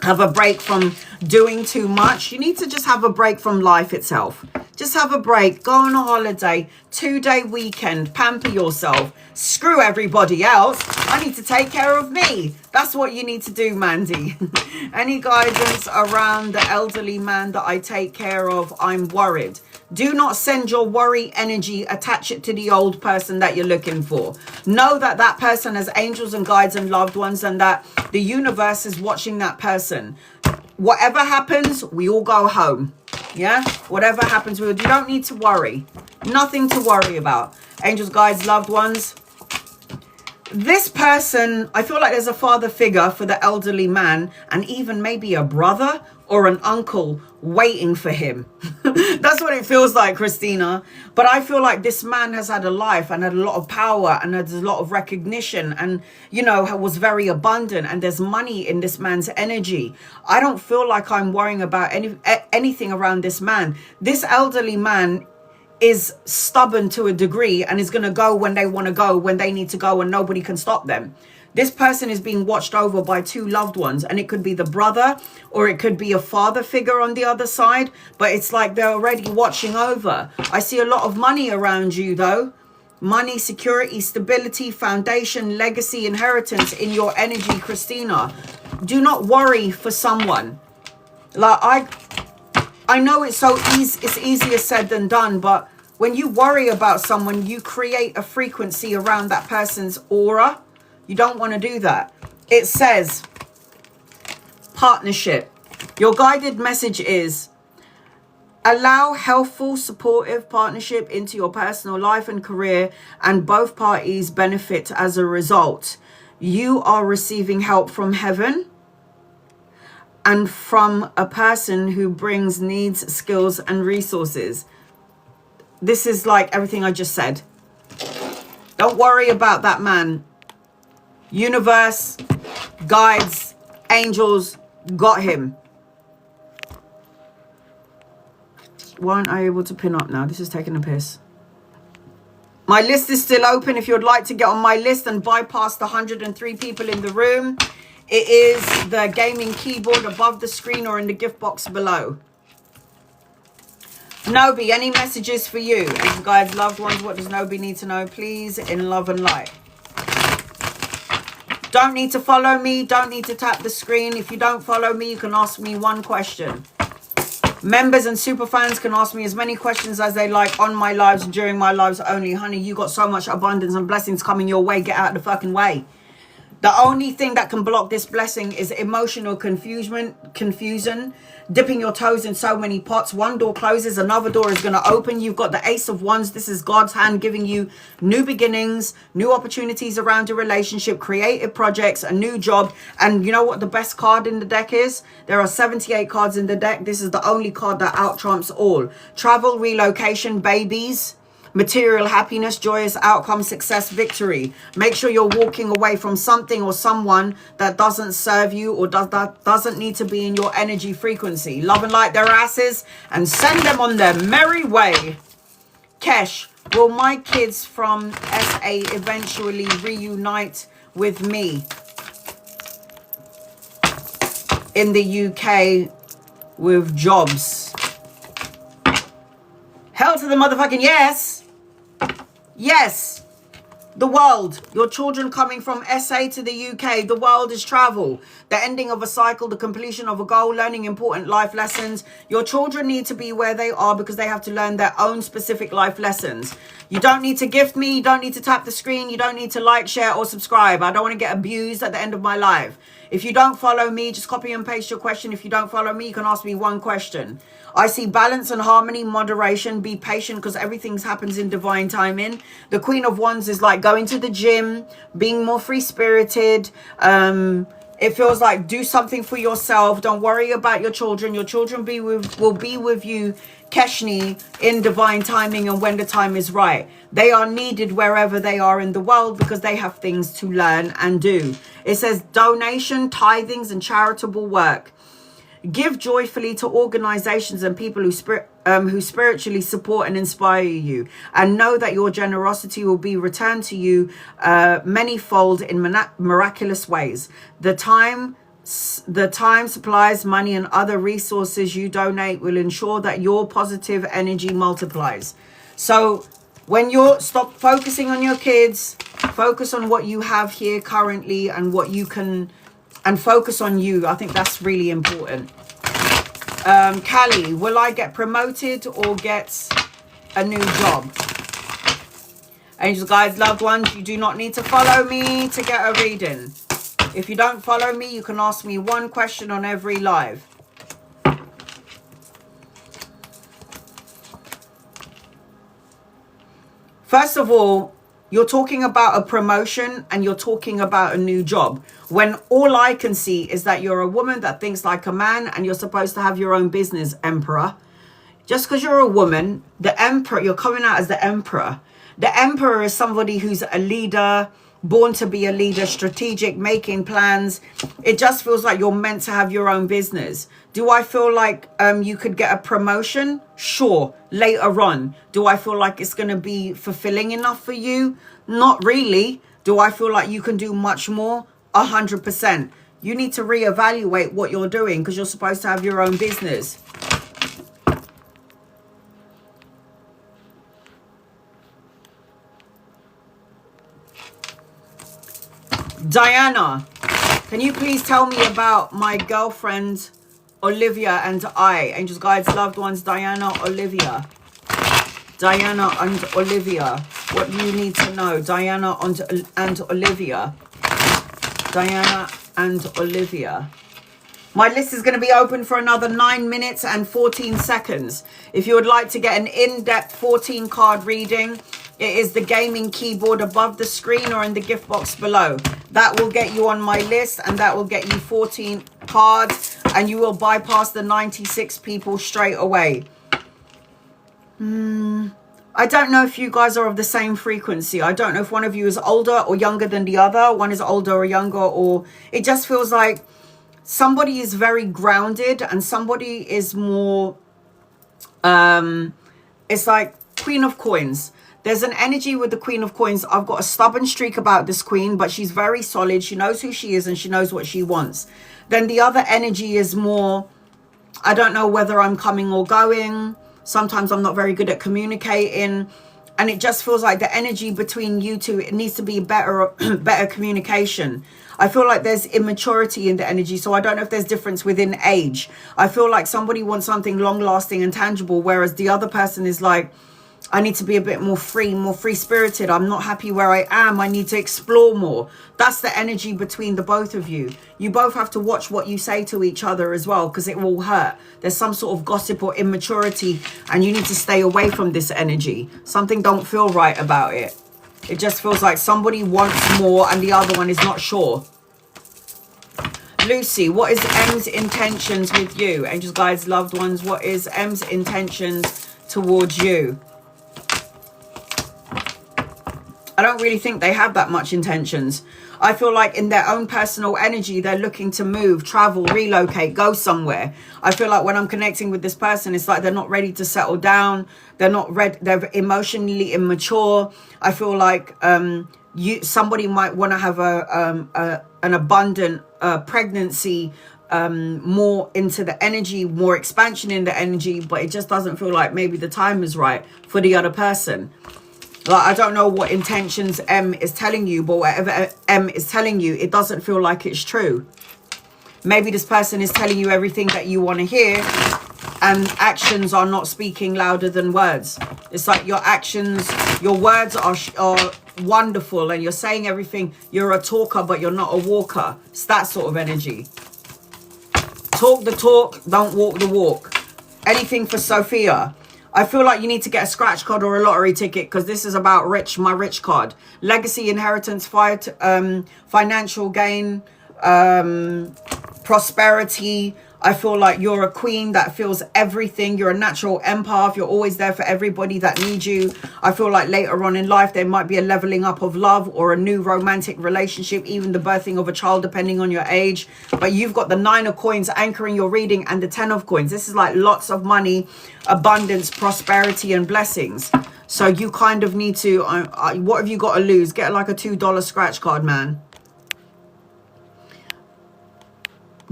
Have a break from doing too much. You need to just have a break from life itself. Just have a break. Go on a holiday. 2-day weekend. Pamper yourself. Screw everybody else. I need to take care of me. That's what you need to do, Mandy. Any guidance around the elderly man that I take care of? I'm worried. Do not send your worry energy, attach it to the old person that you're looking for. Know that that person has angels and guides and loved ones and that the universe is watching that person. Whatever happens, we all go home. Yeah? Whatever happens, you don't need to worry. Nothing to worry about. Angels, guides, loved ones. This person, I feel like there's a father figure for the elderly man and even maybe a brother or an uncle waiting for him. That's what it feels like, Christina. But I feel like this man has had a life and had a lot of power and had a lot of recognition and, you know, was very abundant and there's money in this man's energy. I don't feel like I'm worrying about anything around this man. This elderly man is stubborn to a degree and is going to go when they want to go, when they need to go, and nobody can stop them. This person is being watched over by 2 loved ones, and it could be the brother or it could be a father figure on the other side, but it's like they're already watching over. I see a lot of money around you though. Money, security, stability, foundation, legacy, inheritance in your energy, Christina. Do not worry for someone. Like I know it's so easy, it's easier said than done, but when you worry about someone, you create a frequency around that person's aura. You don't want to do that. It says partnership. Your guided message is allow healthful, supportive partnership into your personal life and career, and both parties benefit as a result. You are receiving help from heaven and from a person who brings needs, skills, and resources. This is like everything I just said. Don't worry about that man. Universe, guides, angels, got him. Why aren't I able to pin up now? This is taking a piss. My list is still open. If you'd like to get on my list and bypass the 103 people in the room, it is the gaming keyboard above the screen or in the gift box below. Nobi, any messages for you? You guys, loved ones, what does Nobi need to know, please? In love and light. Don't need to follow me. Don't need to tap the screen. If you don't follow me, you can ask me one question. Members and super fans can ask me as many questions as they like on my lives and during my lives only. Honey, you got so much abundance and blessings coming your way. Get out of the fucking way. The only thing that can block this blessing is emotional confusion, dipping your toes in so many pots. One door closes, another door is going to open. You've got the Ace of Wands. This is God's hand giving you new beginnings, new opportunities around your relationship, creative projects, a new job. And you know what the best card in the deck is? There are 78 cards in the deck. This is the only card that out-trumps all. Travel, relocation, babies, material happiness, joyous outcome, success, victory. Make sure you're walking away from something or someone that doesn't serve you or doesn't need to be in your energy frequency. Love and light their asses and send them on their merry way. Kesh, will my kids from SA eventually reunite with me in the UK with jobs? Hell to the motherfucking yes. Yes. The world. Your children coming from SA to the UK. The world is travel. The ending of a cycle, the completion of a goal, learning important life lessons. Your children need to be where they are because they have to learn their own specific life lessons. You don't need to gift me. You don't need to tap the screen. You don't need to like, share, or subscribe. I don't want to get abused at the end of my life. If you don't follow me, just copy and paste your question. If you don't follow me, you can ask me one question. I see balance and harmony, moderation. Be patient because everything happens in divine timing. The Queen of Wands is like going to the gym, being more free-spirited. It feels like do something for yourself. Don't worry about your children. Your children will be with you, Keshni, in divine timing and when the time is right. They are needed wherever they are in the world because they have things to learn and do. It says donation, tithings, and charitable work. Give joyfully to organizations and people who spiritually support and inspire you, and know that your generosity will be returned to you manyfold in miraculous ways. The time, supplies, money, and other resources you donate will ensure that your positive energy multiplies. So when you're stop focusing on your kids, focus on what you have here currently and what you can, and focus on you. I think that's really important. Kellee, will I get promoted or get a new job? Angels, guides, loved ones, you do not need to follow me to get a reading. If you don't follow me, you can ask me one question on every live. First of all, you're talking about a promotion and you're talking about a new job, when all I can see is that you're a woman that thinks like a man and you're supposed to have your own business, Emperor. Just because you're a woman, the Emperor, you're coming out as the Emperor. The Emperor is somebody who's a leader, born to be a leader, strategic, making plans. It just feels like you're meant to have your own business. Do I feel like you could get a promotion? Sure, later on. Do I feel like it's going to be fulfilling enough for you? Not really. Do I feel like you can do much more? 100%. You need to reevaluate what you're doing because you're supposed to have your own business. Diana, can you please tell me about my girlfriend Olivia and I? Angels, guides, loved ones, Diana, Olivia. Diana and Olivia. What do you need to know? Diana and Olivia. Diana and Olivia. My list is going to be open for another 9 minutes and 14 seconds. If you would like to get an in-depth 14 card reading, it is the gaming keyboard above the screen or in the gift box below. That will get you on my list and that will get you 14 cards and you will bypass the 96 people straight away. I don't know if you guys are of the same frequency. I don't know if one of you is older or younger than the other. One is older or younger, or it just feels like somebody is very grounded and somebody is more, it's like Queen of Coins. There's an energy with the Queen of Coins. I've got a stubborn streak about this queen, but she's very solid. She knows who she is and she knows what she wants. Then the other energy is more, I don't know whether I'm coming or going. Sometimes I'm not very good at communicating. And it just feels like the energy between you two, it needs to be better communication. I feel like there's immaturity in the energy. So I don't know if there's difference within age. I feel like somebody wants something long lasting and tangible, whereas the other person is like, I need to be a bit more free spirited. I'm not happy where I am. I need to explore more. That's the energy between the both of you. You both have to watch what you say to each other as well, because it will hurt. There's some sort of gossip or immaturity and you need to stay away from this energy. Something don't feel right about it. It just feels like somebody wants more and the other one is not sure. Lucy, what is M's intentions with you? Angels, guides, loved ones, what is M's intentions towards you? I don't really think they have that much intentions. I feel like in their own personal energy, they're looking to move, travel, relocate, go somewhere. I feel like when I'm connecting with this person, it's like they're not ready to settle down. They're not ready. They're emotionally immature. I feel like somebody might want to have an abundant pregnancy, more into the energy, more expansion in the energy, but it just doesn't feel like maybe the time is right for the other person. Like, I don't know what intentions M is telling you, but whatever M is telling you, it doesn't feel like it's true. Maybe this person is telling you everything that you want to hear and actions are not speaking louder than words. It's like your actions, your words are wonderful and you're saying everything. You're a talker, but you're not a walker. It's that sort of energy. Talk the talk, don't walk the walk. Anything for Sophia. I feel like you need to get a scratch card or a lottery ticket because this is about my rich card. Legacy, inheritance, financial gain, prosperity. I feel like you're a queen that feels everything. You're a natural empath. You're always there for everybody that needs you. I feel like later on in life, there might be a leveling up of love or a new romantic relationship, even the birthing of a child, depending on your age. But you've got the 9 of coins anchoring your reading and the 10 of coins. This is like lots of money, abundance, prosperity, and blessings. So you kind of need to, what have you got to lose? Get like a $2 scratch card, man.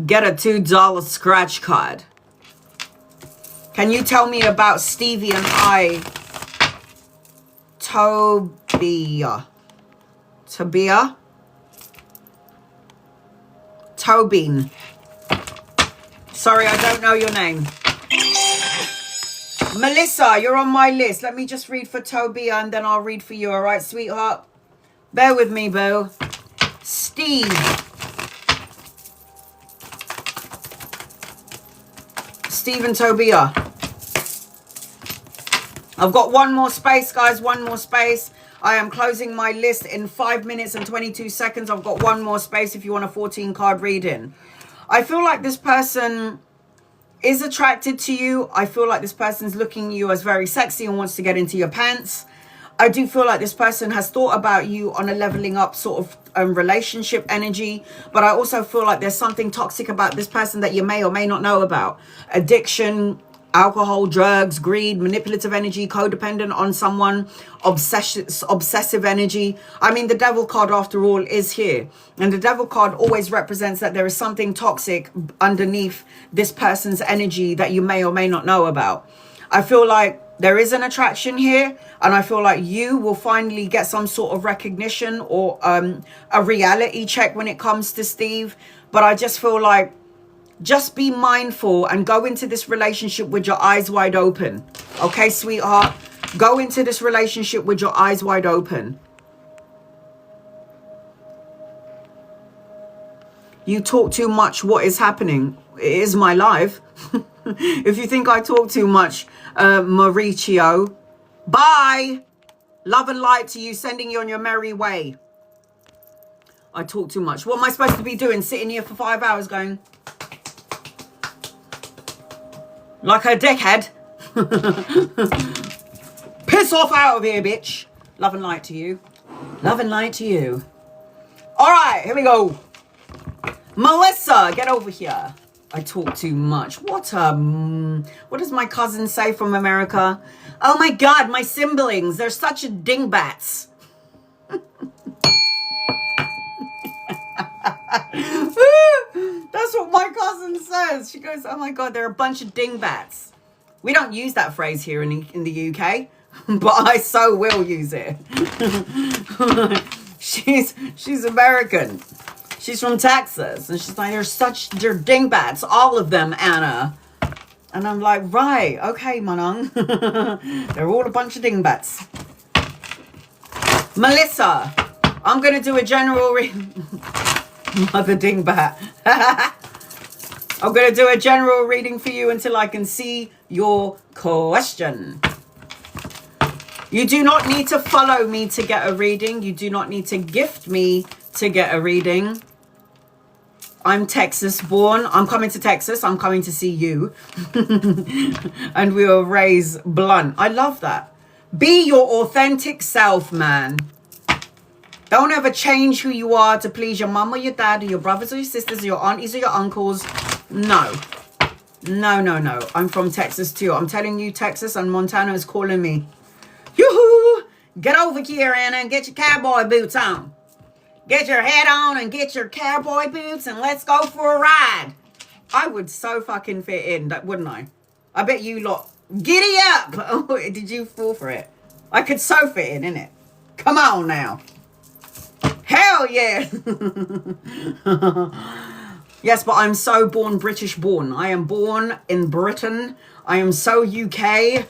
Get a $2 scratch card. Can you tell me about Stevie and I? Tobin. Sorry, I don't know your name. Melissa, you're on my list. Let me just read for Tobia and then I'll read for you. All right, sweetheart? Bear with me, boo. Steve. Stephen Tobia. I've got one more space, guys. One more space. I am closing my list in 5 minutes and 22 seconds. I've got one more space if you want a 14 card reading. I feel like this person is attracted to you. I feel like this person's looking at you as very sexy and wants to get into your pants. I do feel like this person has thought about you on a leveling up sort of relationship energy. But I also feel like there's something toxic about this person that you may or may not know about. Addiction, alcohol, drugs, greed, manipulative energy, codependent on someone, obsessive energy. I mean, the devil card, after all, is here. And the devil card always represents that there is something toxic underneath this person's energy that you may or may not know about. I feel like there is an attraction here, and I feel like you will finally get some sort of recognition or a reality check when it comes to Steve. But I just feel like just be mindful and go into this relationship with your eyes wide open. Okay, sweetheart? Go into this relationship with your eyes wide open. You talk too much. What is happening? It is my life. If you think I talk too much, Mauricio, bye. Love and light to you, sending you on your merry way. I talk too much. What am I supposed to be doing? Sitting here for 5 hours going like a dickhead? Piss off out of here, bitch. Love and light to you. Love and light to you. All right, here we go. Melissa, get over here. I talk too much. What does my cousin say from America? Oh my God, my siblings, they're such a dingbats. That's what my cousin says. She goes, oh my God, they're a bunch of dingbats. We don't use that phrase here in the UK, but I so will use it. She's American. She's from Texas. And she's like, they're dingbats, all of them, Anna. And I'm like, right, okay, Manong. They're all a bunch of dingbats. Melissa, I'm going to do a general Mother dingbat. I'm going to do a general reading for you until I can see your question. You do not need to follow me to get a reading. You do not need to gift me to get a reading. I'm Texas born. I'm coming to Texas. I'm coming to see you. And we will raise blunt. I love that. Be your authentic self, man. Don't ever change who you are to please your mum or your dad or your brothers or your sisters or your aunties or your uncles. No. No, no, no. I'm from Texas too. I'm telling you, Texas and Montana is calling me. Yoo-hoo! Get over here, Anna, and get your cowboy boots on. Get your head on and get your cowboy boots and let's go for a ride. I would so fucking fit in, wouldn't I? I bet you lot. Giddy up! Oh, did you fall for it? I could so fit in, innit? Come on now. Hell yeah. Yes, but I'm so born British born. I am born in Britain. I am so UK.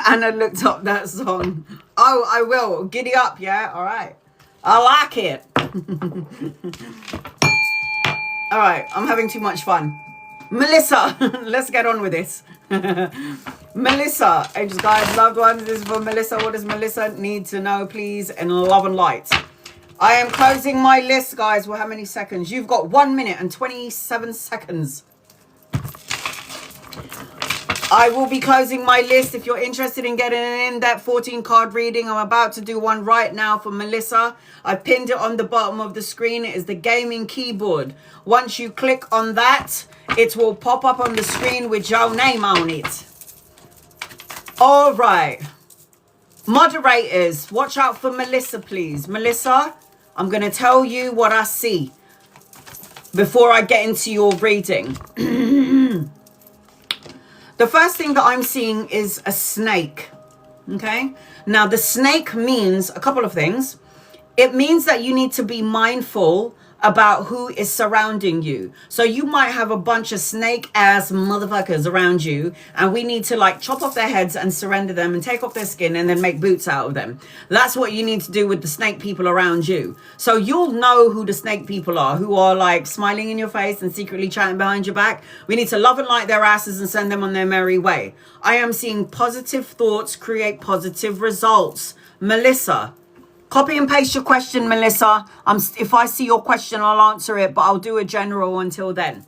Anna looked up that song. Oh, I will. Giddy up, yeah? All right. I like it. All right. I'm having too much fun. Melissa, let's get on with this. Melissa, angels, guides, loved ones. This is for Melissa. What does Melissa need to know, please? In love and light. I am closing my list, guys. Well, how many seconds? You've got 1 minute and 27 seconds. I will be closing my list. If you're interested in getting an in-depth 14-card reading, I'm about to do one right now for Melissa. I pinned it on the bottom of the screen. It is the gaming keyboard. Once you click on that, it will pop up on the screen with your name on it. All right. Moderators, watch out for Melissa, please. Melissa, I'm going to tell you what I see before I get into your reading. The first thing that I'm seeing is a snake. Okay. Now, the snake means a couple of things. It means that you need to be mindful about who is surrounding you. So you might have a bunch of snake ass motherfuckers around you, and we need to like chop off their heads and surrender them and take off their skin and then make boots out of them. That's what you need to do with the snake people around you. So you'll know who the snake people are, who are like smiling in your face and secretly chatting behind your back. We need to love and light their asses and send them on their merry way. I am seeing positive thoughts create positive results. Melissa, copy and paste your question, Melissa. If I see your question, I'll answer it, but I'll do a general until then.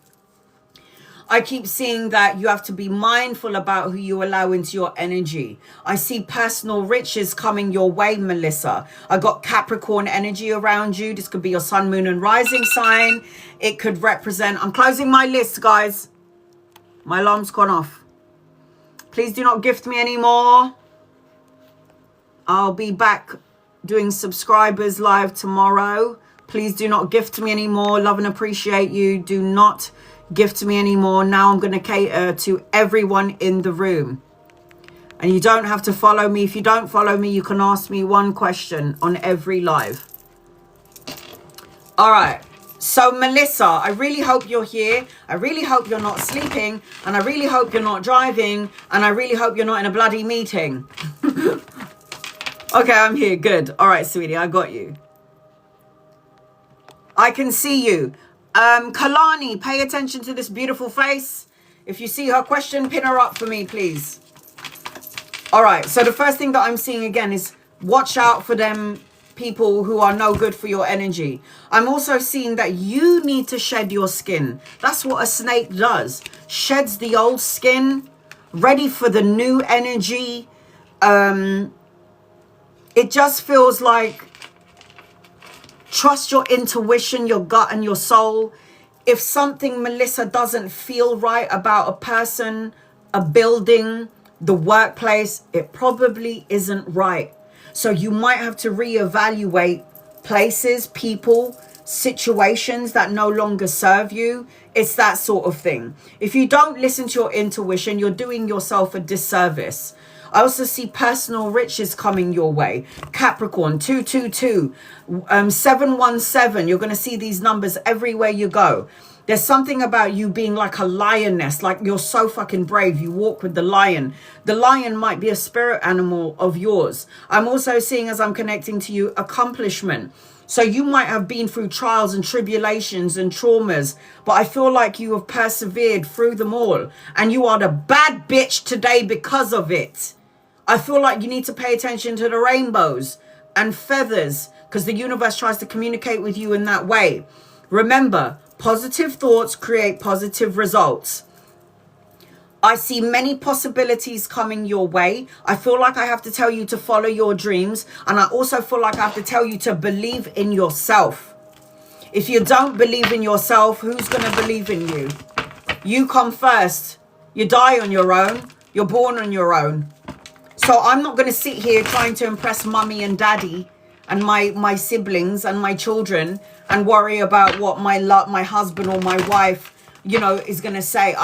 I keep seeing that you have to be mindful about who you allow into your energy. I see personal riches coming your way, Melissa. I got Capricorn energy around you. This could be your sun, moon, and rising sign. It could represent... I'm closing my list, guys. My alarm's gone off. Please do not gift me anymore. I'll be back doing subscribers live tomorrow. Please do not gift me anymore. Love and appreciate you. Do not gift me anymore. Now I'm going to cater to everyone in the room. And you don't have to follow me. If you don't follow me, you can ask me one question on every live. All right. So Melissa, I really hope you're here. I really hope you're not sleeping. And I really hope you're not driving. And I really hope you're not in a bloody meeting. Okay, I'm here. Good. All right, sweetie, I got you. I can see you. Kalani, pay attention to this beautiful face. If you see her question, pin her up for me, please. All right, so the first thing that I'm seeing again is watch out for them people who are no good for your energy. I'm also seeing that you need to shed your skin. That's what a snake does. Sheds the old skin, ready for the new energy. It just feels like Trust your intuition, your gut, and your soul. If something, Melissa, doesn't feel right about a person, a building, the workplace, it probably isn't right. So you might have to reevaluate places, people, situations that no longer serve you. It's that sort of thing. If you don't listen to your intuition, you're doing yourself a disservice. I also see personal riches coming your way. Capricorn, 222, 717. You're going to see these numbers everywhere you go. There's something about you being like a lioness, like you're so fucking brave. You walk with the lion. The lion might be a spirit animal of yours. I'm also seeing, as I'm connecting to you, accomplishment. So you might have been through trials and tribulations and traumas, but I feel like you have persevered through them all. And you are the bad bitch today because of it. I feel like you need to pay attention to the rainbows and feathers, because the universe tries to communicate with you in that way. Remember, positive thoughts create positive results. I see many possibilities coming your way. I feel like I have to tell you to follow your dreams. And I also feel like I have to tell you to believe in yourself. If you don't believe in yourself, who's going to believe in you? You come first. You die on your own. You're born on your own. So I'm not going to sit here trying to impress mummy and daddy and my siblings and my children and worry about what my husband or my wife, you know, is going to say.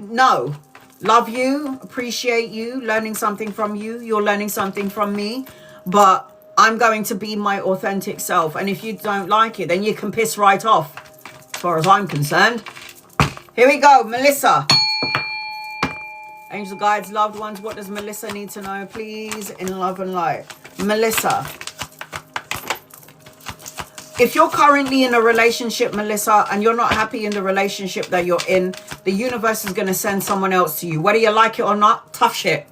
No. Love you, appreciate you, learning something from you. You're learning something from me. But I'm going to be my authentic self. And if you don't like it, then you can piss right off, as far as I'm concerned. Here we go, Melissa. Angel guides, loved ones, what does Melissa need to know, please, in love and light? Melissa. If you're currently in a relationship, Melissa, and you're not happy in the relationship that you're in, the universe is going to send someone else to you. Whether you like it or not, tough shit.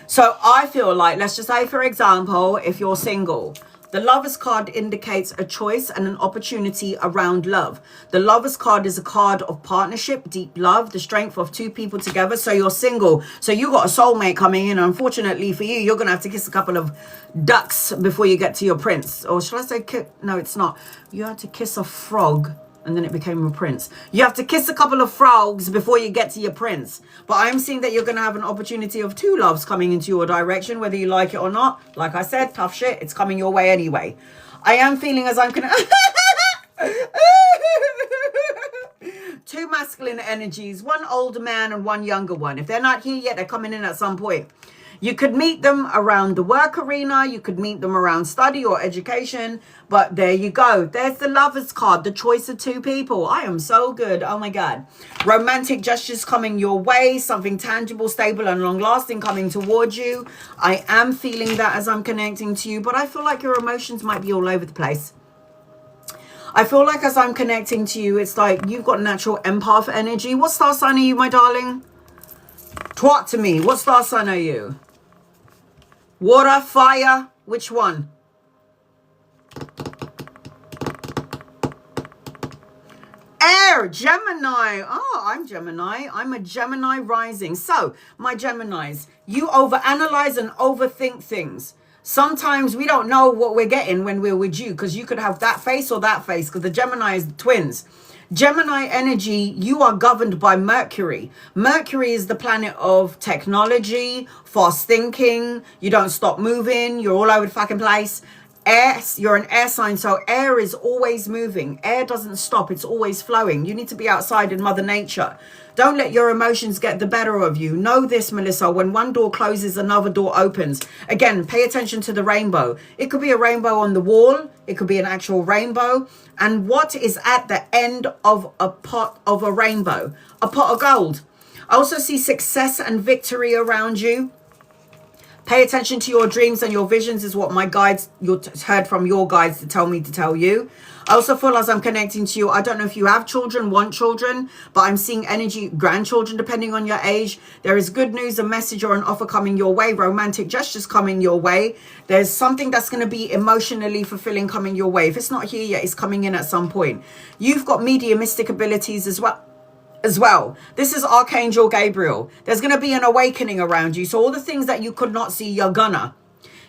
So I feel like, let's just say, for example, if you're single, the Lovers card indicates a choice and an opportunity around love. The Lovers card is a card of partnership, deep love, the strength of two people together. So you're single. So you got a soulmate coming in. Unfortunately for you, you're going to have to kiss a couple of ducks before you get to your prince. Or should I say, no, it's not. You had to kiss a frog and then it became a prince. You have to kiss a couple of frogs before you get to your prince. But I'm seeing that you're going to have an opportunity of two loves coming into your direction, whether you like it or not. Like I said, tough shit. It's coming your way anyway. I am feeling as I'm going to... Two masculine energies, one older man and one younger one. If they're not here yet, they're coming in at some point. You could meet them around the work arena. You could meet them around study or education. But there you go. There's the Lovers card, the choice of two people. I am so good. Oh, my God. Romantic gestures coming your way. Something tangible, stable, and long-lasting coming towards you. I am feeling that as I'm connecting to you. But I feel like your emotions might be all over the place. I feel like as I'm connecting to you, it's like you've got natural empath energy. What star sign are you, my darling? Talk to me. What star sign are you? Water, fire, which one? Air, Gemini. Oh, I'm Gemini. I'm a Gemini rising. So, my Geminis, you overanalyze and overthink things. Sometimes we don't know what we're getting when we're with you, because you could have that face or that face, because the Gemini is twins. Gemini energy, you are governed by Mercury. Mercury is the planet of technology, fast thinking. You don't stop moving. You're all over the fucking place. Air, you're an air sign, so air is always moving. Air doesn't stop. It's always flowing. You need to be outside in Mother Nature. Don't let your emotions get the better of you. Know this, Melissa. When one door closes, another door opens. Again, pay attention to the rainbow. It could be a rainbow on the wall. It could be an actual rainbow. And what is at the end of a pot of a rainbow? A pot of gold. I also see success and victory around you. Pay attention to your dreams and your visions is what my guides, you heard from your guides to tell me to tell you. I also feel as I'm connecting to you, I don't know if you have children, want children, but I'm seeing energy, grandchildren, depending on your age. There is good news, a message or an offer coming your way, romantic gestures coming your way. There's something that's going to be emotionally fulfilling coming your way. If it's not here yet, it's coming in at some point. You've got mediumistic abilities as well. This is Archangel Gabriel. There's going to be an awakening around you. So all the things that you could not see, you're gonna.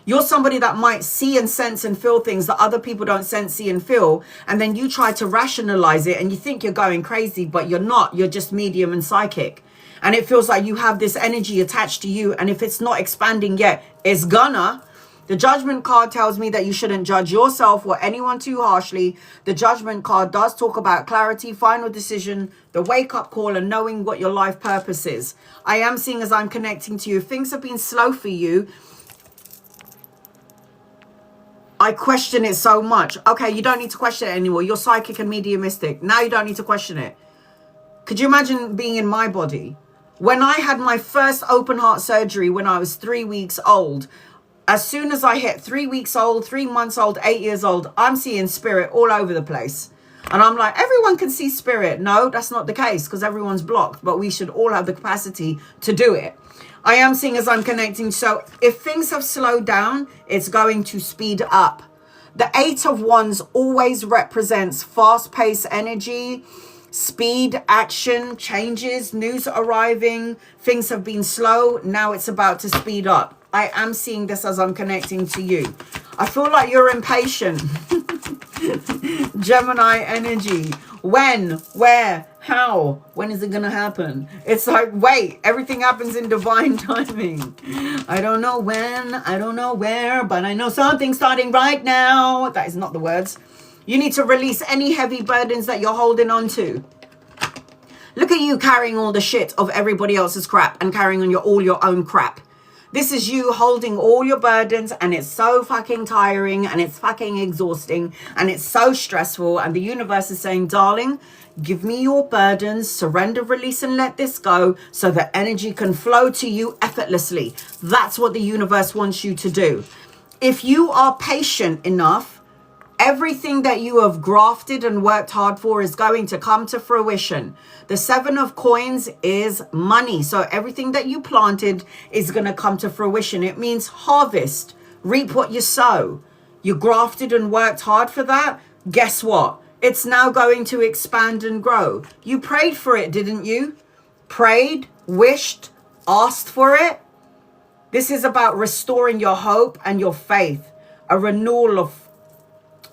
You're somebody that might see and sense and feel things that other people don't sense, see and feel. And then you try to rationalize it and you think you're going crazy, but you're not. You're just medium and psychic. And it feels like you have this energy attached to you. And if it's not expanding yet, it's gonna. The Judgment card tells me that you shouldn't judge yourself or anyone too harshly. The Judgment card does talk about clarity, final decision, the wake-up call, and knowing what your life purpose is. I am seeing as I'm connecting to you, things have been slow for you. I question it so much. Okay, you don't need to question it anymore. You're psychic and mediumistic. Now you don't need to question it. Could you imagine being in my body? When I had my first open heart surgery when I was 3 weeks old, as soon as I hit 3 weeks old, 3 months old, 8 years old, I'm seeing spirit all over the place. And I'm like, everyone can see spirit. No, that's not the case because everyone's blocked. But we should all have the capacity to do it. I am seeing as I'm connecting. So if things have slowed down, it's going to speed up. The 8 of Wands always represents fast-paced energy, speed, action, changes, news arriving. Things have been slow. Now it's about to speed up. I am seeing this as I'm connecting to you. I feel like you're impatient. Gemini energy. When? Where? How? When is it going to happen? It's like, wait, everything happens in divine timing. I don't know when, I don't know where, but I know something's starting right now. That is not the words. You need to release any heavy burdens that you're holding on to. Look at you carrying all the shit of everybody else's crap and carrying on all your own crap. This is you holding all your burdens, and it's so fucking tiring and it's fucking exhausting and it's so stressful. And the universe is saying, darling, give me your burdens, surrender, release, and let this go so that energy can flow to you effortlessly. That's what the universe wants you to do. If you are patient enough, everything that you have grafted and worked hard for is going to come to fruition. The 7 of coins is money. So everything that you planted is going to come to fruition. It means harvest. Reap what you sow. You grafted and worked hard for that. Guess what? It's now going to expand and grow. You prayed for it, didn't you? Prayed, wished, asked for it. This is about restoring your hope and your faith. A renewal of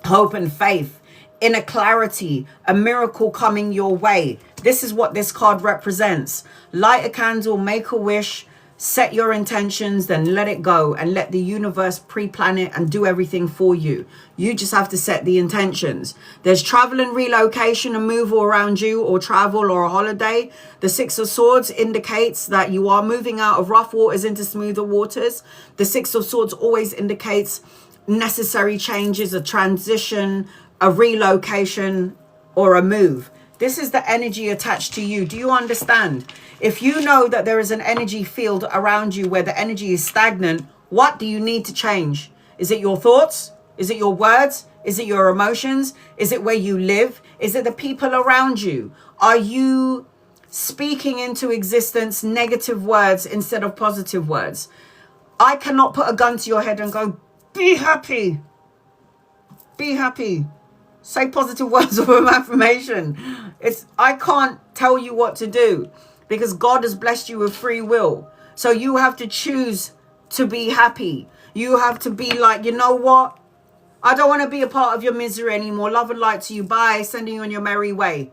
hope and faith, inner clarity, a miracle coming your way. This is what this card represents. Light a candle, make a wish, set your intentions, then let it go and let the universe pre-plan it and do everything for you. You just have to set the intentions. There's travel and relocation, a move around you, or travel or a holiday. The 6 of Swords indicates that you are moving out of rough waters into smoother waters. The 6 of Swords always indicates necessary changes, a transition, a relocation, or a move. This is the energy attached to you. Do you understand? If you know that there is an energy field around you where the energy is stagnant, what do you need to change? Is it your thoughts? Is it your words? Is it your emotions? Is it where you live? Is it the people around you? Are you speaking into existence negative words instead of positive words? I cannot put a gun to your head and go, be happy. Be happy. Say positive words of affirmation. I can't tell you what to do because God has blessed you with free will. So you have to choose to be happy. You have to be like, you know what? I don't want to be a part of your misery anymore. Love and light to you. Bye. Sending you on your merry way.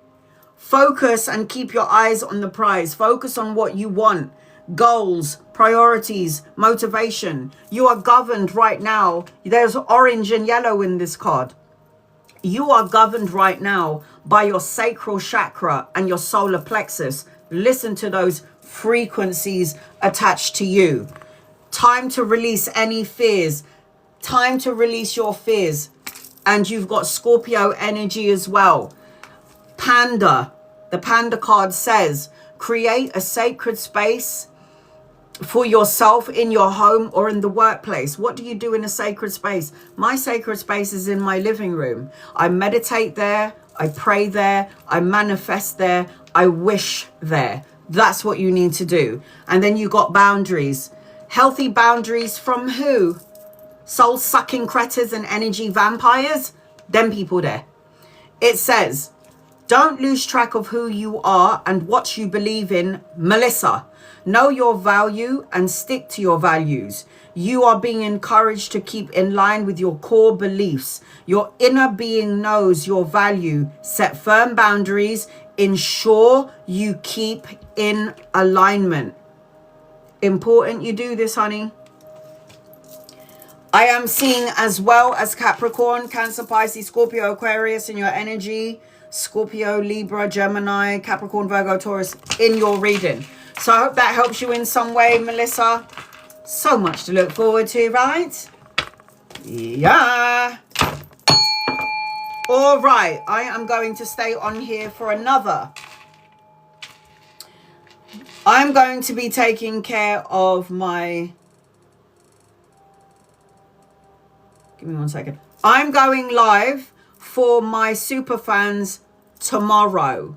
Focus and keep your eyes on the prize. Focus on what you want. Goals, priorities, motivation. You are governed right now. There's orange and yellow in this card. You are governed right now by your sacral chakra and your solar plexus. Listen to those frequencies attached to you. Time to release any fears. Time to release your fears. And you've got Scorpio energy as well. Panda. The Panda card says, create a sacred space for yourself in your home or in the workplace. What do you do in a sacred space? My sacred space is in my living room. I meditate there. I pray there. I manifest there. I wish there. That's what you need to do. And then you got boundaries. Healthy boundaries from who? Soul-sucking cretins and energy vampires? Them people there. It says, Don't lose track of who you are and what you believe in, Melissa. Know your value and stick to your values. You are being encouraged to keep in line with your core beliefs. Your inner being knows your value. Set firm boundaries. Ensure you keep in alignment. Important you do this, honey. I am seeing as well as Capricorn, Cancer, Pisces, Scorpio, Aquarius in your energy. Scorpio, Libra, Gemini, Capricorn, Virgo, Taurus in your reading. So I hope that helps you in some way, Melissa. So much to look forward to, right? Yeah. All right. I am going to stay on here for another. I'm going to be taking care of my... Give me 1 second. I'm going live for my super fans tomorrow.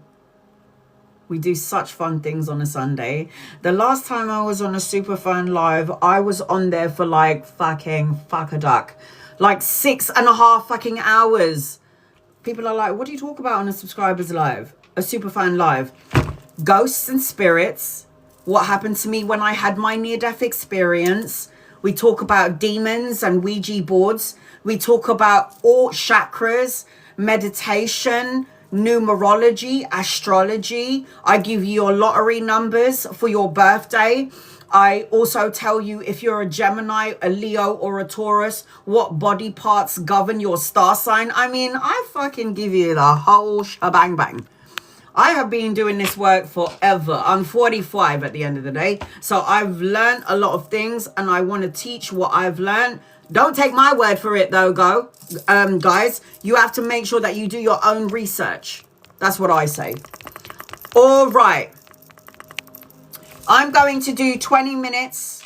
We do such fun things on a Sunday. The last time I was on a super fan live, I was on there for like fucking fuck a duck. Like 6.5 fucking hours. People are like, what do you talk about on a subscribers live? A super fan live. Ghosts and spirits. What happened to me when I had my near-death experience. We talk about demons and Ouija boards. We talk about all chakras, meditation, numerology, astrology. I give you your lottery numbers for your birthday. I also tell you if you're a Gemini, a Leo, or a Taurus, what body parts govern your star sign. I mean, I fucking give you the whole shebang bang. I have been doing this work forever. I'm 45 at the end of the day. So I've learned a lot of things and I want to teach what I've learned. Don't take my word for it though, guys. You have to make sure that you do your own research. That's what I say. All right. I'm going to do 20 minutes.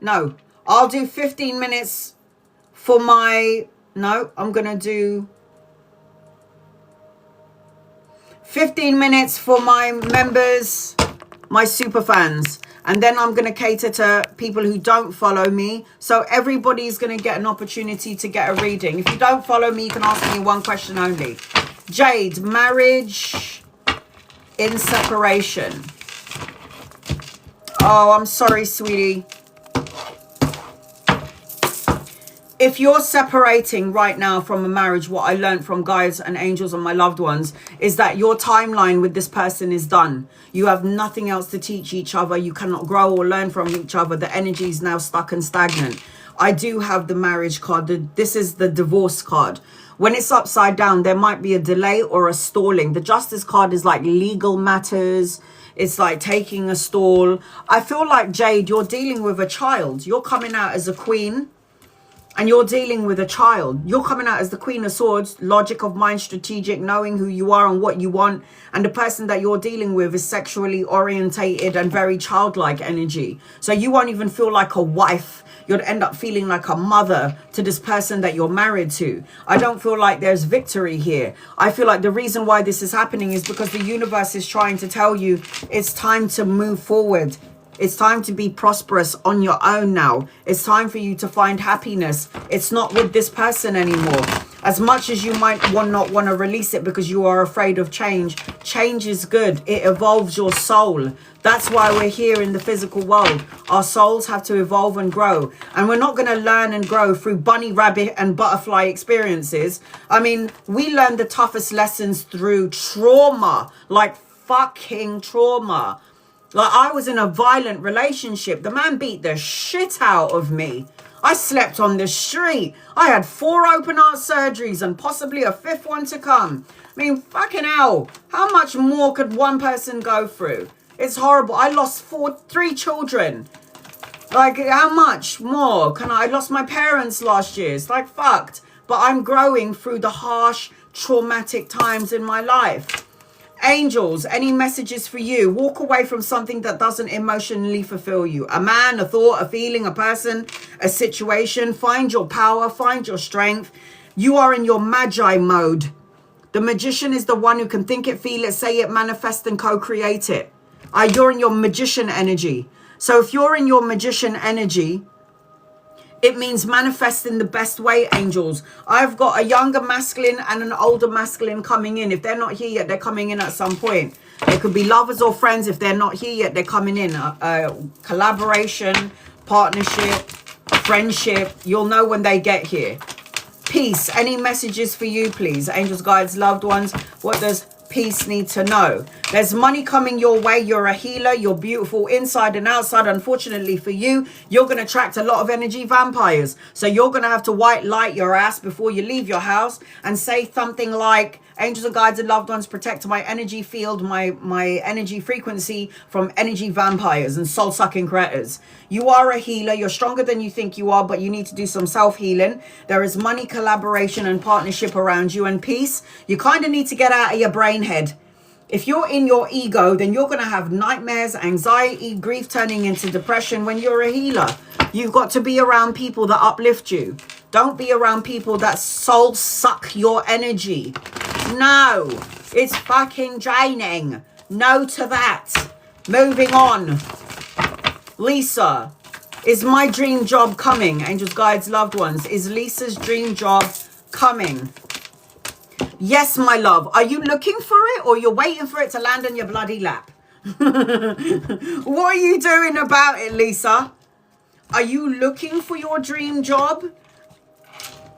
No, I'll do 15 minutes for my... No, I'm going to do 15 minutes for my members, my super fans. And then I'm going to cater to people who don't follow me. So everybody's going to get an opportunity to get a reading. If you don't follow me, you can ask me one question only. Jade, marriage in separation. Oh, I'm sorry, sweetie. If you're separating right now from a marriage, what I learned from guides and angels and my loved ones is that your timeline with this person is done. You have nothing else to teach each other. You cannot grow or learn from each other. The energy is now stuck and stagnant. I do have the marriage card. This is the divorce card. When it's upside down, there might be a delay or a stalling. The justice card is like legal matters. It's like taking a stall. I feel like, Jade, you're dealing with a child. You're coming out as a queen. And you're dealing with a child. You're coming out as the Queen of Swords, logic of mind, strategic, knowing who you are and what you want. And the person that you're dealing with is sexually orientated and very childlike energy. So you won't even feel like a wife. You'll end up feeling like a mother to this person that you're married to. I don't feel like there's victory here. I feel like the reason why this is happening is because the universe is trying to tell you it's time to move forward. It's time to be prosperous on your own now. It's time for you to find happiness. It's not with this person anymore. As much as you might not want to release it because you are afraid of change, change is good. It evolves your soul. That's why we're here in the physical world. Our souls have to evolve and grow. And we're not going to learn and grow through bunny, rabbit and butterfly experiences. I mean, we learn the toughest lessons through trauma, like fucking trauma. Like, I was in a violent relationship. The man beat the shit out of me. I slept on the street. I had 4 open heart surgeries and possibly a 5th one to come. I mean, fucking hell. How much more could one person go through? It's horrible. I lost 3 children. Like, how much more can I lost my parents last year. It's like fucked. But I'm growing through the harsh, traumatic times in my life. Angels, any messages for you? Walk away from something that doesn't emotionally fulfill you. A man, a thought, a feeling, a person, a situation. Find your power, find your strength. You are in your magi mode. The magician is the one who can think it, feel it, say it, manifest and co-create it. You're in your magician energy. So if you're in your magician energy, It means manifest in the best way, angels. I've got a younger masculine and an older masculine coming in. If they're not here yet, they're coming in at some point. It could be lovers or friends. If they're not here yet, they're coming in. Collaboration, partnership, friendship. You'll know when they get here. Peace. Any messages for you, please? Angels, guides, loved ones. What does peace need to know? There's money coming your way. You're a healer. You're beautiful inside and outside. Unfortunately for you, you're going to attract a lot of energy vampires. So you're going to have to white light your ass before you leave your house and say something like, angels and guides and loved ones, protect my energy field, my energy frequency from energy vampires and soul-sucking critters. You are a healer. You're stronger than you think you are, but you need to do some self-healing. There is money, collaboration, and partnership around you, and peace. You kind of need to get out of your brain head. If you're in your ego, then you're going to have nightmares, anxiety, grief turning into depression. When you're a healer, you've got to be around people that uplift you. Don't be around people that soul suck your energy. No, it's fucking draining. No to that. Moving on. Lisa, is my dream job coming? Angels, guides, loved ones. Is Lisa's dream job coming? Yes, my love. Are you looking for it or you're waiting for it to land on your bloody lap? What are you doing about it, Lisa? Are you looking for your dream job?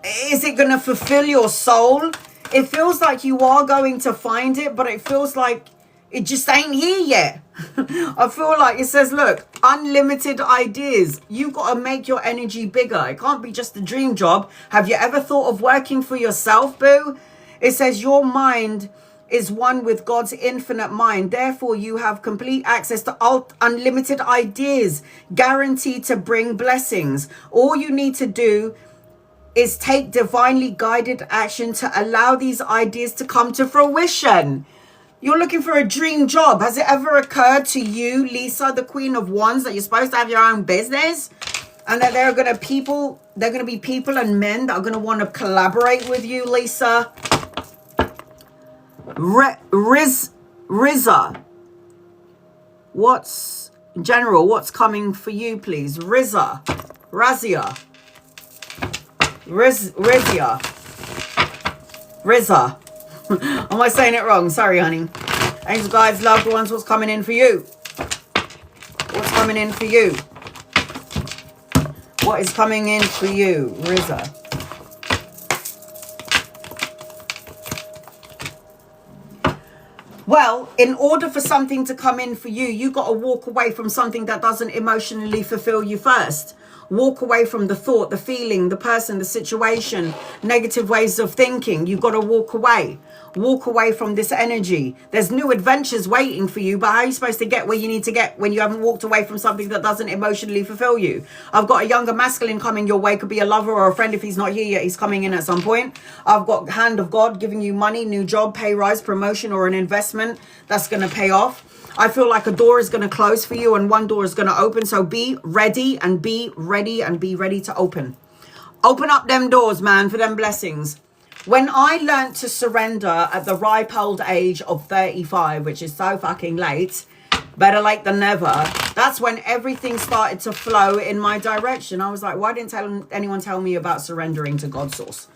Is it going to fulfill your soul? It feels like you are going to find it, but it feels like it just ain't here yet. I feel like it says, look, unlimited ideas. You've got to make your energy bigger. It can't be just a dream job. Have you ever thought of working for yourself, boo? It says your mind is one with God's infinite mind. Therefore, you have complete access to unlimited ideas, guaranteed to bring blessings. All you need to do is take divinely guided action to allow these ideas to come to fruition. You're looking for a dream job. Has it ever occurred to you, Lisa, the Queen of Wands, that you're supposed to have your own business? And that there are going to be people and men that are going to want to collaborate with you, Lisa? Rizza. What's coming for you, please? Razia. Am I saying it wrong? Sorry, honey. Angels, guides, loved ones, what's coming in for you? What's coming in for you? What is coming in for you, Rizza? Well, in order for something to come in for you, you got to walk away from something that doesn't emotionally fulfill you first. Walk away from the thought, the feeling, the person, the situation, negative ways of thinking. You've got to walk away. Walk away from this energy. There's new adventures waiting for you, but how are you supposed to get where you need to get when you haven't walked away from something that doesn't emotionally fulfill you? I've got a younger masculine coming your way. Could be a lover or a friend. If he's not here yet, he's coming in at some point. I've got hand of God giving you money, new job, pay rise, promotion, or an investment that's going to pay off. I feel like a door is going to close for you and one door is going to open. So be ready and be ready and be ready to open. Open up them doors, man, for them blessings. When I learned to surrender at the ripe old age of 35, which is so fucking late, better late than never, that's when everything started to flow in my direction. I was like, why didn't anyone tell me about surrendering to God's source?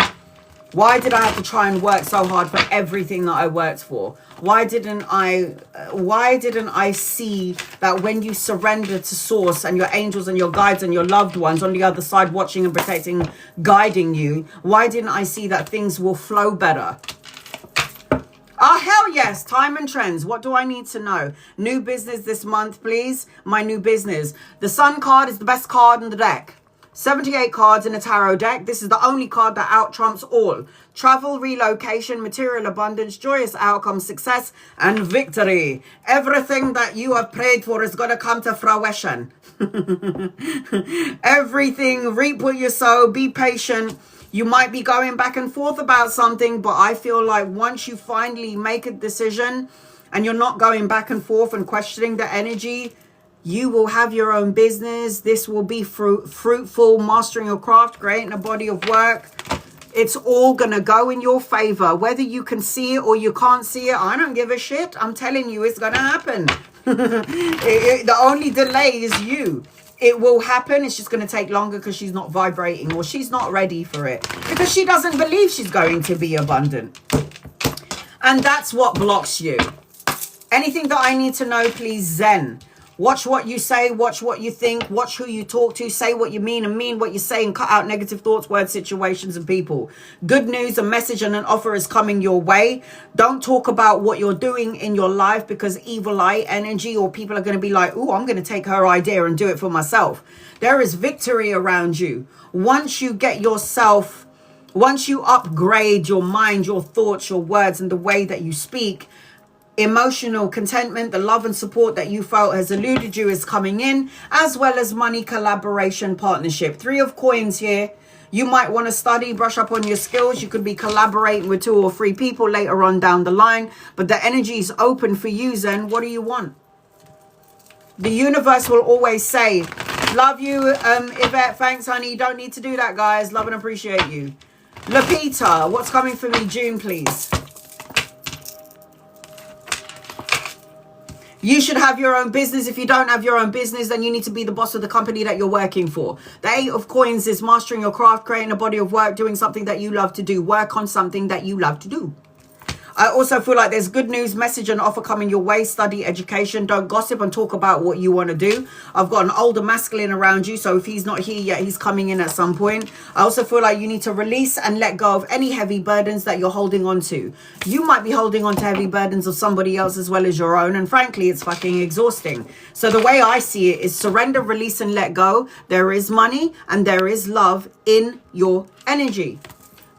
Why did I have to try and work so hard for everything that I worked for? Why didn't I see that when you surrender to source and your angels and your guides and your loved ones on the other side watching and protecting, guiding you, why didn't I see that things will flow better? Oh, hell yes. Time and trends. What do I need to know? New business this month, please. My new business. The Sun card is the best card in the deck. 78 cards in a tarot deck. This is the only card that out-trumps all. Travel, relocation, material abundance, joyous outcome, success, and victory. Everything that you have prayed for is going to come to fruition. Everything, reap what you sow, be patient. You might be going back and forth about something, but I feel like once you finally make a decision and you're not going back and forth and questioning the energy, you will have your own business. This will be fruitful, mastering your craft, creating a body of work. It's all going to go in your favor. Whether you can see it or you can't see it, I don't give a shit. I'm telling you, it's going to happen. The only delay is you. It will happen. It's just going to take longer because she's not vibrating, or she's not ready for it, because she doesn't believe she's going to be abundant. And that's what blocks you. Anything that I need to know, please, Zen. Watch what you say, watch what you think, watch who you talk to, say what you mean and mean what you say, and cut out negative thoughts, words, situations, and people. Good news, a message and an offer is coming your way. Don't talk about what you're doing in your life, because evil eye energy, or people are going to be like, oh, I'm going to take her idea and do it for myself. There is victory around you. Once you get yourself, once you upgrade your mind, your thoughts, your words, and the way that you speak, emotional contentment, the love and support that you felt has eluded you is coming in, as well as money, collaboration, partnership. 3 of coins here. You might want to study, brush up on your skills. You could be collaborating with 2 or 3 people later on down the line, but the energy is open for you, Zen. What do you want? The universe will always say, love you, Yvette. Thanks, honey. You don't need to do that, guys. Love and appreciate you. Lapita, what's coming for me, June, please? You should have your own business. If you don't have your own business, then you need to be the boss of the company that you're working for. The 8 of coins is mastering your craft, creating a body of work, doing something that you love to do. Work on something that you love to do. I also feel like there's good news, message and offer coming your way. Study, education. Don't gossip and talk about what you want to do. I've got an older masculine around you, so if he's not here yet, he's coming in at some point. I also feel like you need to release and let go of any heavy burdens that you're holding on to. You might be holding on to heavy burdens of somebody else as well as your own, and frankly, it's fucking exhausting. So the way I see it is surrender, release, and let go. There is money and there is love in your energy.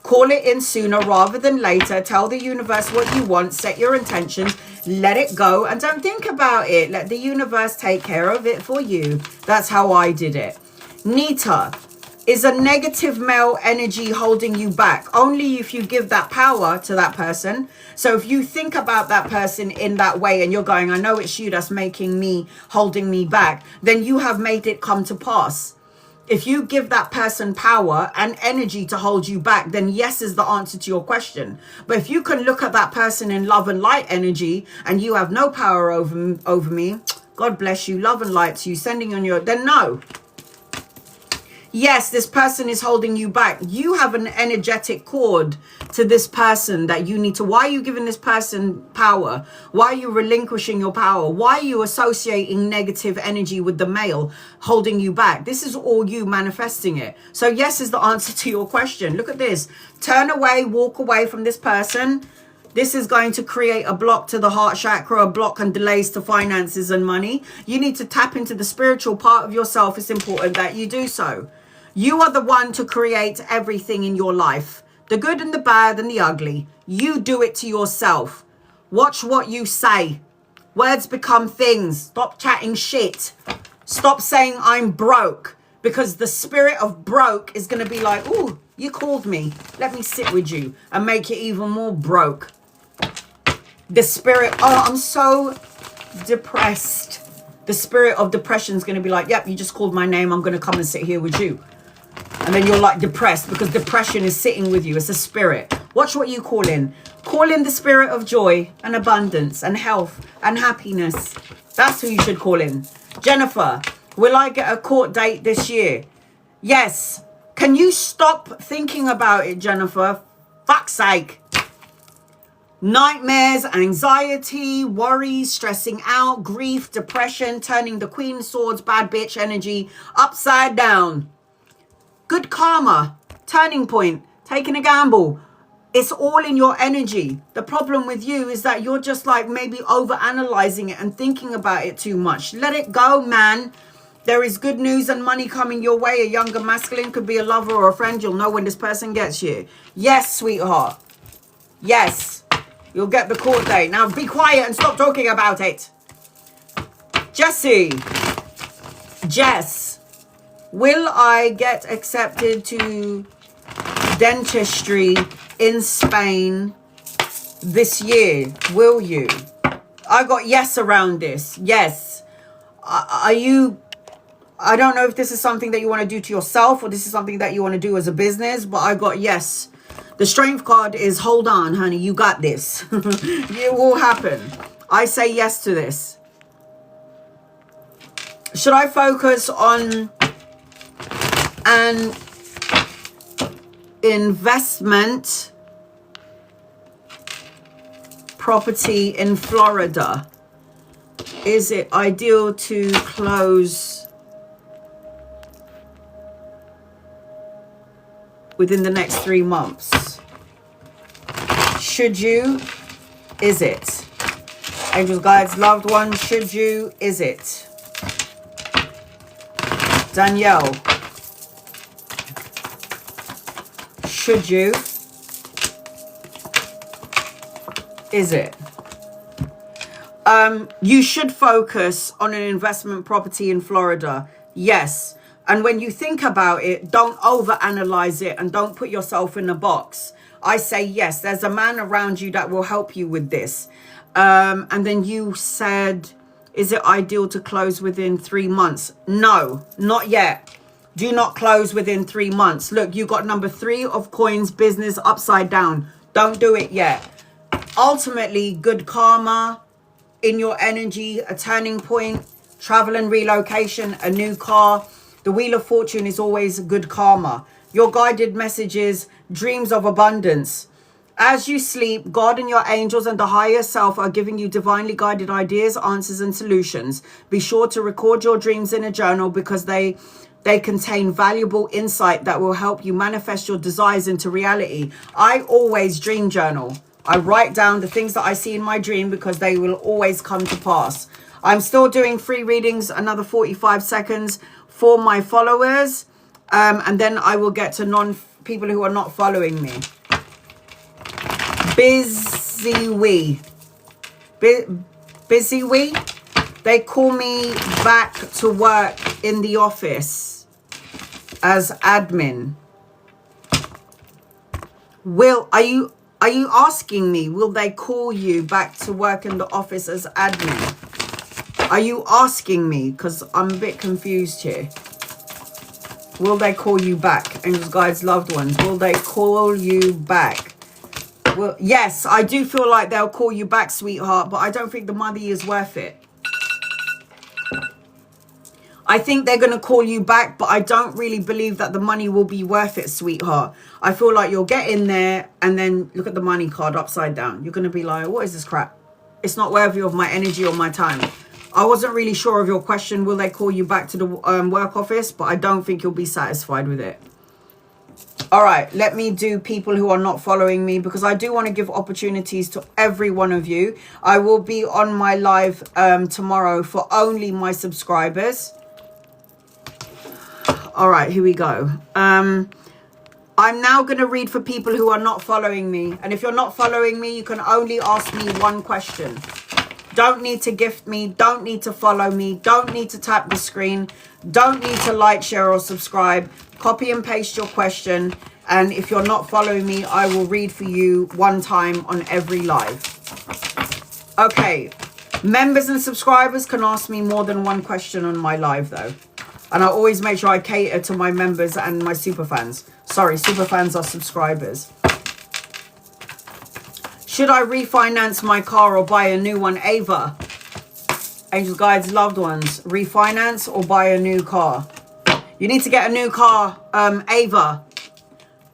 Call it in sooner rather than later. Tell the universe what you want. Set your intentions. Let it go. And don't think about it. Let the universe take care of it for you. That's how I did it. Nita, is a negative male energy holding you back? Only if you give that power to that person. So if you think about that person in that way and you're going, I know it's you that's making me, holding me back, then you have made it come to pass. If you give that person power and energy to hold you back, then yes is the answer to your question. But if you can look at that person in love and light energy and you have no power over me, God bless you, love and light to you, sending on your, then no. Yes, this person is holding you back. You have an energetic cord to this person that you need to. Why are you giving this person power? Why are you relinquishing your power? Why are you associating negative energy with the male holding you back? This is all you manifesting it. So yes is the answer to your question. Look at this. Turn away, walk away from this person. This is going to create a block to the heart chakra, a block and delays to finances and money. You need to tap into the spiritual part of yourself. It's important that you do so. You are the one to create everything in your life. The good and the bad and the ugly. You do it to yourself. Watch what you say. Words become things. Stop chatting shit. Stop saying I'm broke. Because the spirit of broke is going to be like, ooh, you called me. Let me sit with you and make it even more broke. The spirit, oh, I'm so depressed. The spirit of depression is going to be like, yep, you just called my name. I'm going to come and sit here with you. And then you're like depressed because depression is sitting with you. It's a spirit. Watch what you call in. Call in the spirit of joy and abundance and health and happiness. That's who you should call in. Jennifer, will I get a court date this year? Yes. Can you stop thinking about it, Jennifer? Fuck's sake. Nightmares, anxiety, worries, stressing out, grief, depression, turning the Queen of Swords, bad bitch energy upside down. Good karma, turning point, taking a gamble. It's all in your energy. The problem with you is that you're just like maybe over-analyzing it and thinking about it too much. Let it go, man. There is good news and money coming your way. A younger masculine could be a lover or a friend. You'll know when this person gets here. Yes, sweetheart. Yes. You'll get the court date. Now be quiet and stop talking about it. Jessie. Jess. Will I get accepted to dentistry in Spain this year? Will you? I got yes around this. Yes. Are you... I don't know if this is something that you want to do to yourself or this is something that you want to do as a business, but I got yes. The strength card is hold on, honey. You got this. It will happen. I say yes to this. Should I focus on an investment property in Florida? Is it ideal to close within the next 3 months? Should you? Is it? Angels, guides, loved ones, should you? Is it? Danielle, should you? Is it? You should focus on an investment property in Florida. Yes. And when you think about it, don't overanalyze it and don't put yourself in a box. I say yes, there's a man around you that will help you with this. And then you said, is it ideal to close within 3 months? No, not yet. Do not close within 3 months. Look, you got number 3 of coins, business upside down. Don't do it yet. Ultimately, good karma in your energy, a turning point, travel and relocation, a new car. The Wheel of Fortune is always good karma. Your guided messages, dreams of abundance. As you sleep, God and your angels and the higher self are giving you divinely guided ideas, answers, and solutions. Be sure to record your dreams in a journal because they contain valuable insight that will help you manifest your desires into reality. I always dream journal. I write down the things that I see in my dream because they will always come to pass. I'm still doing free readings, another 45 seconds for my followers. And then I will get to people who are not following me. Busy wee. They call me back to work in the office as admin. Are you asking me, will they call you back to work in the office as admin? Are you asking me? Because I'm a bit confused here. Will they call you back? Angels, guides, loved ones. Will they call you back? Well, yes, I do feel like they'll call you back, sweetheart, but I don't think the money is worth it. I think they're going to call you back, but I don't really believe that the money will be worth it, sweetheart. I feel like you'll get in there and then look at the money card upside down. You're going to be like, what is this crap? It's not worthy of my energy or my time. I wasn't really sure of your question. Will they call you back to the work office? But I don't think you'll be satisfied with it. All right, let me do people who are not following me because I do want to give opportunities to every one of you. I will be on my live tomorrow for only my subscribers. All right, here we go. I'm now going to read for people who are not following me. And if you're not following me, you can only ask me one question. Don't need to gift me. Don't need to follow me. Don't need to tap the screen. Don't need to like, share, or subscribe. Copy and paste your question. And if you're not following me, I will read for you one time on every live. Okay. Members and subscribers can ask me more than one question on my live, though. And I always make sure I cater to my members and my super fans. Sorry, super fans are subscribers. Should I refinance my car or buy a new one? Ava. Angels, guides, loved ones. Refinance or buy a new car? You need to get a new car, Ava.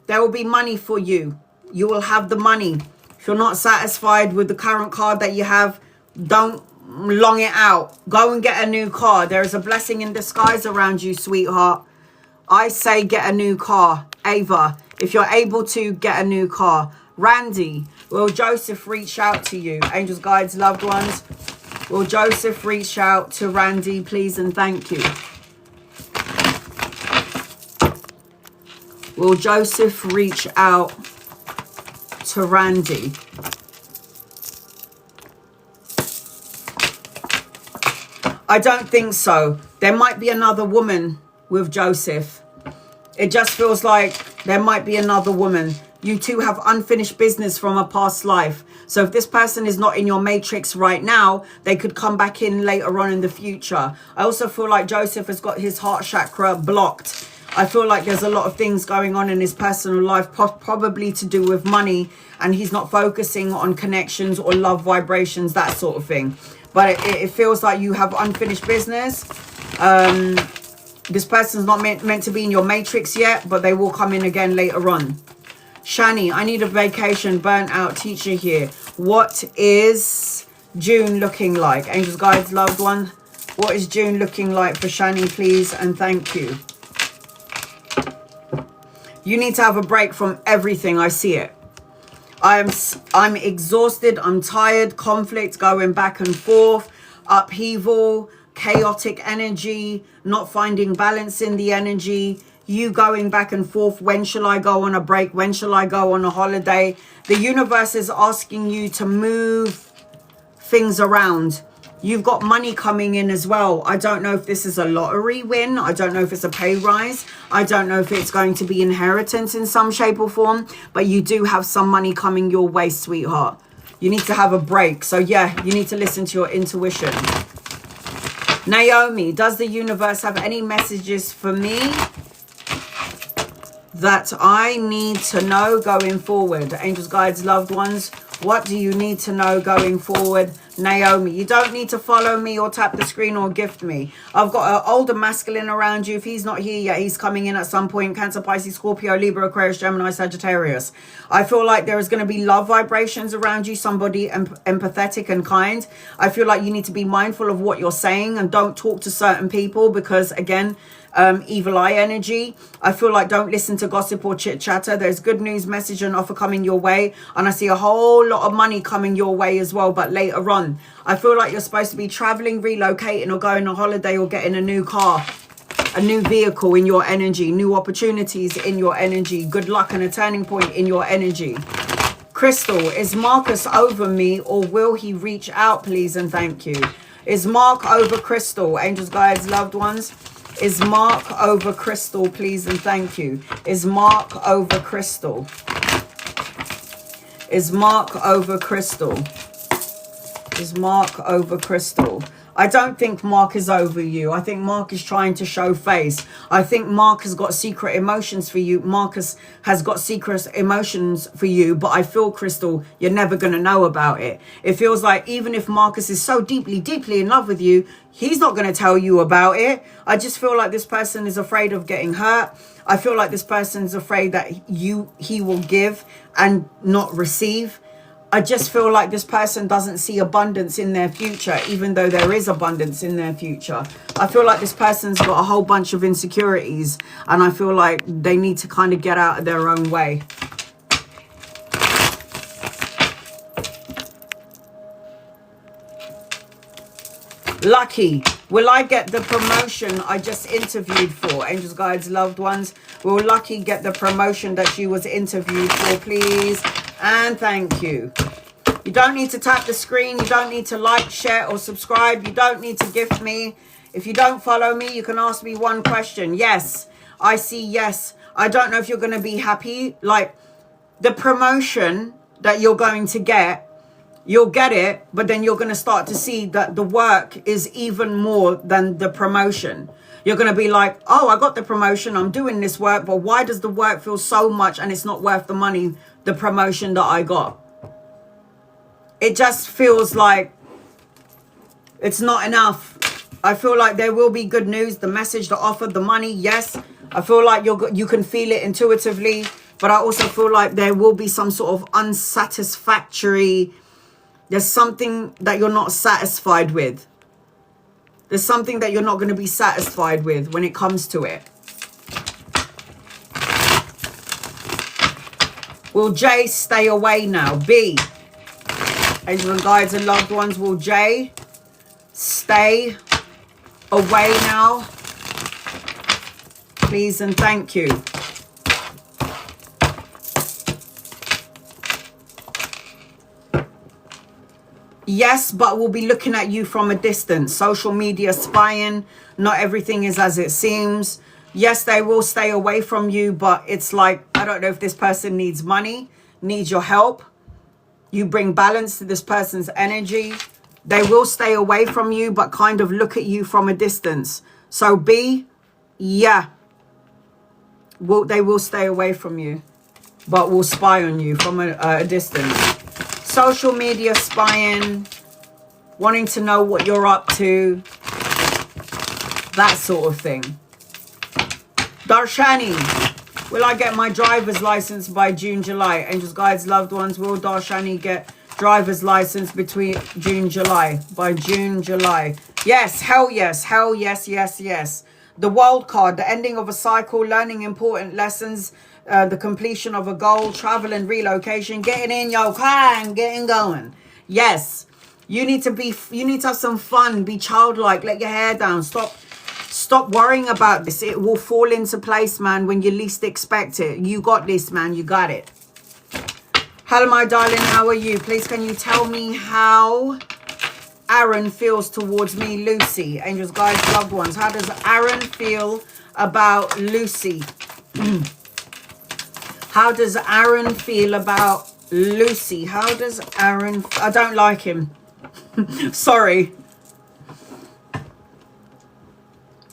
There will be money for you. You will have the money. If you're not satisfied with the current car that you have, don't long it out. Go and get a new car. There is a blessing in disguise around you, sweetheart. I say get a new car. Ava, if you're able to, get a new car. Randy, will Joseph reach out to you? Angels, guides, loved ones. Will Joseph reach out to Randy, please and thank you? Will Joseph reach out to Randy? I don't think so. There might be another woman with Joseph. It just feels like there might be another woman. You two have unfinished business from a past life. So if this person is not in your matrix right now, they could come back in later on in the future. I also feel like Joseph has got his heart chakra blocked. I feel like there's a lot of things going on in his personal life, probably to do with money, and he's not focusing on connections or love vibrations, that sort of thing. But it feels like you have unfinished business. This person's not meant to be in your matrix yet, but they will come in again later on. Shani, I need a vacation, burnt out teacher here. What is June looking like? Angels, guides, loved one. What is June looking like for Shani, please? And thank you. You need to have a break from everything. I see it. I'm exhausted. I'm tired. Conflict going back and forth. Upheaval. Chaotic energy. Not finding balance in the energy. You going back and forth. When shall I go on a break? When shall I go on a holiday? The universe is asking you to move things around. You've got money coming in as well. I don't know if this is a lottery win. I don't know if it's a pay rise. I don't know if it's going to be inheritance in some shape or form. But you do have some money coming your way, sweetheart. You need to have a break. So yeah, you need to listen to your intuition. Naomi, does the universe have any messages for me that I need to know going forward? Angels, guides, loved ones, what do you need to know going forward? Naomi, you don't need to follow me or tap the screen or gift me. I've got an older masculine around you. If he's not here yet, he's coming in at some point. Cancer, Pisces, Scorpio, Libra, Aquarius, Gemini, Sagittarius. I feel like there is going to be love vibrations around you, somebody empathetic and kind. I feel like you need to be mindful of what you're saying and don't talk to certain people because, again, evil eye energy. I feel like don't listen to gossip or chit chatter. There's good news, message and offer coming your way, and I see a whole lot of money coming your way as well. But later on, I feel like you're supposed to be traveling, relocating, or going on holiday, or getting a new car, a new vehicle in your energy, new opportunities in your energy, good luck and a turning point in your energy. Crystal, is Marcus over me or will he reach out, please and thank you? Is Mark over Crystal? Angels, guides, loved ones. Is Mark over Crystal, please and thank you? Is Mark over Crystal? Is Mark over Crystal? Is Mark over Crystal? I don't think Mark is over you. I think Mark is trying to show face. I think Mark has got secret emotions for you. Marcus has got secret emotions for you. But I feel, Crystal, you're never going to know about it. It feels like even if Marcus is so deeply, deeply in love with you, he's not going to tell you about it. I just feel like this person is afraid of getting hurt. I feel like this person's afraid that he will give and not receive. I just feel like this person doesn't see abundance in their future, even though there is abundance in their future. I feel like this person's got a whole bunch of insecurities, and I feel like they need to kind of get out of their own way. Lucky, will I get the promotion I just interviewed for? Angels, guides, loved ones. Will Lucky get the promotion that she was interviewed for, please? And thank you. You don't need to tap the screen. You don't need to like, share, or subscribe. You don't need to gift me. If you don't follow me, you can ask me one question. Yes, I see yes. I don't know if you're going to be happy. Like, the promotion that you're going to get, you'll get it, but then you're going to start to see that the work is even more than the promotion. You're going to be like, oh, I got the promotion. I'm doing this work, but why does the work feel so much and it's not worth the money, the promotion that I got? It just feels like it's not enough. I feel like there will be good news, the message, the offer, the money. Yes, I feel like you can feel it intuitively, but I also feel like there will be some sort of unsatisfactory. There's something that you're not satisfied with. There's something that you're not going to be satisfied with when it comes to it. Will Jay stay away now? B. Angels and guides and loved ones. Will Jay stay away now? Please and thank you. Yes, but we'll be looking at you from a distance. Social media spying. Not everything is as it seems. Yes, they will stay away from you, but it's like, I don't know if this person needs money, needs your help. You bring balance to this person's energy. They will stay away from you, but kind of look at you from a distance. So B, yeah. They will stay away from you, but will spy on you from a distance. Social media spying, wanting to know what you're up to. That sort of thing. Darshani, will I get my driver's license by June, July? Angels, guides, loved ones, will Darshani get driver's license between June, July? By June, July. Yes, hell yes, hell yes, yes, yes. The wild card, the ending of a cycle, learning important lessons, the completion of a goal, travel and relocation, getting in your car and getting going. Yes, you need to have some fun, be childlike, let your hair down, stop worrying about this. It will fall into place, man, when you least expect it. You got this, man, you got it. Hello, my darling, how are you? Please, can you tell me how Aaron feels towards me, Lucy? Angels, guides, loved ones. How does Aaron feel about Lucy? How does Aaron feel about Lucy? How does Aaron... I don't like him. Sorry.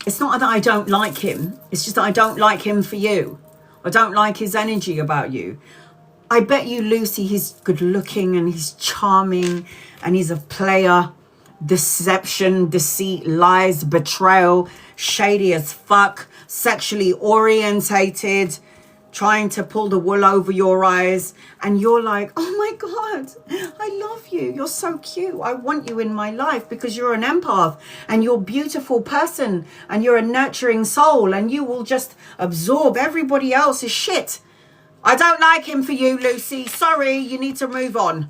It's not that I don't like him. It's just that I don't like him for you. I don't like his energy about you. I bet you, Lucy, he's good looking and he's charming and he's a player. Deception, deceit, lies, betrayal, shady as fuck, sexually orientated, trying to pull the wool over your eyes, and you're like, oh my God, I love you, you're so cute, I want you in my life because you're an empath and you're a beautiful person and you're a nurturing soul and you will just absorb everybody else's shit. I don't like him for you, Lucy. Sorry, you need to move on.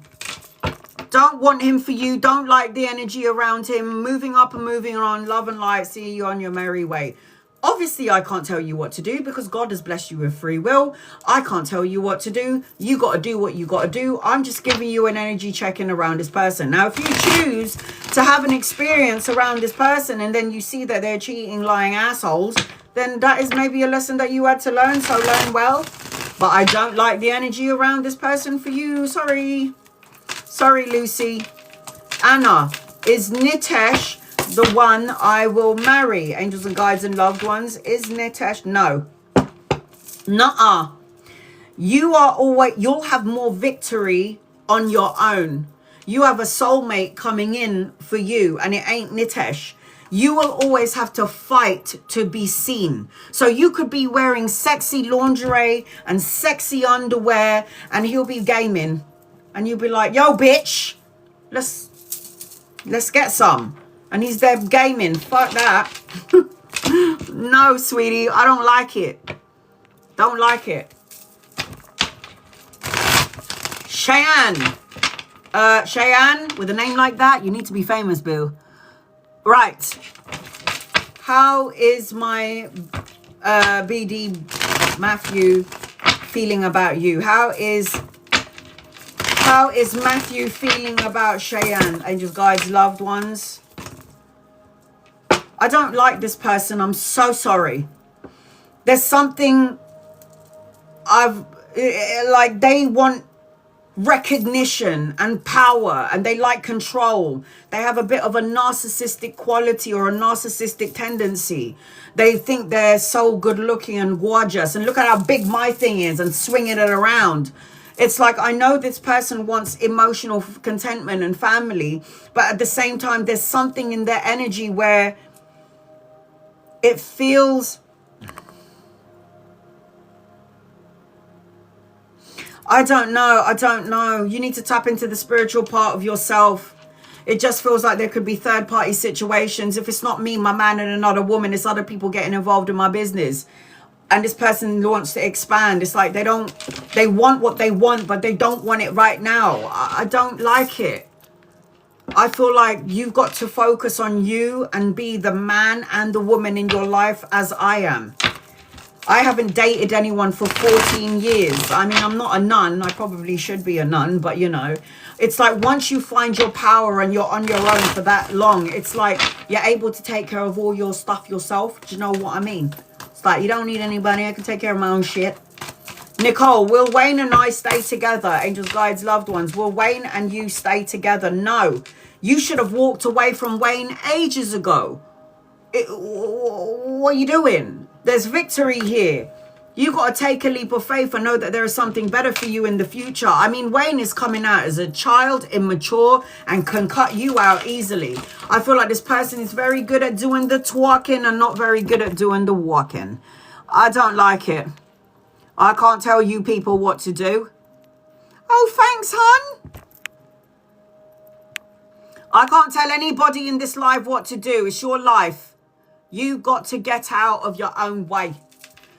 Don't want him for you. Don't like the energy around him. Moving up and moving on. Love and light. See you on your merry way. Obviously, I can't tell you what to do because God has blessed you with free will. I can't tell you what to do. You got to do what you got to do. I'm just giving you an energy check-in around this person. Now, if you choose to have an experience around this person and then you see that they're cheating, lying assholes, then that is maybe a lesson that you had to learn. So learn well. But I don't like the energy around this person for you. Sorry. Sorry, Lucy. Anna, is Nitesh the one I will marry? Angels and guides and loved ones. Is Nitesh? No. Nuh-uh. You'll have more victory on your own. You have a soulmate coming in for you and it ain't Nitesh. You will always have to fight to be seen. So you could be wearing sexy lingerie and sexy underwear and he'll be gaming. And you'll be like, yo, bitch, let's get some. And he's there gaming. Fuck that. No, sweetie, I don't like it. Don't like it. Cheyenne. Cheyenne, with a name like that, you need to be famous, boo. Right. How is my BD Matthew feeling about you? How is Matthew feeling about Cheyenne? Angels, guides, loved ones. I don't like this person. I'm so sorry. There's something they want recognition and power and they like control. They have a bit of a narcissistic quality or a narcissistic tendency. They think they're so good looking and gorgeous and look at how big my thing is and swinging it around. It's like, I know this person wants emotional contentment and family, but at the same time, there's something in their energy where it feels... I don't know. You need to tap into the spiritual part of yourself. It just feels like there could be third-party situations. If it's not me, my man, and another woman, it's other people getting involved in my business. And this person wants to expand. It's like they want what they want, but they don't want it right now. I don't like it. I feel like you've got to focus on you and be the man and the woman in your life as I am. I haven't dated anyone for 14 years. I mean, I'm not a nun. I probably should be a nun, but you know, it's like once you find your power and you're on your own for that long, it's like you're able to take care of all your stuff yourself. Do you know what I mean? It's like you don't need anybody. I can take care of my own shit. Nicole, will Wayne and I stay together? Angels, guides, loved ones. Will Wayne and you stay together? No. You should have walked away from Wayne ages ago. What are you doing? There's victory here. You got to take a leap of faith and know that there is something better for you in the future. I mean, Wayne is coming out as a child, immature, and can cut you out easily. I feel like this person is very good at doing the talking and not very good at doing the walking. I don't like it. I can't tell you people what to do. Oh, thanks, hon. I can't tell anybody in this live what to do. It's your life. You got to get out of your own way.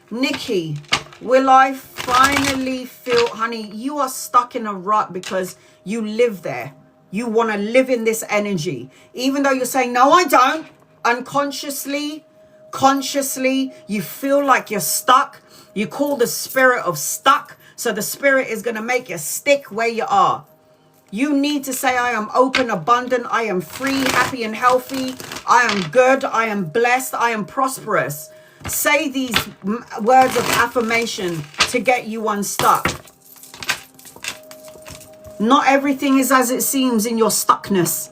Nikki, will I finally feel, honey, you are stuck in a rut because you live there. You want to live in this energy. Even though you're saying, no, I don't. Unconsciously, consciously, you feel like you're stuck. You call the spirit of stuck. So the spirit is going to make you stick where you are. You need to say, I am open, abundant. I am free, happy, and healthy. I am good. I am blessed. I am prosperous. Say these words of affirmation to get you unstuck. Not everything is as it seems in your stuckness.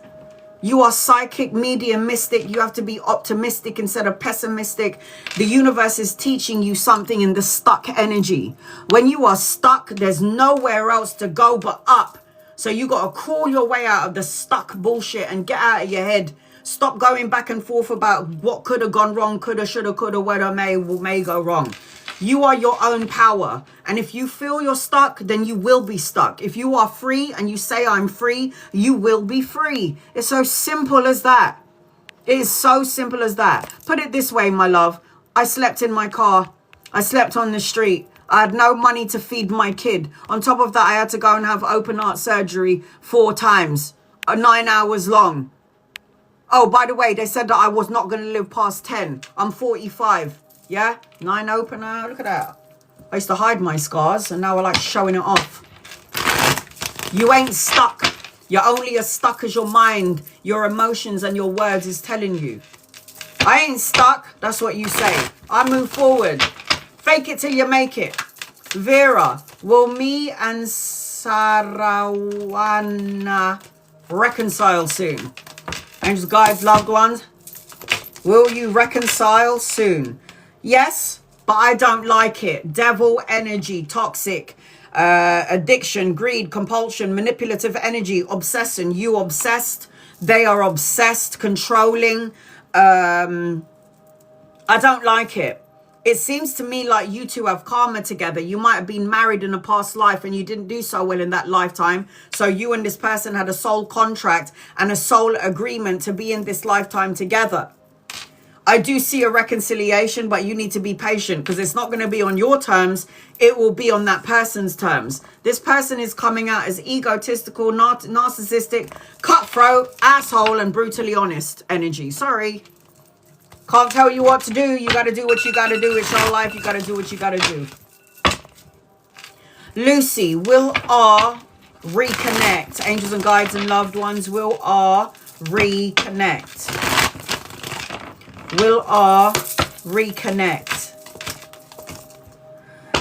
You are psychic, medium, mystic. You have to be optimistic instead of pessimistic. The universe is teaching you something in the stuck energy. When you are stuck, there's nowhere else to go but up. So you got to crawl your way out of the stuck bullshit and get out of your head. Stop going back and forth about what could have gone wrong, coulda, shoulda, coulda, woulda, may go wrong. You are your own power. And if you feel you're stuck, then you will be stuck. If you are free and you say I'm free, you will be free. It's so simple as that. It is so simple as that. Put it this way, my love. I slept in my car. I slept on the street. I had no money to feed my kid. On top of that, I had to go and have open heart surgery 4 times, 9 hours long. Oh, by the way, they said that I was not going to live past 10. I'm 45. Yeah? 9 open. Look at that. I used to hide my scars and now I like showing it off. You ain't stuck. You're only as stuck as your mind, your emotions and your words is telling you. I ain't stuck. That's what you say. I move forward. Fake it till you make it. Vera, will me and Sarawana reconcile soon? Angels, guides, loved ones, will you reconcile soon? Yes, but I don't like it. Devil energy, toxic, addiction, greed, compulsion, manipulative energy, obsession. You obsessed. They are obsessed, controlling. I don't like it. It seems to me like you two have karma together. You might have been married in a past life and you didn't do so well in that lifetime. So you and this person had a soul contract and a soul agreement to be in this lifetime together. I do see a reconciliation, but you need to be patient because it's not going to be on your terms. It will be on that person's terms. This person is coming out as egotistical, narcissistic, cutthroat, asshole, and brutally honest energy. Sorry. Can't tell you what to do. You got to do what you got to do. It's your life. You got to do what you got to do. Lucy, will R reconnect? Angels and guides and loved ones, will R reconnect? Will R reconnect?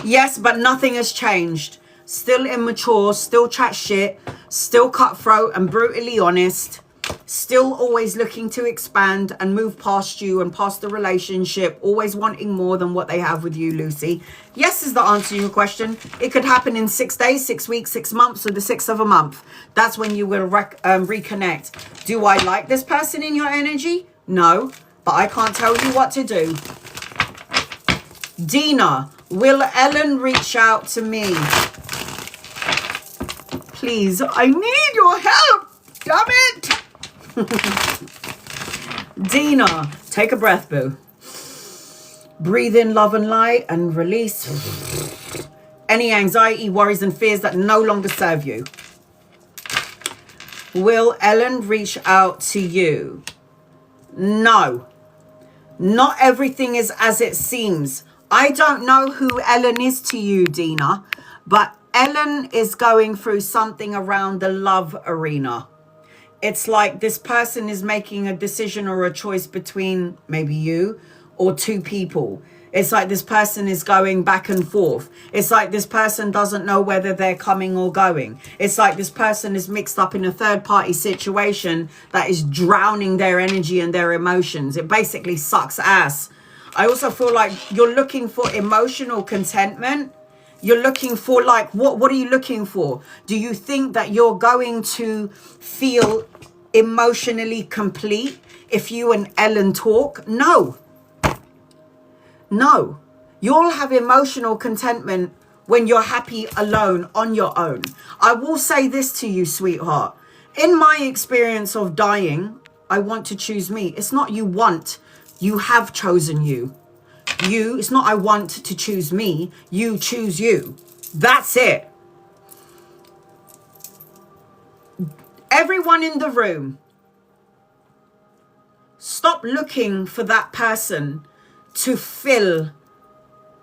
Yes, but nothing has changed. Still immature, still chat shit, still cutthroat and brutally honest. Still always looking to expand and move past you and past the relationship, always wanting more than what they have with you, Lucy. Yes is the answer to your question. It could happen in 6 days, 6 weeks, 6 months, or the 6th of a month. That's when you will reconnect. Do I like this person in your energy? No, but I can't tell you what to do. Dina, will Ellen reach out to me? Please, I need your help. Damn it. Dina, take a breath, boo. Breathe in love and light and release any anxiety, worries and fears that no longer serve you. Will Ellen reach out to you? No. Not everything is as it seems. I don't know who Ellen is to you, Dina, but Ellen is going through something around the love arena. It's like this person is making a decision or a choice between maybe you or 2 people. It's like this person is going back and forth. It's like this person doesn't know whether they're coming or going. It's like this person is mixed up in a third-party situation that is drowning their energy and their emotions. It basically sucks ass. I also feel like you're looking for emotional contentment. You're looking for like, what are you looking for? Do you think that you're going to feel emotionally complete if you and Ellen talk? No. No. You'll have emotional contentment when you're happy alone on your own. I will say this to you, sweetheart. In my experience of dying, I want to choose me. It's not you want, you have chosen you. It's not I want to choose me, you choose you. That's it. Everyone in the room, stop looking for that person to fill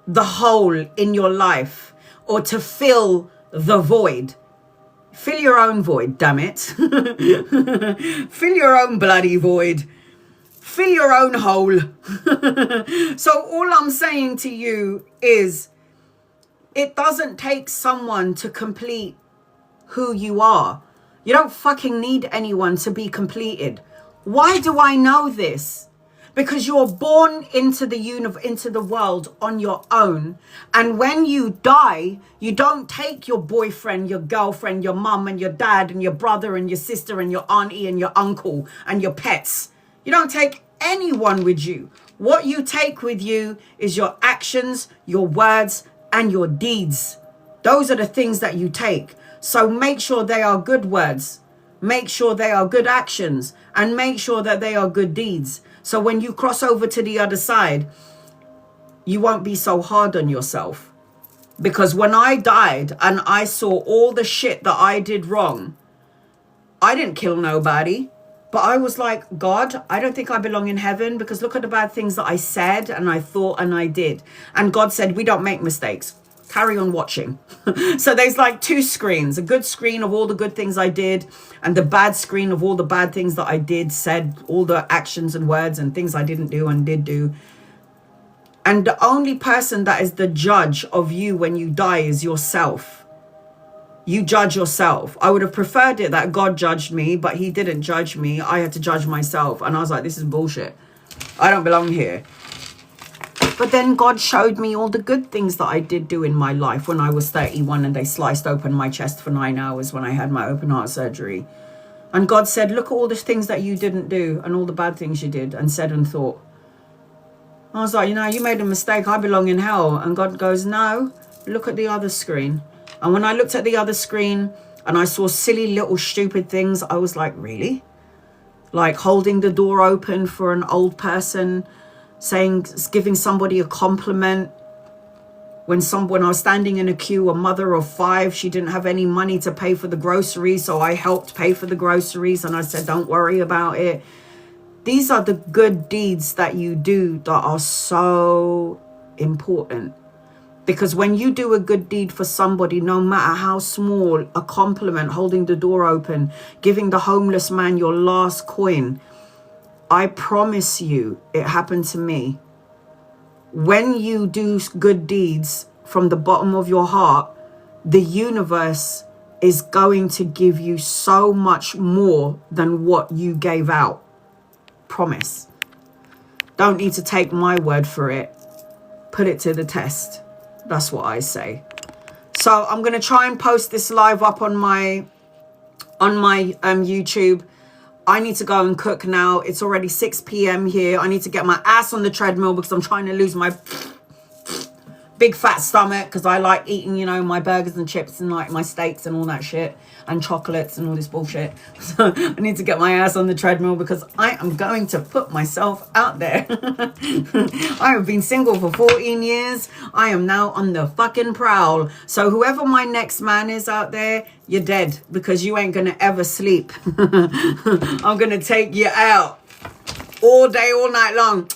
the hole in your life or to fill the void. Fill your own void, damn it. Fill your own bloody void. Fill your own hole. So all I'm saying to you is, it doesn't take someone to complete who you are. You don't fucking need anyone to be completed. Why do I know this? Because you're born into the world on your own. And when you die, you don't take your boyfriend, your girlfriend, your mum and your dad and your brother and your sister and your auntie and your uncle and your pets. You don't take anyone with you. What you take with you is your actions, your words, and your deeds. Those are the things that you take. So make sure they are good words. Make sure they are good actions. And make sure that they are good deeds. So when you cross over to the other side, you won't be so hard on yourself. Because when I died and I saw all the shit that I did wrong, I didn't kill nobody. But I was like, God, I don't think I belong in heaven because look at the bad things that I said and I thought and I did. And God said, we don't make mistakes. Carry on watching. So there's like two screens, a good screen of all the good things I did and the bad screen of all the bad things that I did, said, all the actions and words and things I didn't do and did do. And the only person that is the judge of you when you die is yourself. You judge yourself. I would have preferred it that God judged me, but he didn't judge me. I had to judge myself. And I was like, this is bullshit. I don't belong here. But then God showed me all the good things that I did do in my life when I was 31 and they sliced open my chest for 9 hours when I had my open heart surgery. And God said, look at all the things that you didn't do and all the bad things you did and said and thought. I was like, you know, you made a mistake. I belong in hell. And God goes, no, look at the other screen. And when I looked at the other screen and I saw silly little stupid things, I was like, really? Like holding the door open for an old person, giving somebody a compliment. When I was standing in a queue, a mother of 5, she didn't have any money to pay for the groceries. So I helped pay for the groceries and I said, don't worry about it. These are the good deeds that you do that are so important. Because when you do a good deed for somebody, no matter how small, a compliment, holding the door open, giving the homeless man your last coin, I promise you, it happened to me. When you do good deeds from the bottom of your heart, the universe is going to give you so much more than what you gave out. Promise. Don't need to take my word for it. Put it to the test. That's what I say. So I'm going to try and post this live up on my YouTube. I need to go and cook now. It's already 6 p.m. here. I need to get my ass on the treadmill because I'm trying to lose my big fat stomach because I like eating, you know, my burgers and chips and like my steaks and all that shit and chocolates and all this bullshit. So I need to get my ass on the treadmill because I am going to put myself out there. I have been single for 14 years. I am now on the fucking prowl. So whoever my next man is out there, you're dead because you ain't gonna ever sleep. I'm gonna take you out all day, all night long.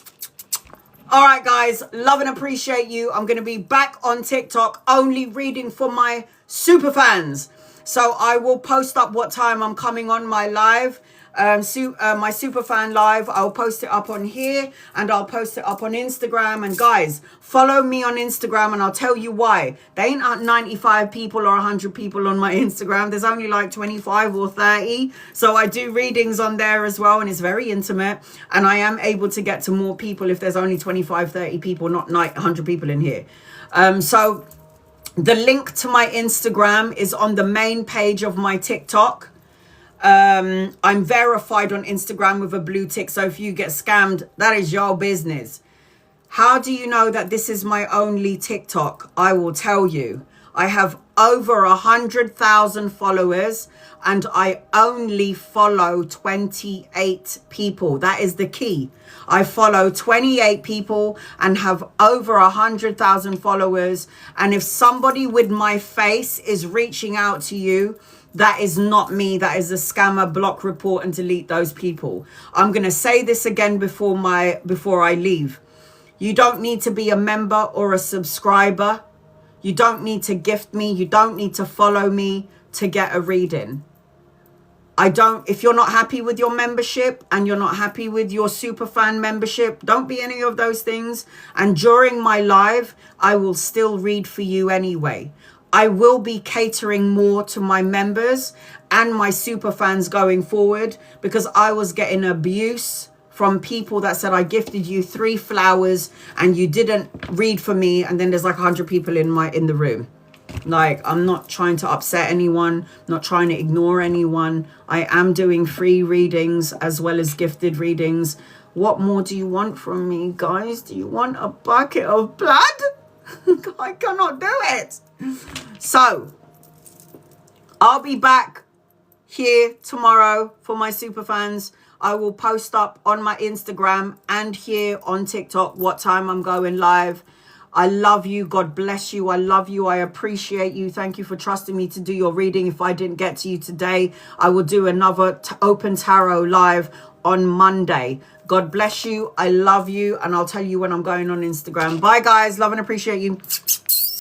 All right, guys, love and appreciate you. I'm going to be back on TikTok only reading for my super fans. So I will post up what time I'm coming on my live. my superfan live. I'll post it up on here and I'll post it up on Instagram. And guys, follow me on Instagram and I'll tell you why. There ain't 95 people or 100 people on my Instagram. There's only like 25 or 30. So I do readings on there as well, and it's very intimate, and I am able to get to more people if there's only 25, 30 people, not 100 people in here. So the link to my Instagram is on the main page of my TikTok. I'm verified on Instagram with a blue tick, so if you get scammed, that is your business. How do you know that this is my only TikTok? I will tell you. I have over 100,000 followers and I only follow 28 people. That is the key. I follow 28 people and have over 100,000 followers. And if somebody with my face is reaching out to you, that is not me. That is a scammer. Block, report, and delete those people. I'm going to say this again before I leave. You don't need to be a member or a subscriber. You don't need to gift me. You don't need to follow me to get a reading. If you're not happy with your membership and you're not happy with your superfan membership, don't be any of those things. And during my live, I will still read for you anyway. I will be catering more to my members and my super fans going forward, because I was getting abuse from people that said I gifted you 3 flowers and you didn't read for me, and then there's like 100 people in the room. Like, I'm not trying to upset anyone, not trying to ignore anyone. I am doing free readings as well as gifted readings. What more do you want from me, guys? Do you want a bucket of blood? I cannot do it. So I'll be back here tomorrow for my super fans. I will post up on my Instagram and here on TikTok what time I'm going live. I love you. God bless you. I love you. I appreciate you. Thank you for trusting me to do your reading. If I didn't get to you today, I will do another open tarot live on Monday. God bless you. I love you. And I'll tell you when I'm going on Instagram. Bye, guys. Love and appreciate you.